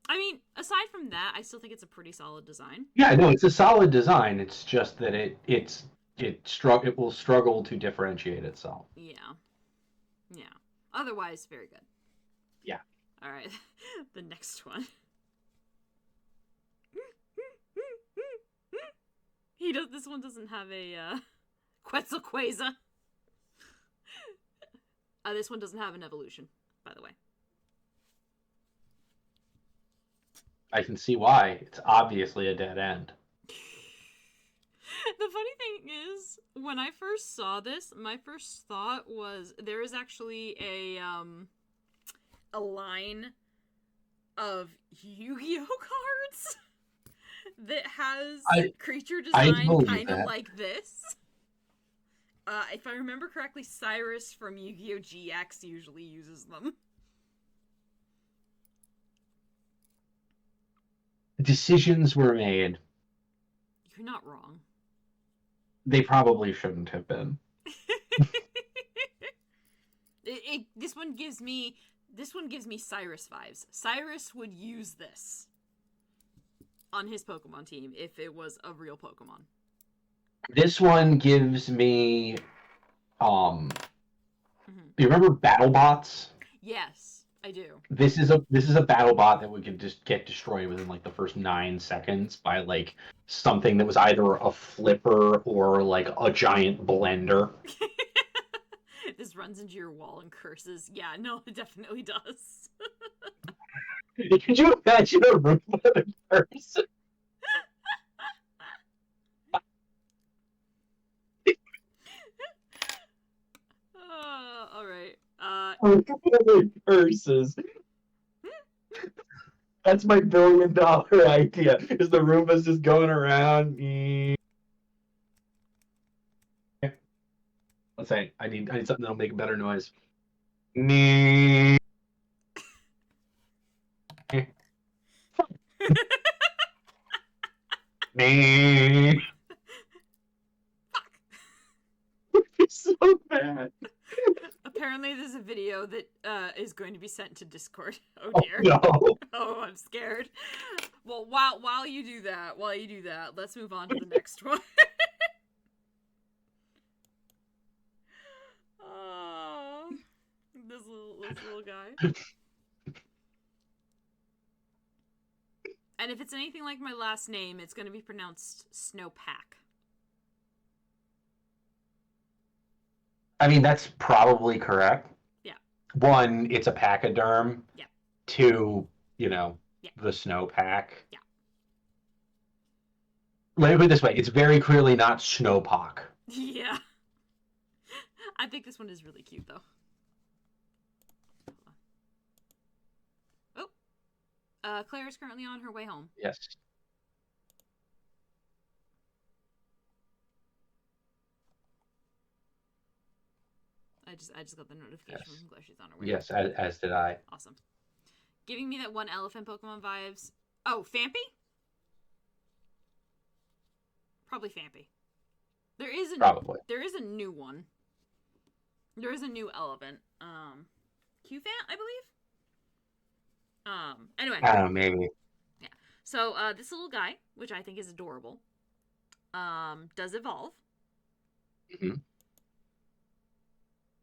Speaker 1: I mean, aside from that, I still think it's a pretty solid design.
Speaker 2: Yeah, no, it's a solid design. It's just that it will struggle to differentiate itself.
Speaker 1: Yeah. Yeah. Otherwise, very good.
Speaker 2: Yeah.
Speaker 1: All right. The next one. This one doesn't have a Quetzalcoatl. This one doesn't have an evolution, by the way.
Speaker 2: I can see why. It's obviously a dead end.
Speaker 1: The funny thing is, when I first saw this, my first thought was there is actually a line of Yu-Gi-Oh cards that has creature design kind of like this. If I remember correctly, Cyrus from Yu-Gi-Oh GX usually uses them.
Speaker 2: Decisions were made.
Speaker 1: You're not wrong.
Speaker 2: They probably shouldn't have been.
Speaker 1: This one gives me Cyrus vibes. Cyrus would use this on his Pokemon team if it was a real Pokemon.
Speaker 2: This one gives me
Speaker 1: Mm-hmm.
Speaker 2: Do you remember BattleBots?
Speaker 1: Yes, I do.
Speaker 2: This is a battle bot that we could just get destroyed within like the first 9 seconds by like something that was either a flipper or like a giant blender.
Speaker 1: This runs into your wall and curses. Yeah, no, it definitely does.
Speaker 2: Could you imagine a room with a curse?
Speaker 1: All right.
Speaker 2: Curses. That's my $1 billion idea. Is the Roomba's just going around? Let's say I need something that'll make a better noise. Me. Me. It's so bad.
Speaker 1: Apparently, there's a video that is going to be sent to Discord. Oh dear.
Speaker 2: Oh, no.
Speaker 1: Oh, I'm scared. Well, while you do that, let's move on to the next one. Oh, this little guy. And if it's anything like my last name, it's going to be pronounced Snowpack.
Speaker 2: I mean, that's probably correct.
Speaker 1: Yeah.
Speaker 2: 1, it's a pachyderm.
Speaker 1: Yeah.
Speaker 2: 2, the snowpack.
Speaker 1: Yeah.
Speaker 2: Let me put it this way. It's very clearly not snowpock.
Speaker 1: Yeah. I think this one is really cute, though. Oh. Claire is currently on her way home.
Speaker 2: Yes.
Speaker 1: I just got the notification from Claire. She's on her way.
Speaker 2: Yes, as did I.
Speaker 1: Awesome. Giving me that one elephant Pokemon vibes. Oh, Fampy? Probably Fampy. There is a new one. There is a new elephant. Q-Fant, I believe. Anyway.
Speaker 2: I don't know, maybe.
Speaker 1: Yeah. So, this little guy, which I think is adorable, does evolve.
Speaker 2: Mm-hmm.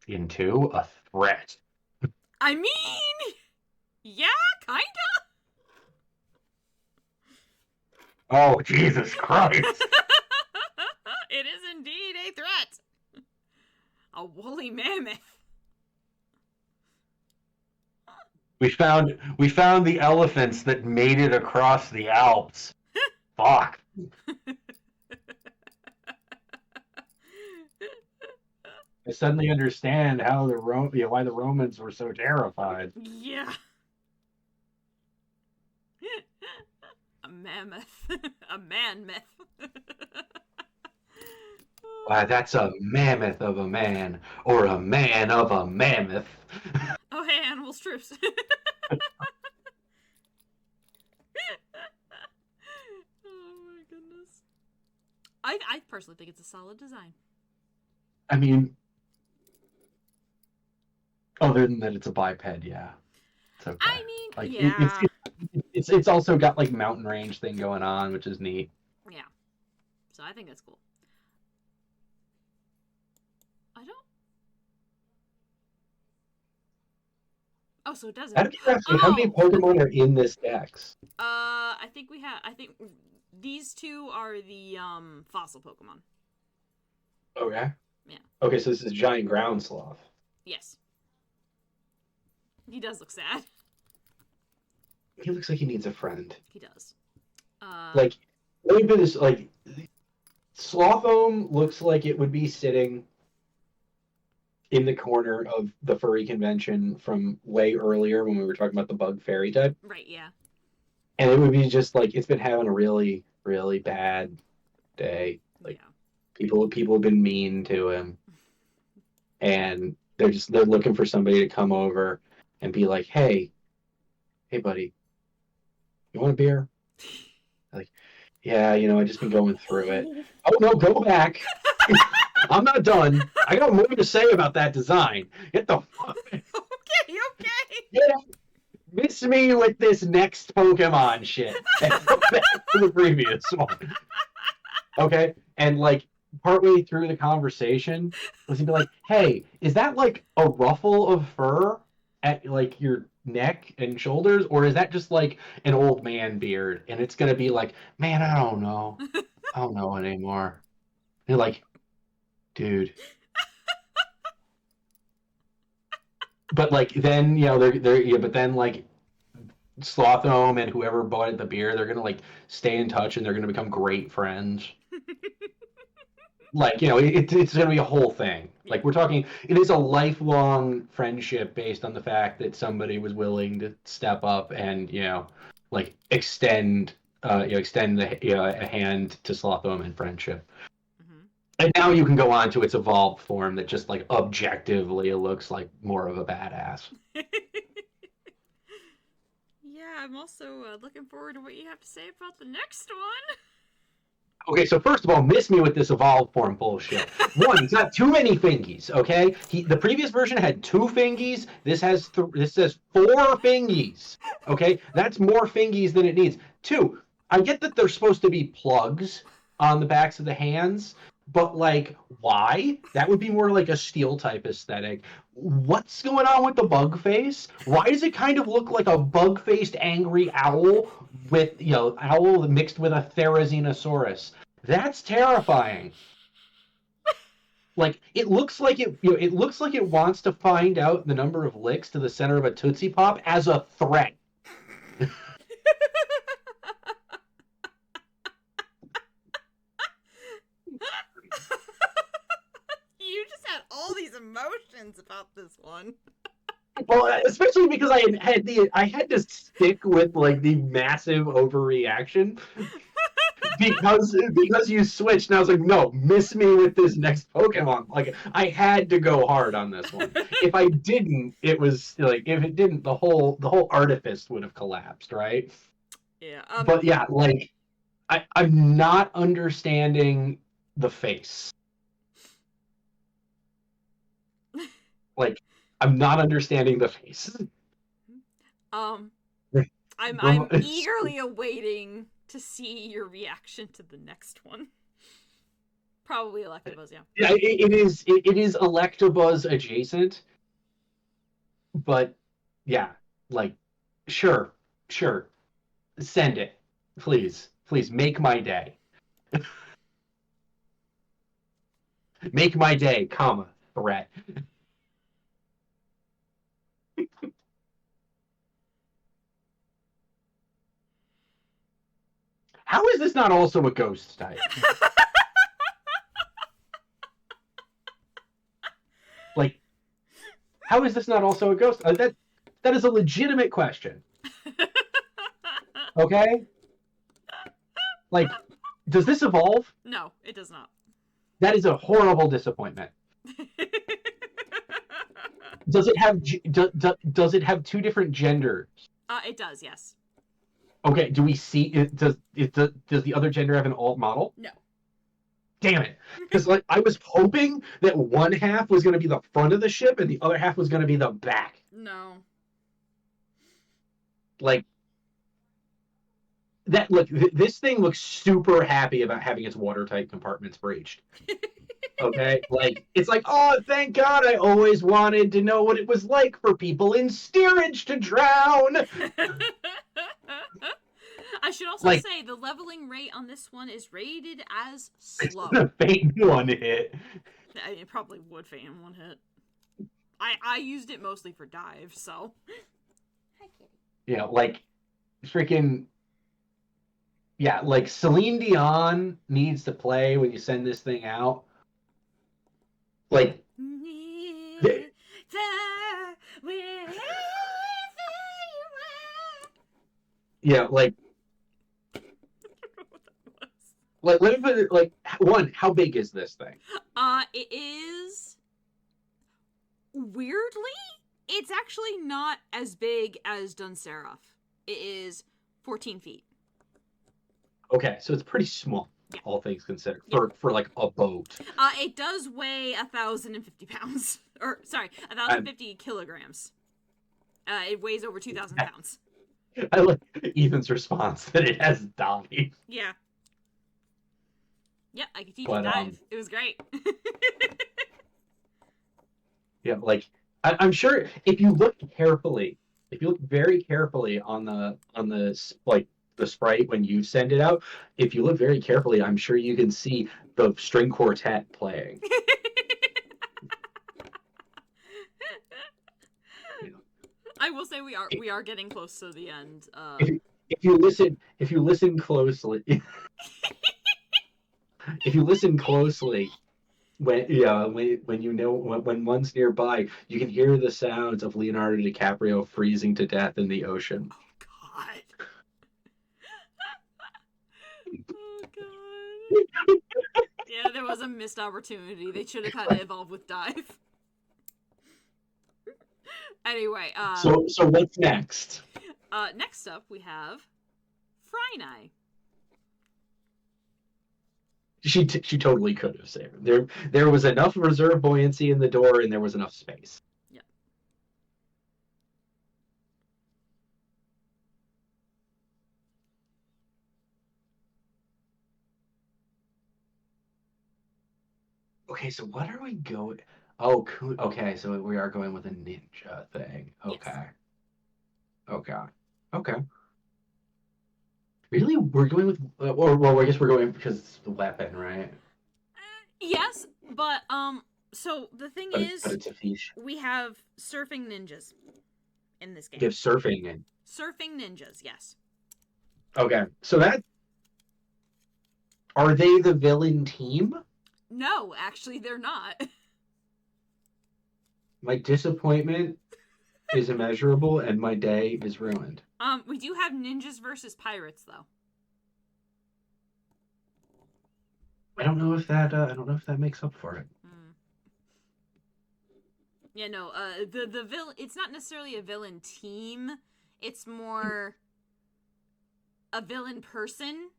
Speaker 2: Into a threat.
Speaker 1: I mean, yeah, kinda.
Speaker 2: Oh, Jesus Christ.
Speaker 1: It is indeed a threat. A woolly mammoth.
Speaker 2: We found the elephants that made it across the Alps. Fuck. I suddenly understand how why the Romans were so terrified.
Speaker 1: Yeah. A mammoth. A man-myth.
Speaker 2: Why, that's a mammoth of a man, or a man of a mammoth.
Speaker 1: Oh, hey, animals troops. Oh my goodness. I personally think it's a solid design.
Speaker 2: I mean, other than that, it's a biped, yeah. It's okay.
Speaker 1: I mean,
Speaker 2: like,
Speaker 1: yeah.
Speaker 2: It's also got like mountain range thing going on, which is neat.
Speaker 1: Yeah. So I think that's cool. I don't. Oh, so it doesn't.
Speaker 2: How many Pokemon are in this dex?
Speaker 1: I think these two are the fossil Pokemon.
Speaker 2: Okay.
Speaker 1: Yeah.
Speaker 2: Okay, so this is giant ground sloth.
Speaker 1: Yes. He does look sad.
Speaker 2: He looks like he needs a friend.
Speaker 1: He does.
Speaker 2: Like, let me put this, like, Slothome looks like it would be sitting in the corner of the furry convention from way earlier when we were talking about the bug fairy type.
Speaker 1: Right, yeah.
Speaker 2: And it would be just like, it's been having a really, really bad day. Like,
Speaker 1: yeah.
Speaker 2: people have been mean to him. And they're looking for somebody to come over and be like, hey buddy, you want a beer? Like, yeah, I just been going through it. Oh no, go back. I'm not done. I got more to say about that design. Get the fuck.
Speaker 1: Okay.
Speaker 2: Miss me with this next Pokemon shit. And go back to the previous one. Okay? And like partway through the conversation, was he be like, hey, is that like a ruffle of fur at like your neck and shoulders, or is that just like an old man beard and it's gonna be like, man, I don't know anymore. You're like, dude. But like then they're yeah, but then like Slothome and whoever bought the beer, they're gonna like stay in touch and they're gonna become great friends. Like it's gonna be a whole thing. Like we're talking, it is a lifelong friendship based on the fact that somebody was willing to step up and like extend a hand to Slothome in friendship. And now you can go on to its evolved form that just like objectively looks like more of a badass.
Speaker 1: Yeah, I'm also looking forward to what you have to say about the next one.
Speaker 2: Okay, so first of all, miss me with this evolved form bullshit. One, he's got too many fingies. Okay, the previous version had 2 fingies. This says 4 fingies. Okay, that's more fingies than it needs. 2, I get that they're supposed to be plugs on the backs of the hands, but like, why? That would be more like a steel type aesthetic. What's going on with the bug face? Why does it kind of look like a bug-faced angry owl with owl mixed with a Therizinosaurus? That's terrifying. Like it looks like it looks like it wants to find out the number of licks to the center of a Tootsie Pop as a threat.
Speaker 1: You just had all these emotions about this one.
Speaker 2: Well, especially because I had to stick with like the massive overreaction because you switched, and I was like, no, miss me with this next Pokemon. Like I had to go hard on this one. If I didn't, it was like if it didn't, the whole artifice would have collapsed, right?
Speaker 1: Yeah.
Speaker 2: But yeah, like I'm not understanding the face. Like I'm not understanding the face.
Speaker 1: I'm eagerly awaiting to see your reaction to the next one. Probably Electabuzz, yeah.
Speaker 2: Yeah, it is Electabuzz adjacent, but yeah, like sure, send it, please, make my day, make my day, comma threat. How is this not also a ghost type? Like, how is this not also a ghost? That is a legitimate question. Okay? Like, does this evolve?
Speaker 1: No, it does not.
Speaker 2: That is a horrible disappointment. Does it have does it have 2 different genders?
Speaker 1: It does, yes.
Speaker 2: Okay, do we see it? Does the other gender have an alt model?
Speaker 1: No.
Speaker 2: Damn it! Because like I was hoping that one half was going to be the front of the ship and the other half was going to be the back.
Speaker 1: No.
Speaker 2: Like that. Look, this thing looks super happy about having its watertight compartments breached. Okay, like it's like, oh, thank God! I always wanted to know what it was like for people in steerage to drown.
Speaker 1: I should also say the leveling rate on this one is rated as slow.
Speaker 2: It's a faint 1 hit.
Speaker 1: It probably would faint 1 hit. I used it mostly for dive, so.
Speaker 3: Hi, kitty.
Speaker 2: Yeah, like freaking. Yeah, like Celine Dion needs to play when you send this thing out. Like. Yeah, like. Like, let me put it like 1. How big is this thing?
Speaker 1: It is weirdly, it's actually not as big as Dunsaraf. It is 14 feet.
Speaker 2: Okay, so it's pretty small, all things considered, for like a boat.
Speaker 1: It does weigh 1,050 pounds, or sorry, 1,050 kilograms. It weighs over 2,000 pounds.
Speaker 2: I like Ethan's response that it has Dobby.
Speaker 1: Yeah. Yeah, I could teach you dive. It was great.
Speaker 2: Yeah, like I'm sure if you look carefully, if you look very carefully on like the sprite when you send it out, if you look very carefully, I'm sure you can see the string quartet playing.
Speaker 1: I will say we are getting close to the end.
Speaker 2: If you listen closely, if you listen closely, when you know when one's nearby, you can hear the sounds of Leonardo DiCaprio freezing to death in the ocean.
Speaker 1: Oh God. Oh God. Yeah, there was a missed opportunity. They should have had to evolve with dive. Anyway,
Speaker 2: so what's next?
Speaker 1: Next up we have Frynai.
Speaker 2: She totally could have saved him. There was enough reserve buoyancy in the door, and there was enough space.
Speaker 1: Yep.
Speaker 2: Okay, so what are we going? Oh, okay, so we are going with a ninja thing. Okay.
Speaker 1: Yes.
Speaker 2: Okay. Okay. Really? We're going with... well, I guess we're going because it's the weapon, right?
Speaker 1: Yes, but, so the thing is...
Speaker 2: But it's a fish.
Speaker 1: We have surfing ninjas in this game.
Speaker 2: You have surfing in.
Speaker 1: Surfing ninjas, yes.
Speaker 2: Okay, so that... Are they the villain team?
Speaker 1: No, actually, they're not.
Speaker 2: My disappointment is immeasurable, and my day is ruined.
Speaker 1: We do have ninjas versus pirates, though.
Speaker 2: I don't know if that makes up for it.
Speaker 1: Yeah, no, the villain, it's not necessarily a villain team, it's more a villain person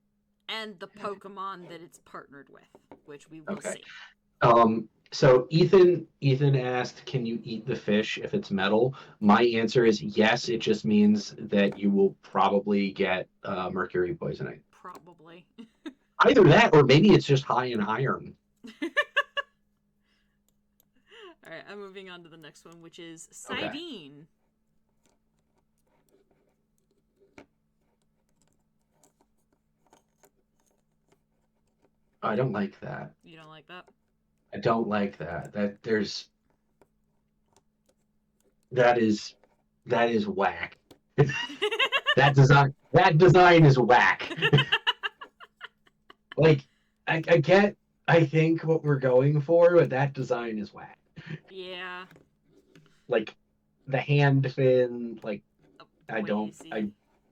Speaker 1: and the Pokemon that it's partnered with, which we will see.
Speaker 2: So Ethan asked, can you eat the fish if it's metal? My answer is yes, it just means that you will probably get mercury poisoning.
Speaker 1: Probably.
Speaker 2: Either that, or maybe it's just high in iron.
Speaker 1: Alright, I'm moving on to the next one, which is Sidene.
Speaker 2: I don't like that.
Speaker 1: You don't like that?
Speaker 2: I don't like that. That is whack. That design is whack. Like, I think what we're going for, but that design is whack.
Speaker 1: Yeah.
Speaker 2: Like, the hand fin, like,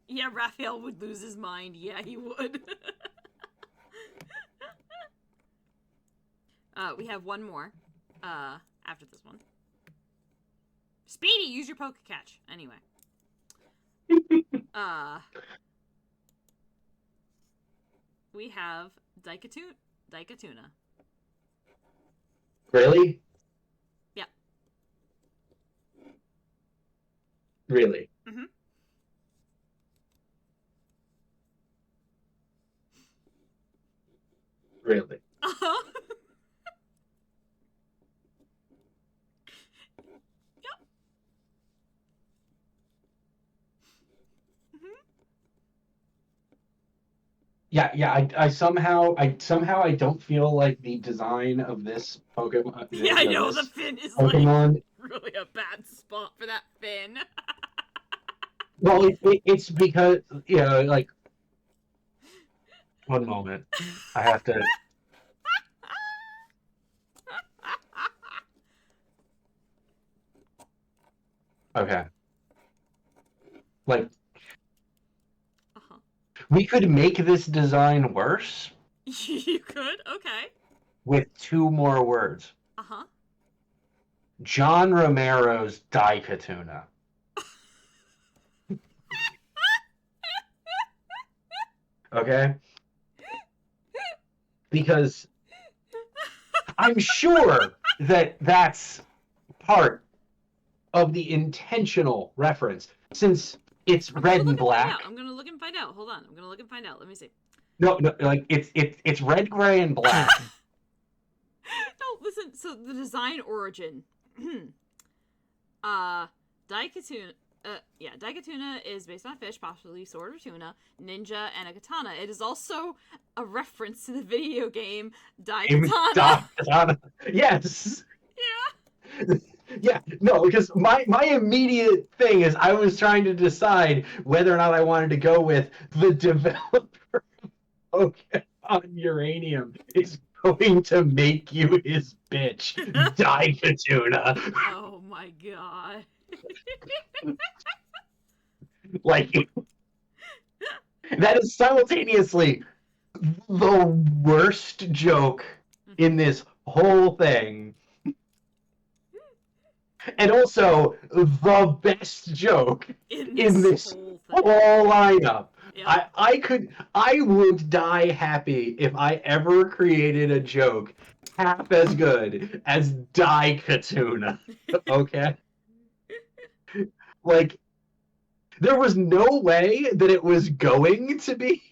Speaker 1: Yeah, Raphael would lose his mind. Yeah, he would. We have one more, after this one. Speedy, use your Poke-Catch. Anyway. We have Daikatuna.
Speaker 2: Really?
Speaker 1: Yeah.
Speaker 2: Really?
Speaker 1: Mm-hmm.
Speaker 2: Really?
Speaker 1: Uh-huh.
Speaker 2: Yeah. I somehow I don't feel like the design of this Pokemon.
Speaker 1: Yeah, I know the fin is
Speaker 2: Pokemon.
Speaker 1: Like really a bad spot for that fin.
Speaker 2: Well, it's because like. One moment, I have to. Okay. Like. We could make this design worse.
Speaker 1: You could? Okay.
Speaker 2: With 2 more words.
Speaker 1: Uh-huh.
Speaker 2: John Romero's Daikatuna. Okay? Because I'm sure that that's part of the intentional reference, since it's red and black.
Speaker 1: I'm gonna look and find out. Hold on. I'm gonna look and find out. Let me see.
Speaker 2: No, like it's red, gray, and black.
Speaker 1: No, listen. So the design origin. Daikatuna. Daikatuna is based on a fish, possibly sword or tuna, ninja, and a katana. It is also a reference to the video game Daikatana.
Speaker 2: Daikatana. Yes.
Speaker 1: Yeah.
Speaker 2: Yeah, no, because my immediate thing is I was trying to decide whether or not I wanted to go with the developer of Pokemon Uranium is going to make you his bitch, Daikatuna.
Speaker 1: Oh my god.
Speaker 2: Like, that is simultaneously the worst joke in this whole thing. And also the best joke in this whole lineup.
Speaker 1: Yep.
Speaker 2: I would die happy if I ever created a joke half as good as Daikatuna. Okay? Like, there was no way that it was going to be,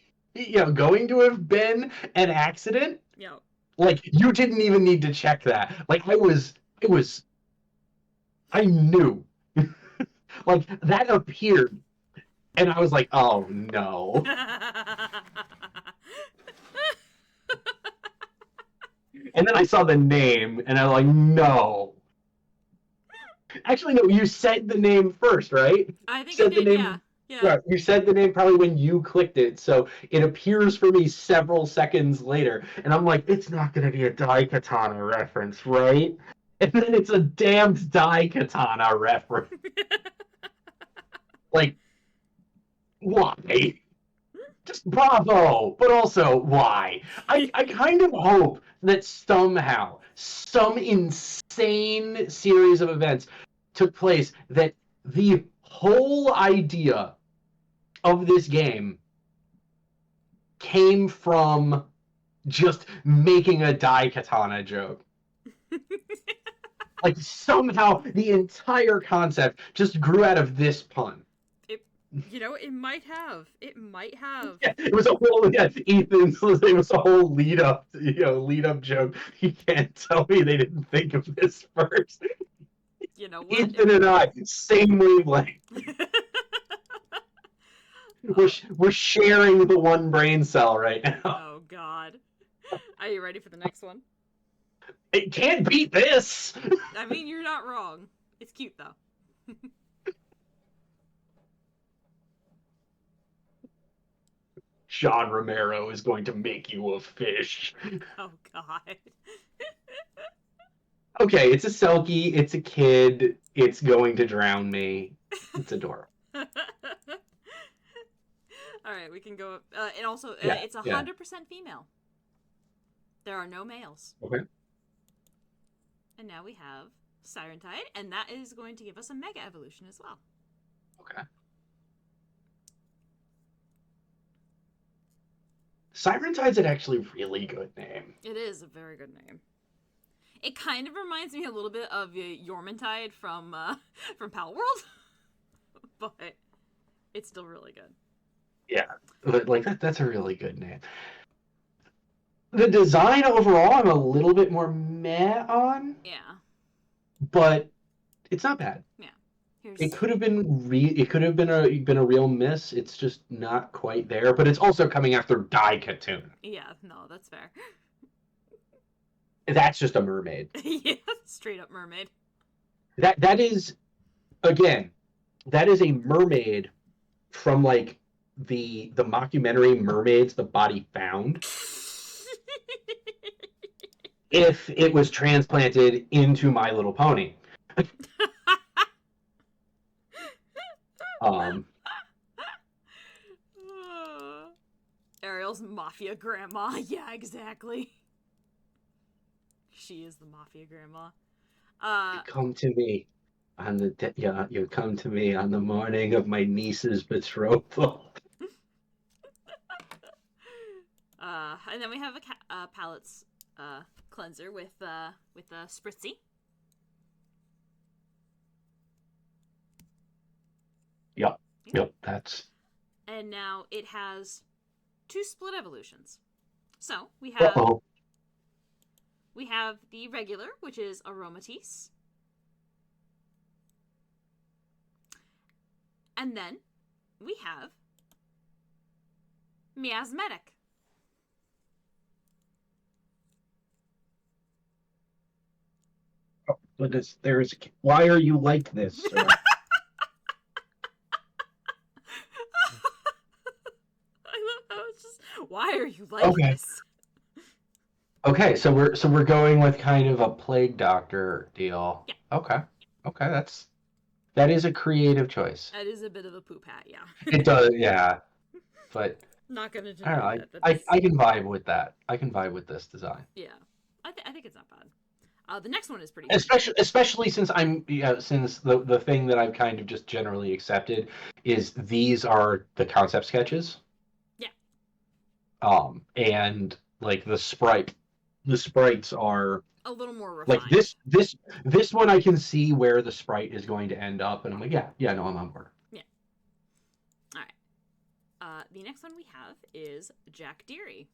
Speaker 2: going to have been an accident.
Speaker 1: Yep.
Speaker 2: Like, you didn't even need to check that. Like, I knew. Like, that appeared. And I was like, oh, no. And then I saw the name, and I was like, no. Actually, no, you said the name first, right?
Speaker 1: I think
Speaker 2: said
Speaker 1: I did,
Speaker 2: the name,
Speaker 1: yeah.
Speaker 2: You said the name probably when you clicked it, so it appears for me several seconds later. And I'm like, it's not going to be a Daikatana reference, right? And then it's a damned Daikatana reference. Like, why? Just bravo, but also why? I kind of hope that somehow some insane series of events took place that the whole idea of this game came from just making a Daikatana joke. Like, somehow the entire concept just grew out of this pun.
Speaker 1: It might have. It might have.
Speaker 2: Yeah, it was a whole it was a whole lead up joke. You can't tell me they didn't think of this first.
Speaker 1: You know what?
Speaker 2: Ethan and I, same wavelength. We're sharing the one brain cell right now.
Speaker 1: Oh god. Are you ready for the next one?
Speaker 2: It can't beat this.
Speaker 1: I mean, you're not wrong. It's cute though.
Speaker 2: John Romero is going to make you a fish.
Speaker 1: Oh god.
Speaker 2: Okay, it's a Selkie, it's a kid, it's going to drown me. It's adorable.
Speaker 1: Alright, we can go up. And also, it's 100% female. There are no males.
Speaker 2: Okay.
Speaker 1: And now we have Siren Tide, and that is going to give us a Mega Evolution as well.
Speaker 2: Okay. Siren Tide's an actually really good name.
Speaker 1: It is a very good name. It kind of reminds me a little bit of Yormantide from Pal World, but it's still really good.
Speaker 2: Yeah, like that's a really good name. The design overall, I'm a little bit more meh on.
Speaker 1: Yeah.
Speaker 2: But it's not bad.
Speaker 1: Yeah.
Speaker 2: It could have been a real miss. It's just not quite there. But it's also coming after Daikatuna.
Speaker 1: Yeah, no, that's fair.
Speaker 2: That's just a mermaid.
Speaker 1: Yeah, straight up mermaid.
Speaker 2: That is, again, that is a mermaid from like the mockumentary Mermaids the Body Found. If it was transplanted into My Little Pony.
Speaker 1: Ariel's mafia grandma. Yeah, exactly. She is the mafia grandma.
Speaker 2: You come to me on you come to me on the morning of my niece's betrothal.
Speaker 1: And then we have a palettes cleanser with Spritzy.
Speaker 2: Yep, that's.
Speaker 1: And now it has 2 split evolutions. So we have we have the regular, which is Aromatisse. And then we have Miasmatic.
Speaker 2: Oh, goodness, why are you like this, sir?
Speaker 1: I love how it's just, why are you like this?
Speaker 2: Okay, so we're going with kind of a plague doctor deal.
Speaker 1: Yeah.
Speaker 2: Okay, that is a creative choice.
Speaker 1: That is a bit of a poop hat, yeah.
Speaker 2: It does, yeah. But
Speaker 1: Not gonna
Speaker 2: I
Speaker 1: deny
Speaker 2: don't know.
Speaker 1: that.
Speaker 2: I can vibe with that. I can vibe with this design.
Speaker 1: Yeah, I think it's not bad. The next one is pretty good.
Speaker 2: Especially since since the thing that I've kind of just generally accepted is these are the concept sketches.
Speaker 1: Yeah.
Speaker 2: And like the sprites are
Speaker 1: a little more refined.
Speaker 2: Like this one I can see where the sprite is going to end up, and I'm like, yeah, no, I'm on board.
Speaker 1: Yeah. All right. The next one we have is Jack Deary.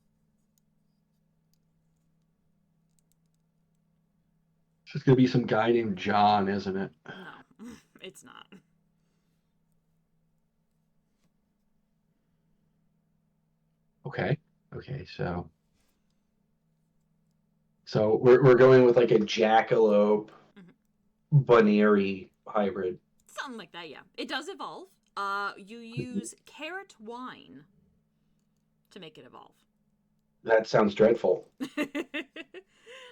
Speaker 2: It's just gonna be some guy named John, isn't it?
Speaker 1: No, it's not.
Speaker 2: Okay, so we're going with like a jackalope Bunary hybrid.
Speaker 1: Something like that, yeah. It does evolve. You use carrot wine to make it evolve.
Speaker 2: That sounds dreadful.